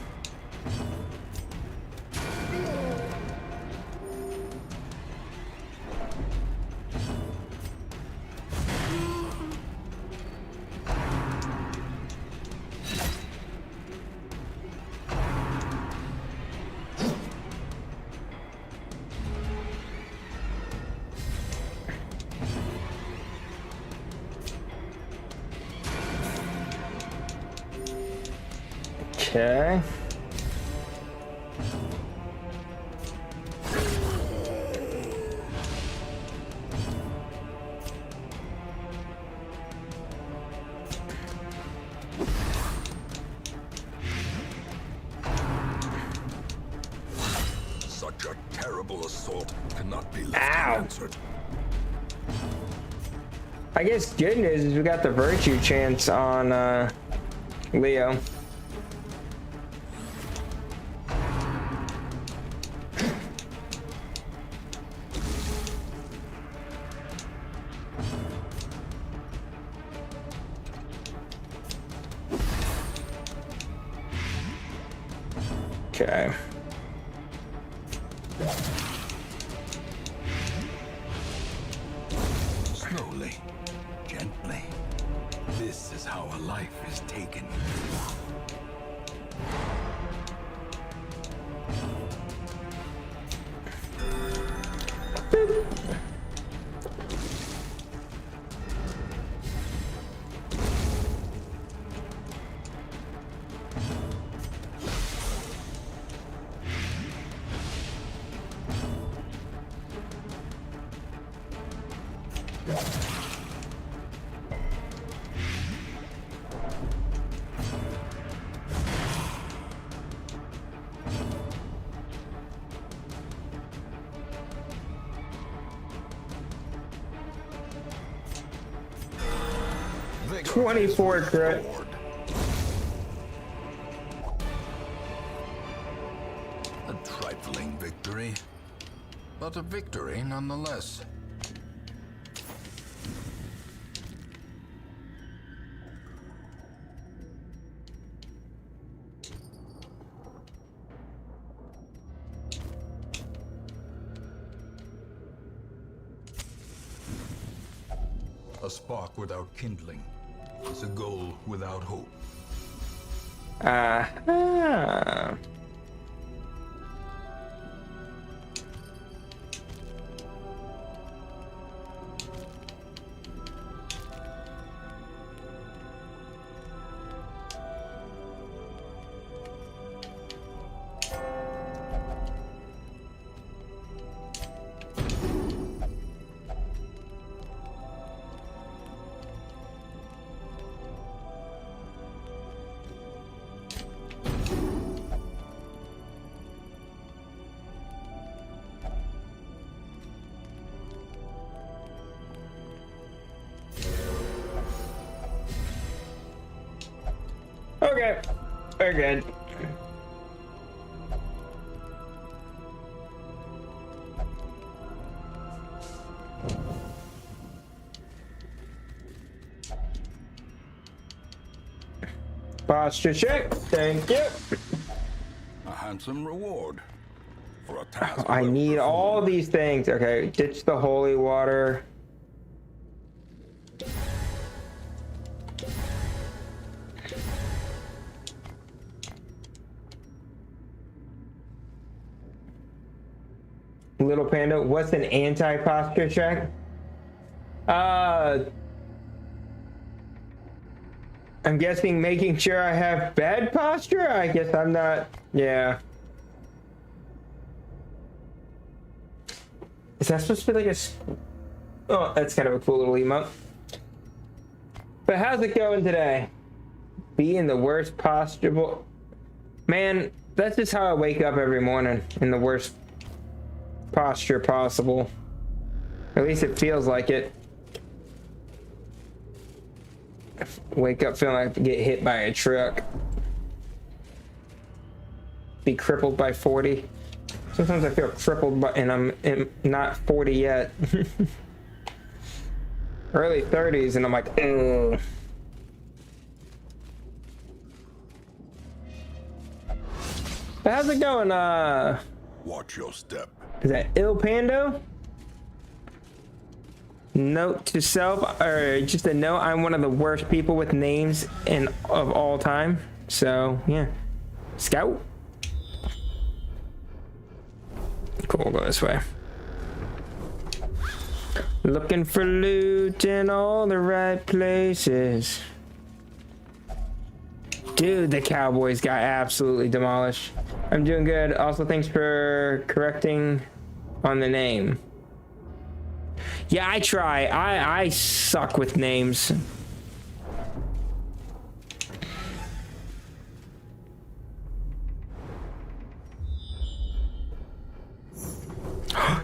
Okay. Such a terrible assault cannot be left Ow. unanswered. I guess good news is we got the virtue chance on Leo. Okay. Slowly, gently. This is how a life is taken. Vigor 24 is crit. restored. A trifling victory, but a victory nonetheless. A spark without kindling is a goal without hope. Ah. Okay, we're good. Posture check. Thank you. A handsome reward for a task. I well need all performed. these things. Okay, ditch the holy water. Little Panda, what's an anti-posture check? I'm guessing making sure I have bad posture? I guess I'm not, yeah. Is that supposed to be like a... Oh, that's kind of a cool little emote. But how's it going today? Be in the worst posture... Man, that's just how I wake up every morning, in the worst posture possible. At least it feels like it. I wake up feeling like I get hit by a truck. Be crippled by 40. Sometimes I feel crippled, and I'm not 40 yet. Early 30s, and I'm like, ugh. But how's it going? Watch your step. Is that Il Pando? Note to self, or just a note, I'm one of the worst people with names of all time. So, yeah. Scout. Cool, we'll go this way. Looking for loot in all the right places. Dude, the Cowboys got absolutely demolished. I'm doing good. Also, thanks for correcting on the name. Yeah, I try. I suck with names.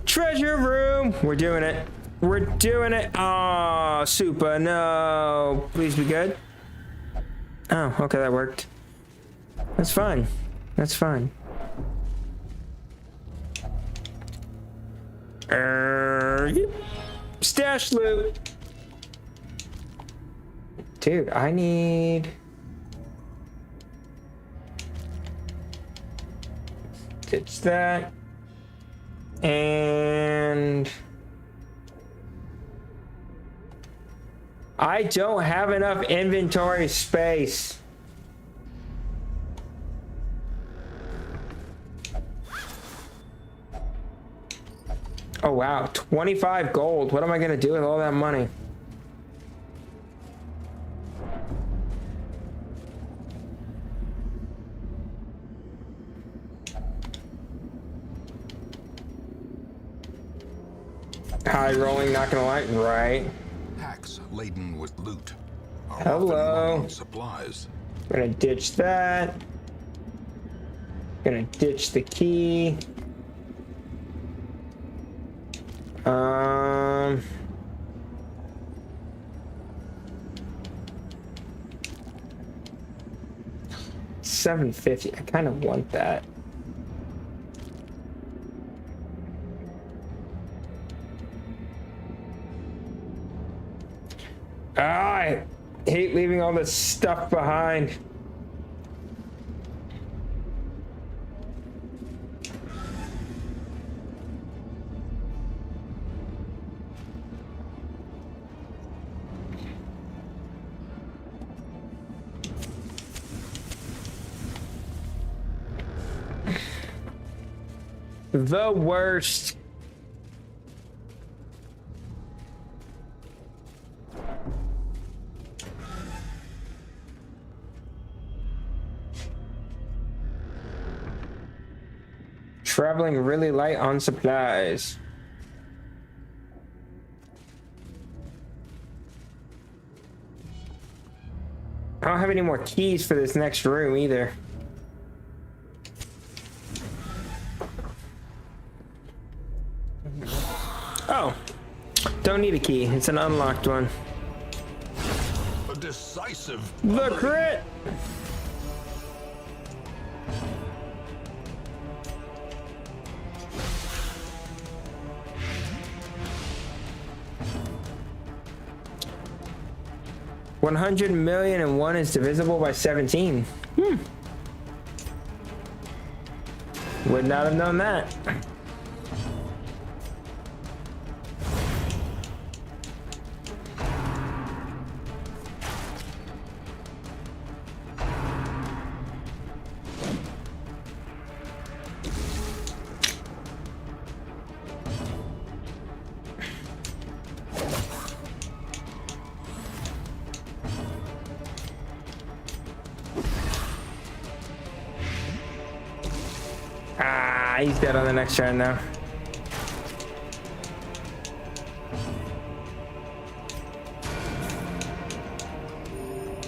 Treasure room! We're doing it. We're doing it. Oh, super. No. Please be good. Oh, okay, that worked. That's fine. That's fine. Stash loot. Dude, I need... Ditch that. And... I don't have enough inventory space. Oh wow, 25 gold. What am I gonna do with all that money? High rolling, not gonna lie, right? Packs laden with loot are Hello. often low on supplies. Gonna ditch that. Gonna ditch the key. 750. I kind of want that. I hate leaving all this stuff behind. The worst. Traveling really light on supplies. I don't have any more keys for this next room either. Oh, don't need a key. It's an unlocked one. A decisive. The crit! $100,000,001 is divisible by 17. Would not have known that. he's dead on the next turn now.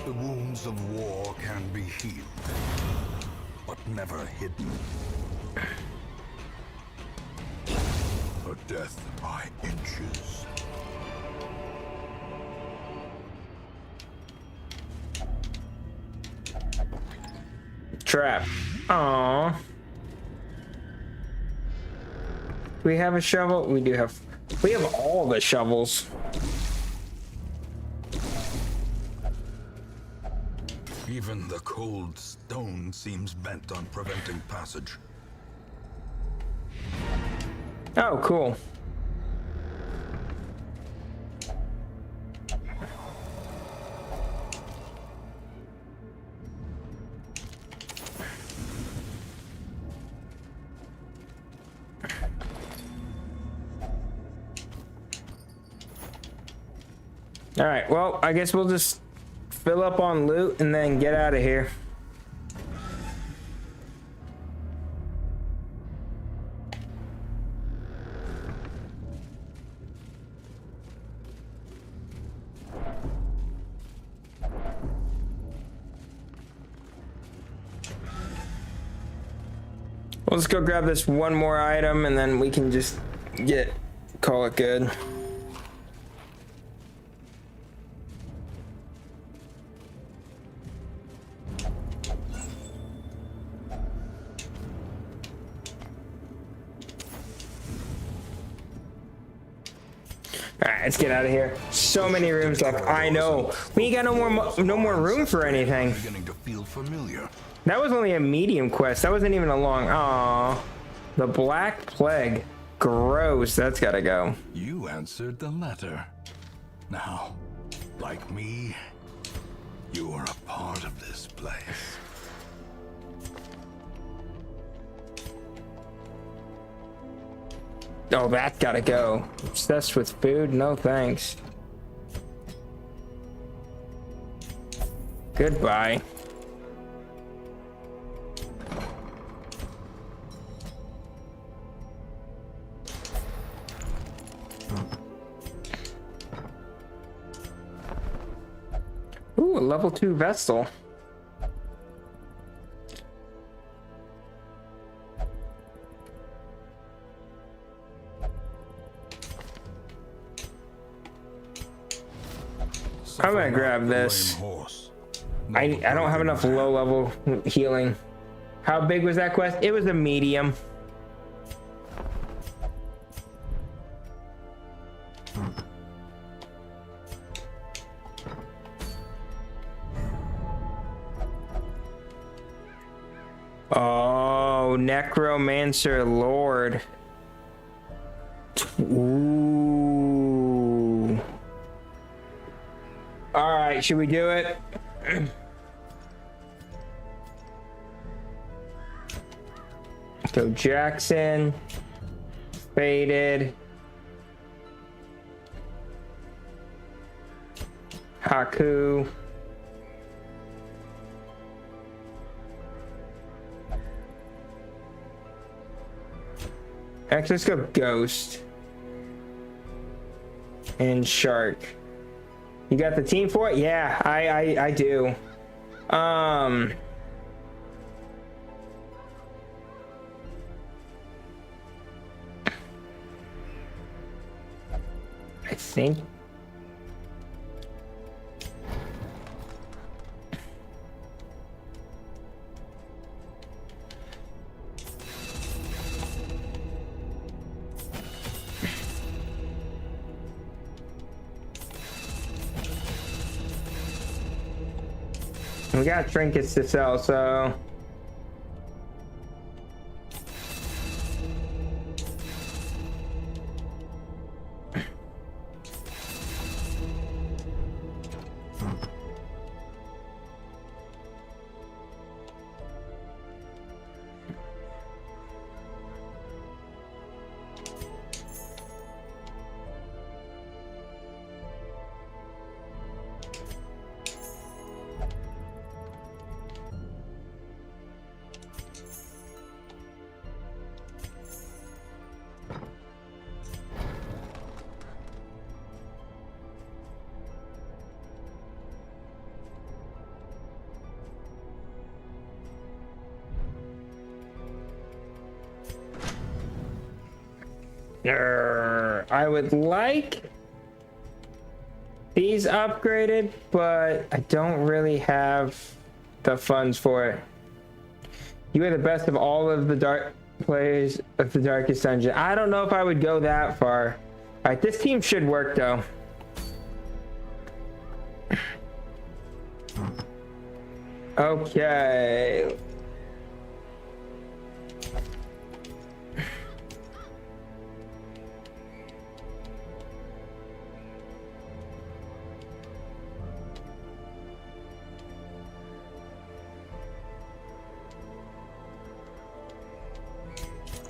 The wounds of war can be healed, but never hidden. A death by inches. Trap. Aww. Do we have a shovel? We do have. We have all the shovels. Even the cold stone seems bent on preventing passage. Oh, cool. All right, well, I guess we'll just fill up on loot and then get out of here. We'll just go grab this one more item and then we can just call it good. Alright, let's get out of here. So many rooms left. I know. We ain't got no more room for anything. Beginning to feel familiar. That was only a medium quest. That wasn't even a long. Aww. The Black Plague. Gross. That's gotta go. You answered the letter. Now, like me, you are a part of this place. Oh, that's gotta go. Obsessed with food? No thanks. Goodbye. Ooh, a level 2 Vestal. I'm gonna grab this. I don't have enough low level healing. How big was that quest? It was a medium. Oh, Necromancer Lord. Ooh. All right, should we do it? So Jackson, Faded, Haku. Actually, let's go Ghost and Shark. You got the team for it? Yeah, I do. I think. We got trinkets to sell, so I would like these upgraded, but I don't really have the funds for it. You are the best of all of the dark players of the darkest dungeon. I don't know if I would go that far. All right, this team should work though. Okay.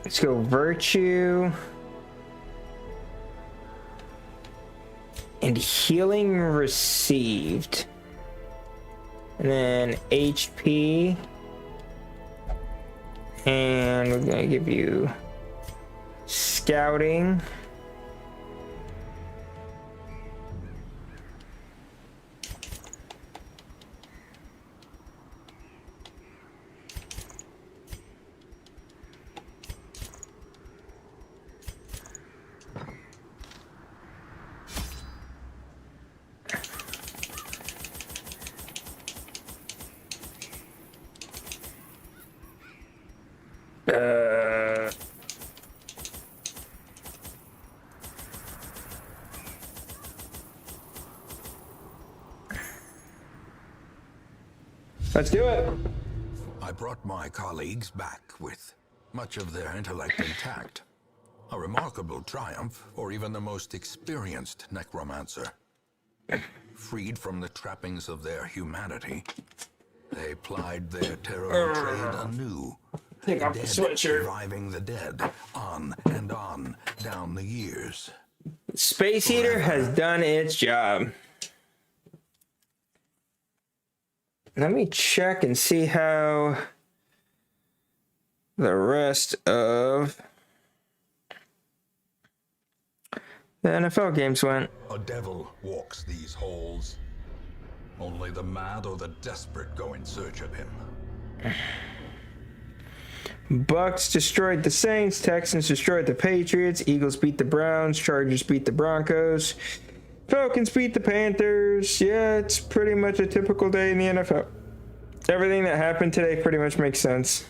Let's go virtue and healing received, and then HP, and we're gonna give you scouting. Let's do it. I brought my colleagues back with much of their intellect intact. A remarkable triumph for even the most experienced necromancer. Freed from the trappings of their humanity, they plied their terror trade anew. Take off the sweatshirt. Reviving the dead, on and on, down the years. Space Heater has done its job. Let me check and see how the rest of the NFL games went. A devil walks these halls. Only the mad or the desperate go in search of him. Bucks destroyed the Saints. Texans destroyed the Patriots. Eagles beat the Browns. Chargers beat the Broncos. Falcons beat the Panthers. Yeah, it's pretty much a typical day in the NFL. Everything that happened today pretty much makes sense.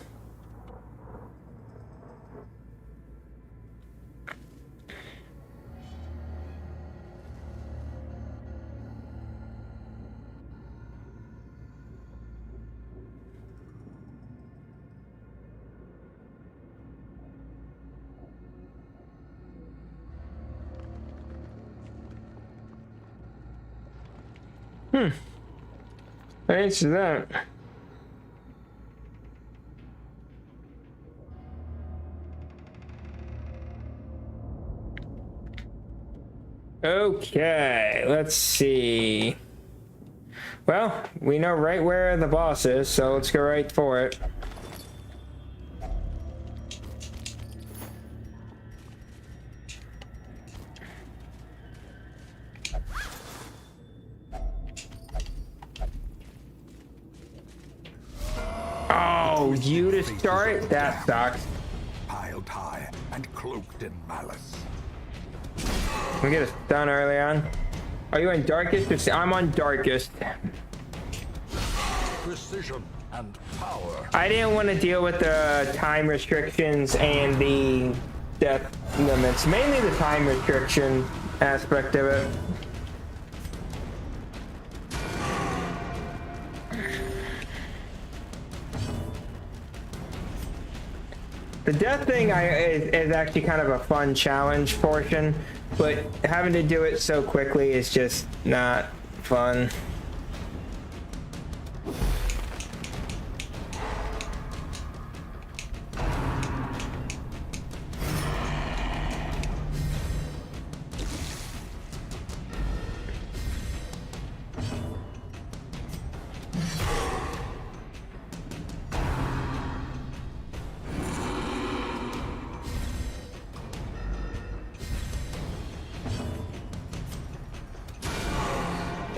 Thanks to that. Okay, let's see. Well, we know right where the boss is, so let's go right for it. Oh, you to start? That sucks. Piled high and cloaked in malice. Can we get a stun early on? Are you on darkest? I'm on darkest. Precision and power. I didn't want to deal with the time restrictions and the death limits. Mainly the time restriction aspect of it. The death thing is actually kind of a fun challenge portion, but having to do it so quickly is just not fun.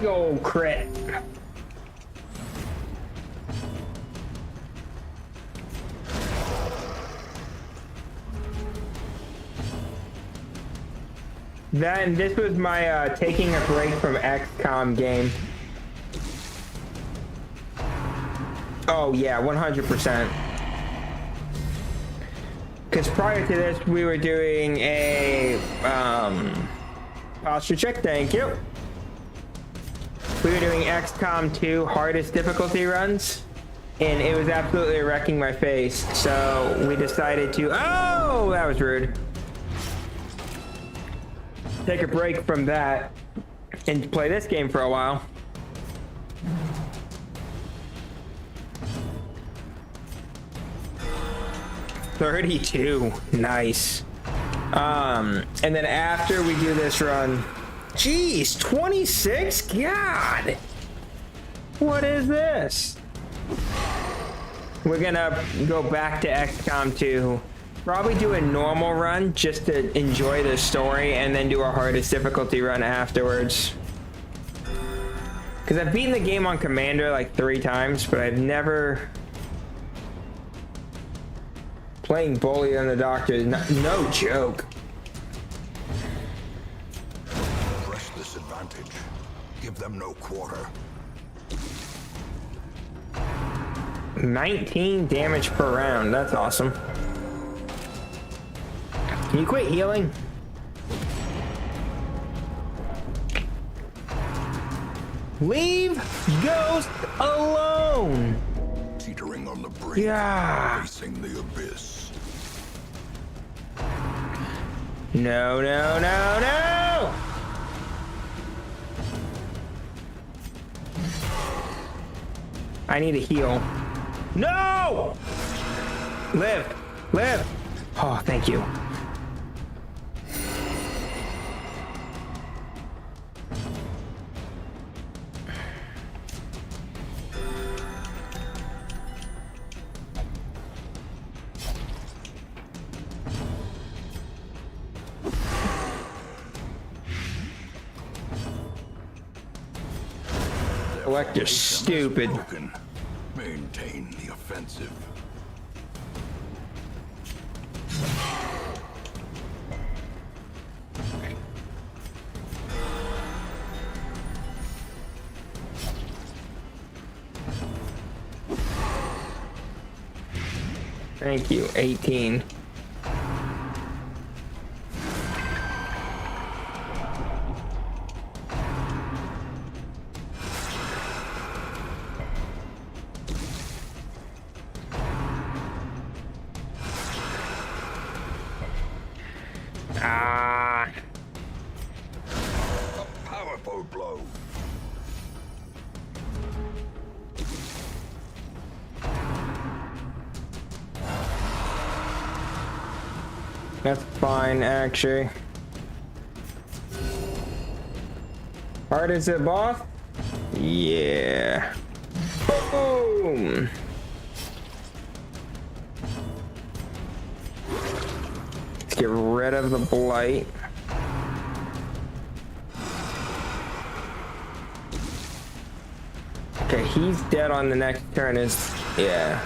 Oh, crit. Then this was my taking a break from XCOM game. Oh yeah, 100%. Because prior to this, we were doing a posture check. Thank you. We were doing XCOM 2 hardest difficulty runs, and it was absolutely wrecking my face. So we decided to. Oh, that was rude. Take a break from that and play this game for a while. $32, nice. And then after we do this run, geez, 26? God, what is this? We're gonna go back to XCOM 2. Probably do a normal run just to enjoy the story, and then do a hardest difficulty run afterwards. Because I've beaten the game on Commander like 3 times, but I've never... Playing Bully on the Doctor is no joke. Press this advantage. Give them no quarter. 19 damage per round. That's awesome. Can you quit healing? Leave Ghost alone. Teetering on the brink. Yeah. Facing the abyss. No, no, no, no! I need a heal. No! Live! Live! Oh, thank you. Elector's stupid. Broken. Maintain the offensive. Thank you, 18. Ah. A powerful blow. That's fine, actually. Hard as it, boss? Yeah. Boom! Let's get rid of the blight. Okay, he's dead on the next turn. Yeah.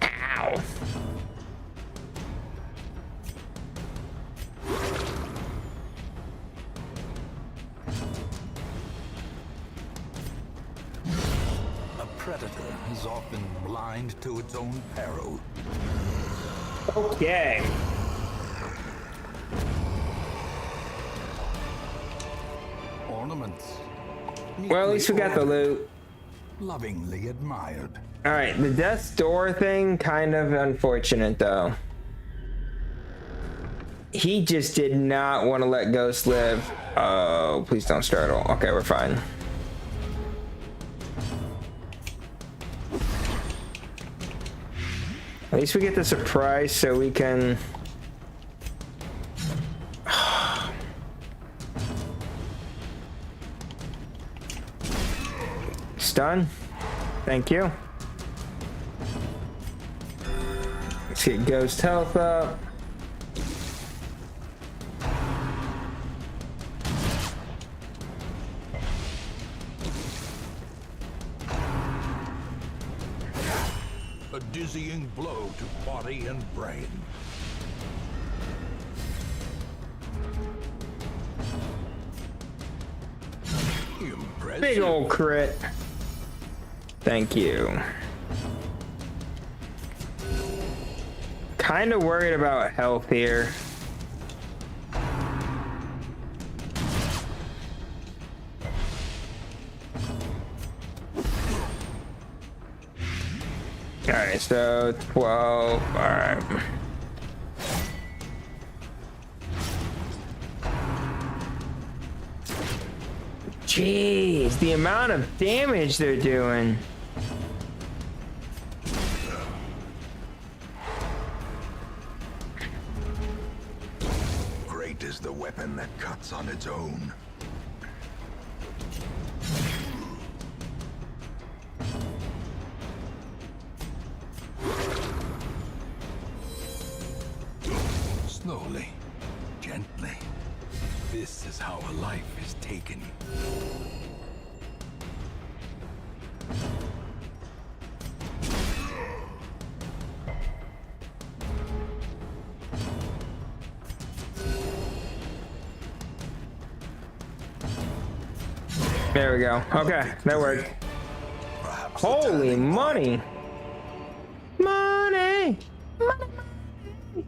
Ow. A predator is often blind to its own peril. Okay. Ornaments. Well, at least we got the loot. Lovingly admired. Alright, the death's door thing, kind of unfortunate though. He just did not want to let Ghost live. Oh, please don't startle. Okay, we're fine. At least we get the surprise so we can... Stun. Thank you. Let's get Ghost health up. A dizzying blow to body and brain. Impressive. Big old crit. Thank you. Kind of worried about health here. Alright, so 12. Alright. Jeez, the amount of damage they're doing. Great is the weapon that cuts on its own. Slowly, gently. This is how a life is taken. There we go. Okay, that worked. Perhaps the Holy turning point. money! Money! Money!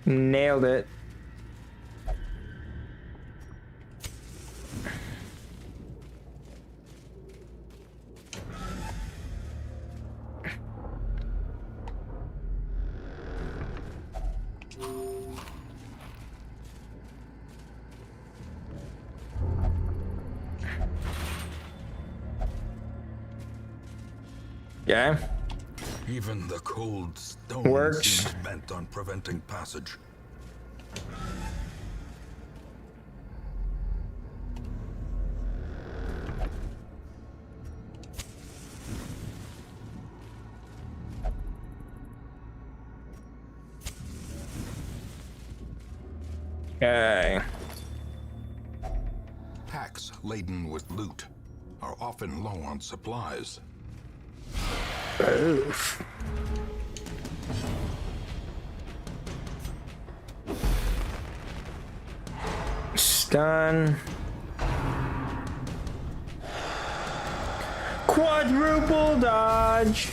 Nailed it. Yeah. Even the cold stone Works. seems bent on preventing passage. Okay. Packs laden with loot are often low on supplies. Oof. Stun. Quadruple dodge.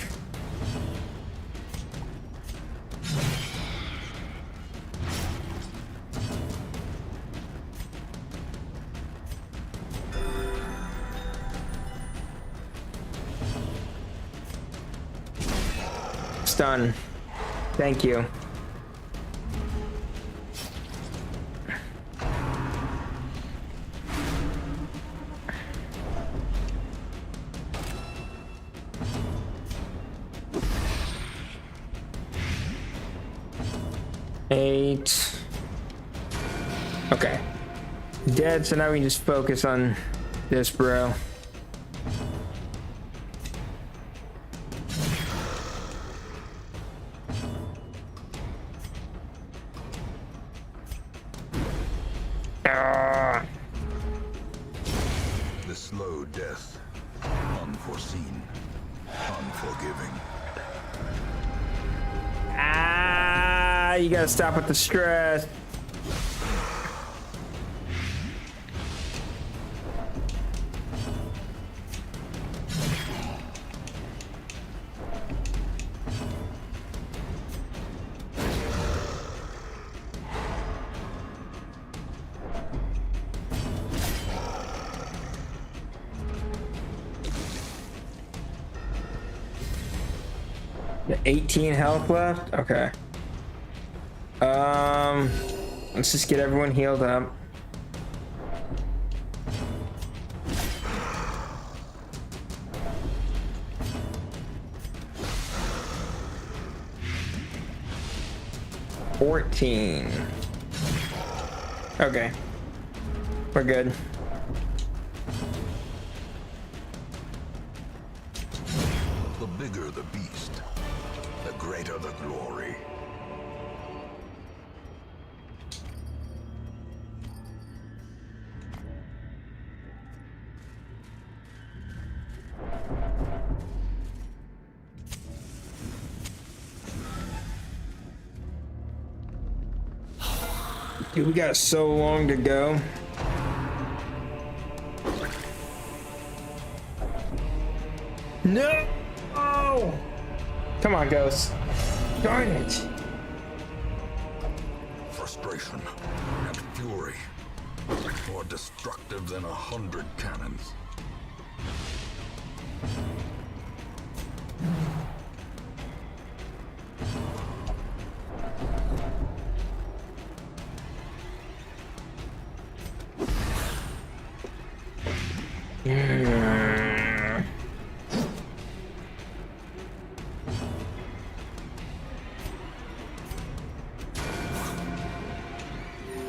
Stun. Thank you. Eight. Okay. Dead, so now we can just focus on this bro. Ah. The slow death, unforeseen, unforgiving. Ah, you gotta stop with the stress. The 18 health left? Okay. Let's just get everyone healed up. $14. Okay. We're good. The bigger the beast, the greater the glory. We got so long to go. No! Come on, Ghost. Darn it. Frustration and fury, more destructive than 100 cannons.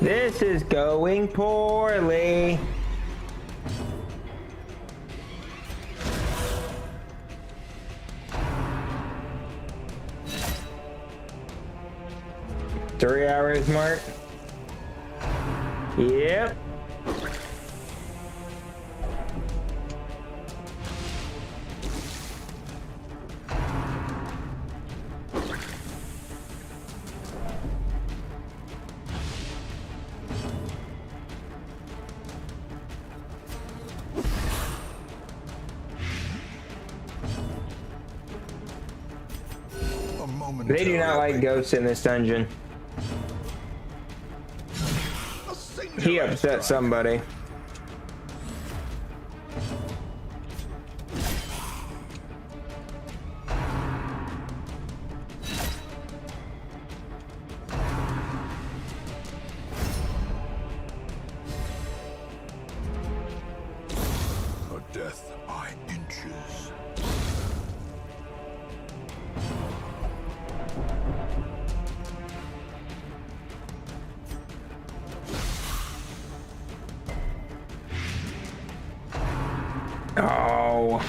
This is going poorly. Three hours mark. Yep. They do not like ghosts in this dungeon. He upset somebody. A death by inches. Oh.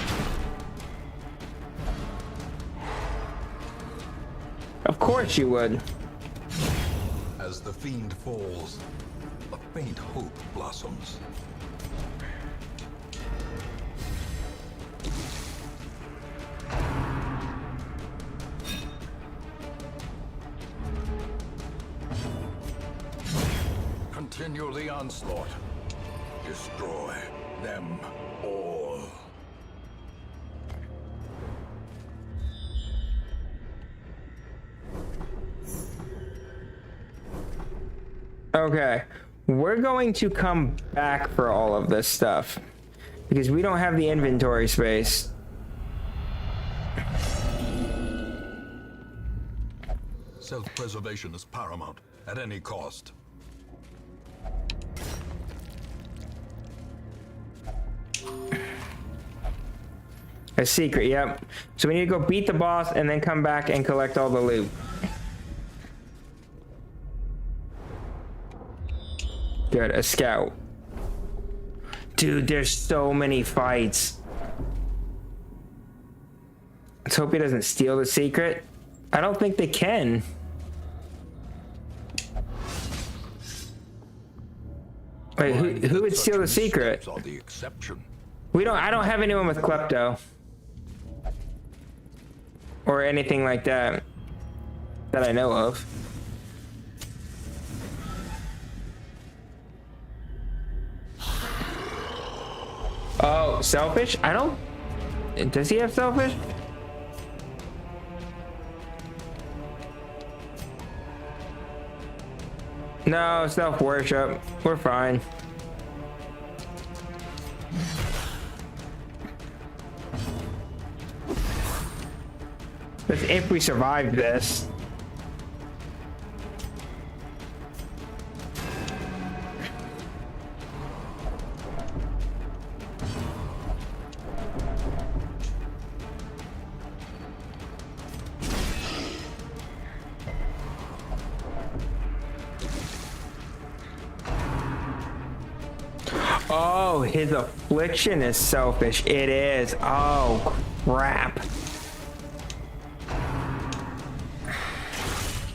Of course you would. As the fiend falls, a faint hope blossoms. Continue the onslaught. Destroy them all. Okay, we're going to come back for all of this stuff because we don't have the inventory space. Self-preservation is paramount at any cost. A secret, yep. So we need to go beat the boss and then come back and collect all the loot. Good, a scout. Dude, there's so many fights. Let's hope he doesn't steal the secret. I don't think they can. Wait, who would steal the secret? Are the exception. I don't have anyone with klepto. Or anything like that. That I know of. Oh, selfish? I don't... Does he have selfish? No, self-worship. We're fine. That's if we survive this. Oh, his affliction is selfish. It is. Oh, crap.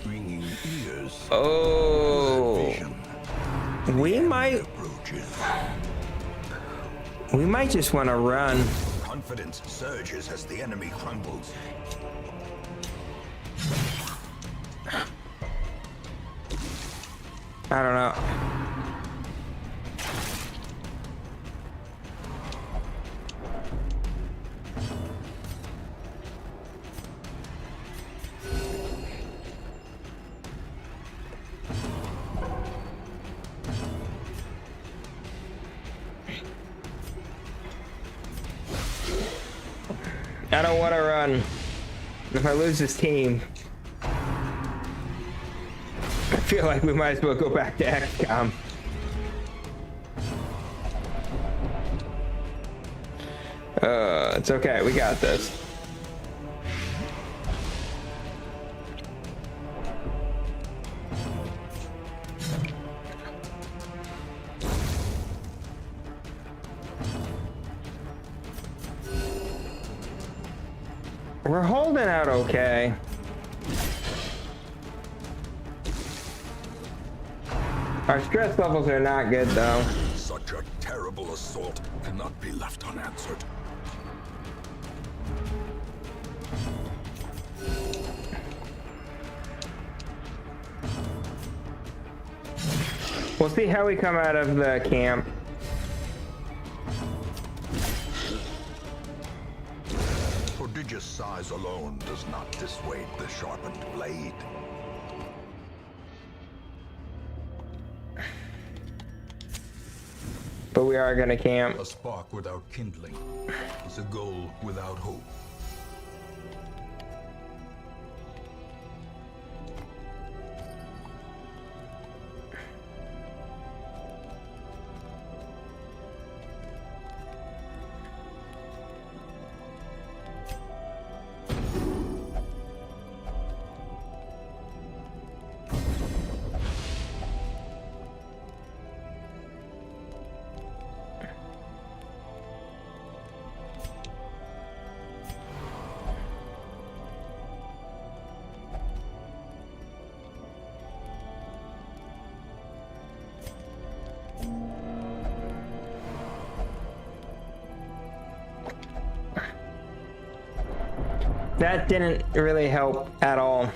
Ringing ears. Oh. We might just want to run. Confidence surges as the enemy crumbles. I don't know. I don't want to run. If I lose this team, I feel like we might as well go back to XCOM. It's okay. We got this. We're holding out okay. Our stress levels are not good though. Such a terrible assault cannot be left unanswered. We'll see how we come out of the camp. Prodigious size alone does not dissuade the sharpened blade. But we are gonna camp. A spark without kindling is a goal without hope. That didn't really help at all.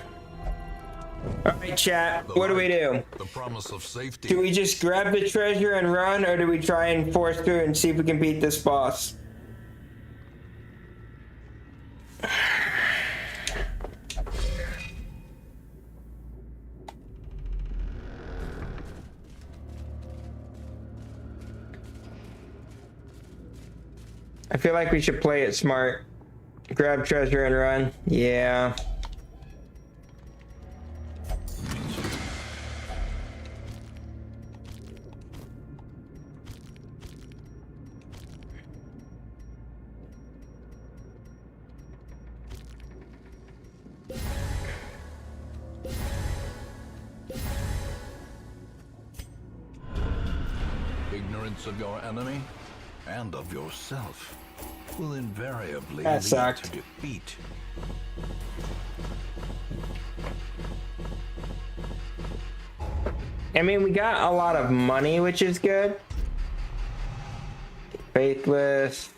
All right, chat, what do we do? The promise of safety. Do we just grab the treasure and run, or do we try and force through and see if we can beat this boss? I feel like we should play it smart. Grab treasure and run. Yeah. Ignorance of your enemy and of yourself will invariably That lead sucked. to defeat. I mean, we got a lot of money, which is good. Faithless.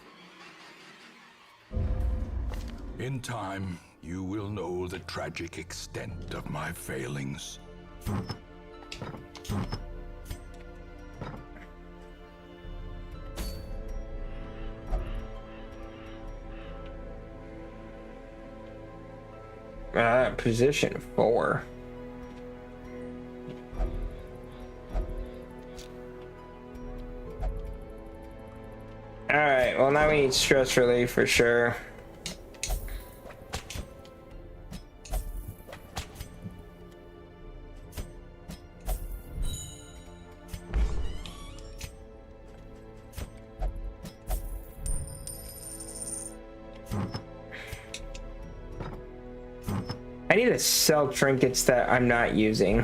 In time, you will know the tragic extent of my failings. Position 4. Alright, well now we need stress relief for sure. I need to sell trinkets that I'm not using.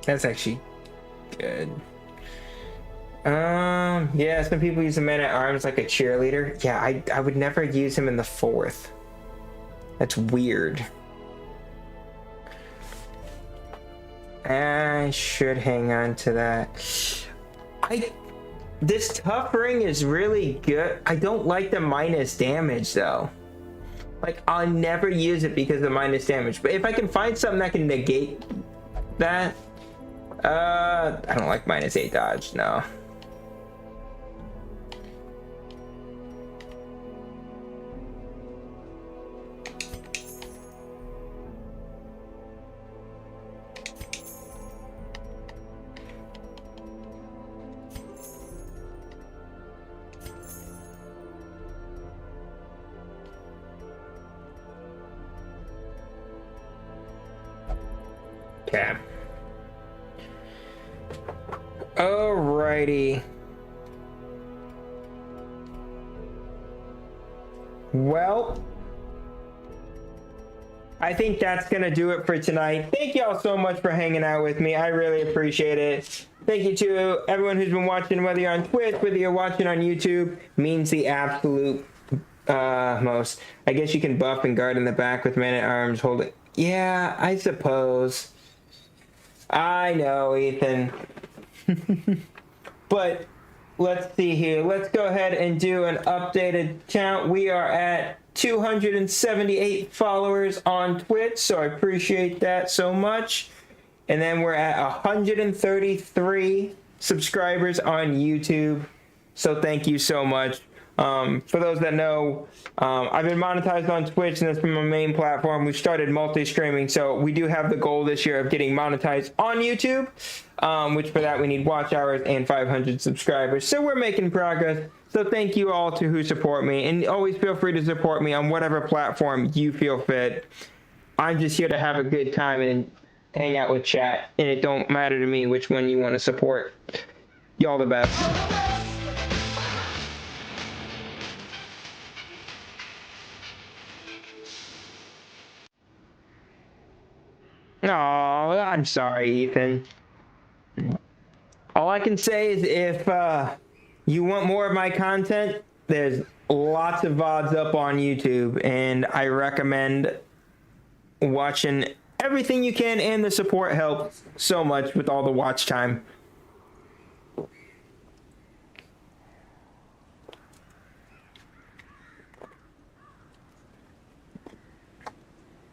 That's actually good. Yeah, some people use a man at arms like a cheerleader. Yeah, I would never use him in the 4th. That's weird. I should hang on to that. This tough ring is really good. I don't like the minus damage though. Like, I'll never use it because of minus damage. But if I can find something that can negate that, I don't like -8 dodge, no. Okay. Alrighty. Well, I think that's gonna do it for tonight. Thank y'all so much for hanging out with me. I really appreciate it. Thank you to everyone who's been watching, whether you're on Twitch, whether you're watching on YouTube. Means the absolute most. I guess you can buff and guard in the back with man-at-arms holding. Yeah, I suppose. I know, Ethan. But let's see here. Let's go ahead and do an updated count. We are at 278 followers on Twitch, so I appreciate that so much. And then we're at 133 subscribers on YouTube. So thank you so much. For those that know, I've been monetized on Twitch, and that's been my main platform. We've started multi-streaming, so we do have the goal this year of getting monetized on YouTube, which for that we need watch hours and 500 subscribers. So we're making progress. So thank you all to who support me, and always feel free to support me on whatever platform you feel fit. I'm just here to have a good time and hang out with chat, and it don't matter to me which one you want to support. Y'all the best. Oh, I'm sorry, Ethan. All I can say is if you want more of my content, there's lots of VODs up on YouTube, and I recommend watching everything you can, and the support helps so much with all the watch time.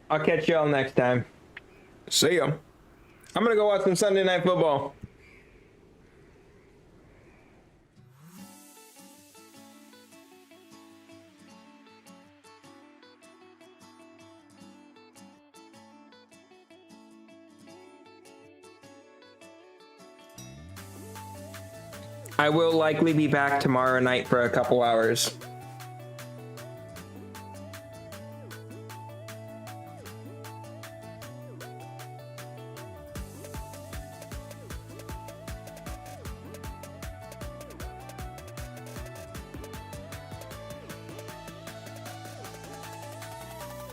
I'll catch y'all next time. See ya. I'm gonna go watch some Sunday Night Football. I will likely be back tomorrow night for a couple hours.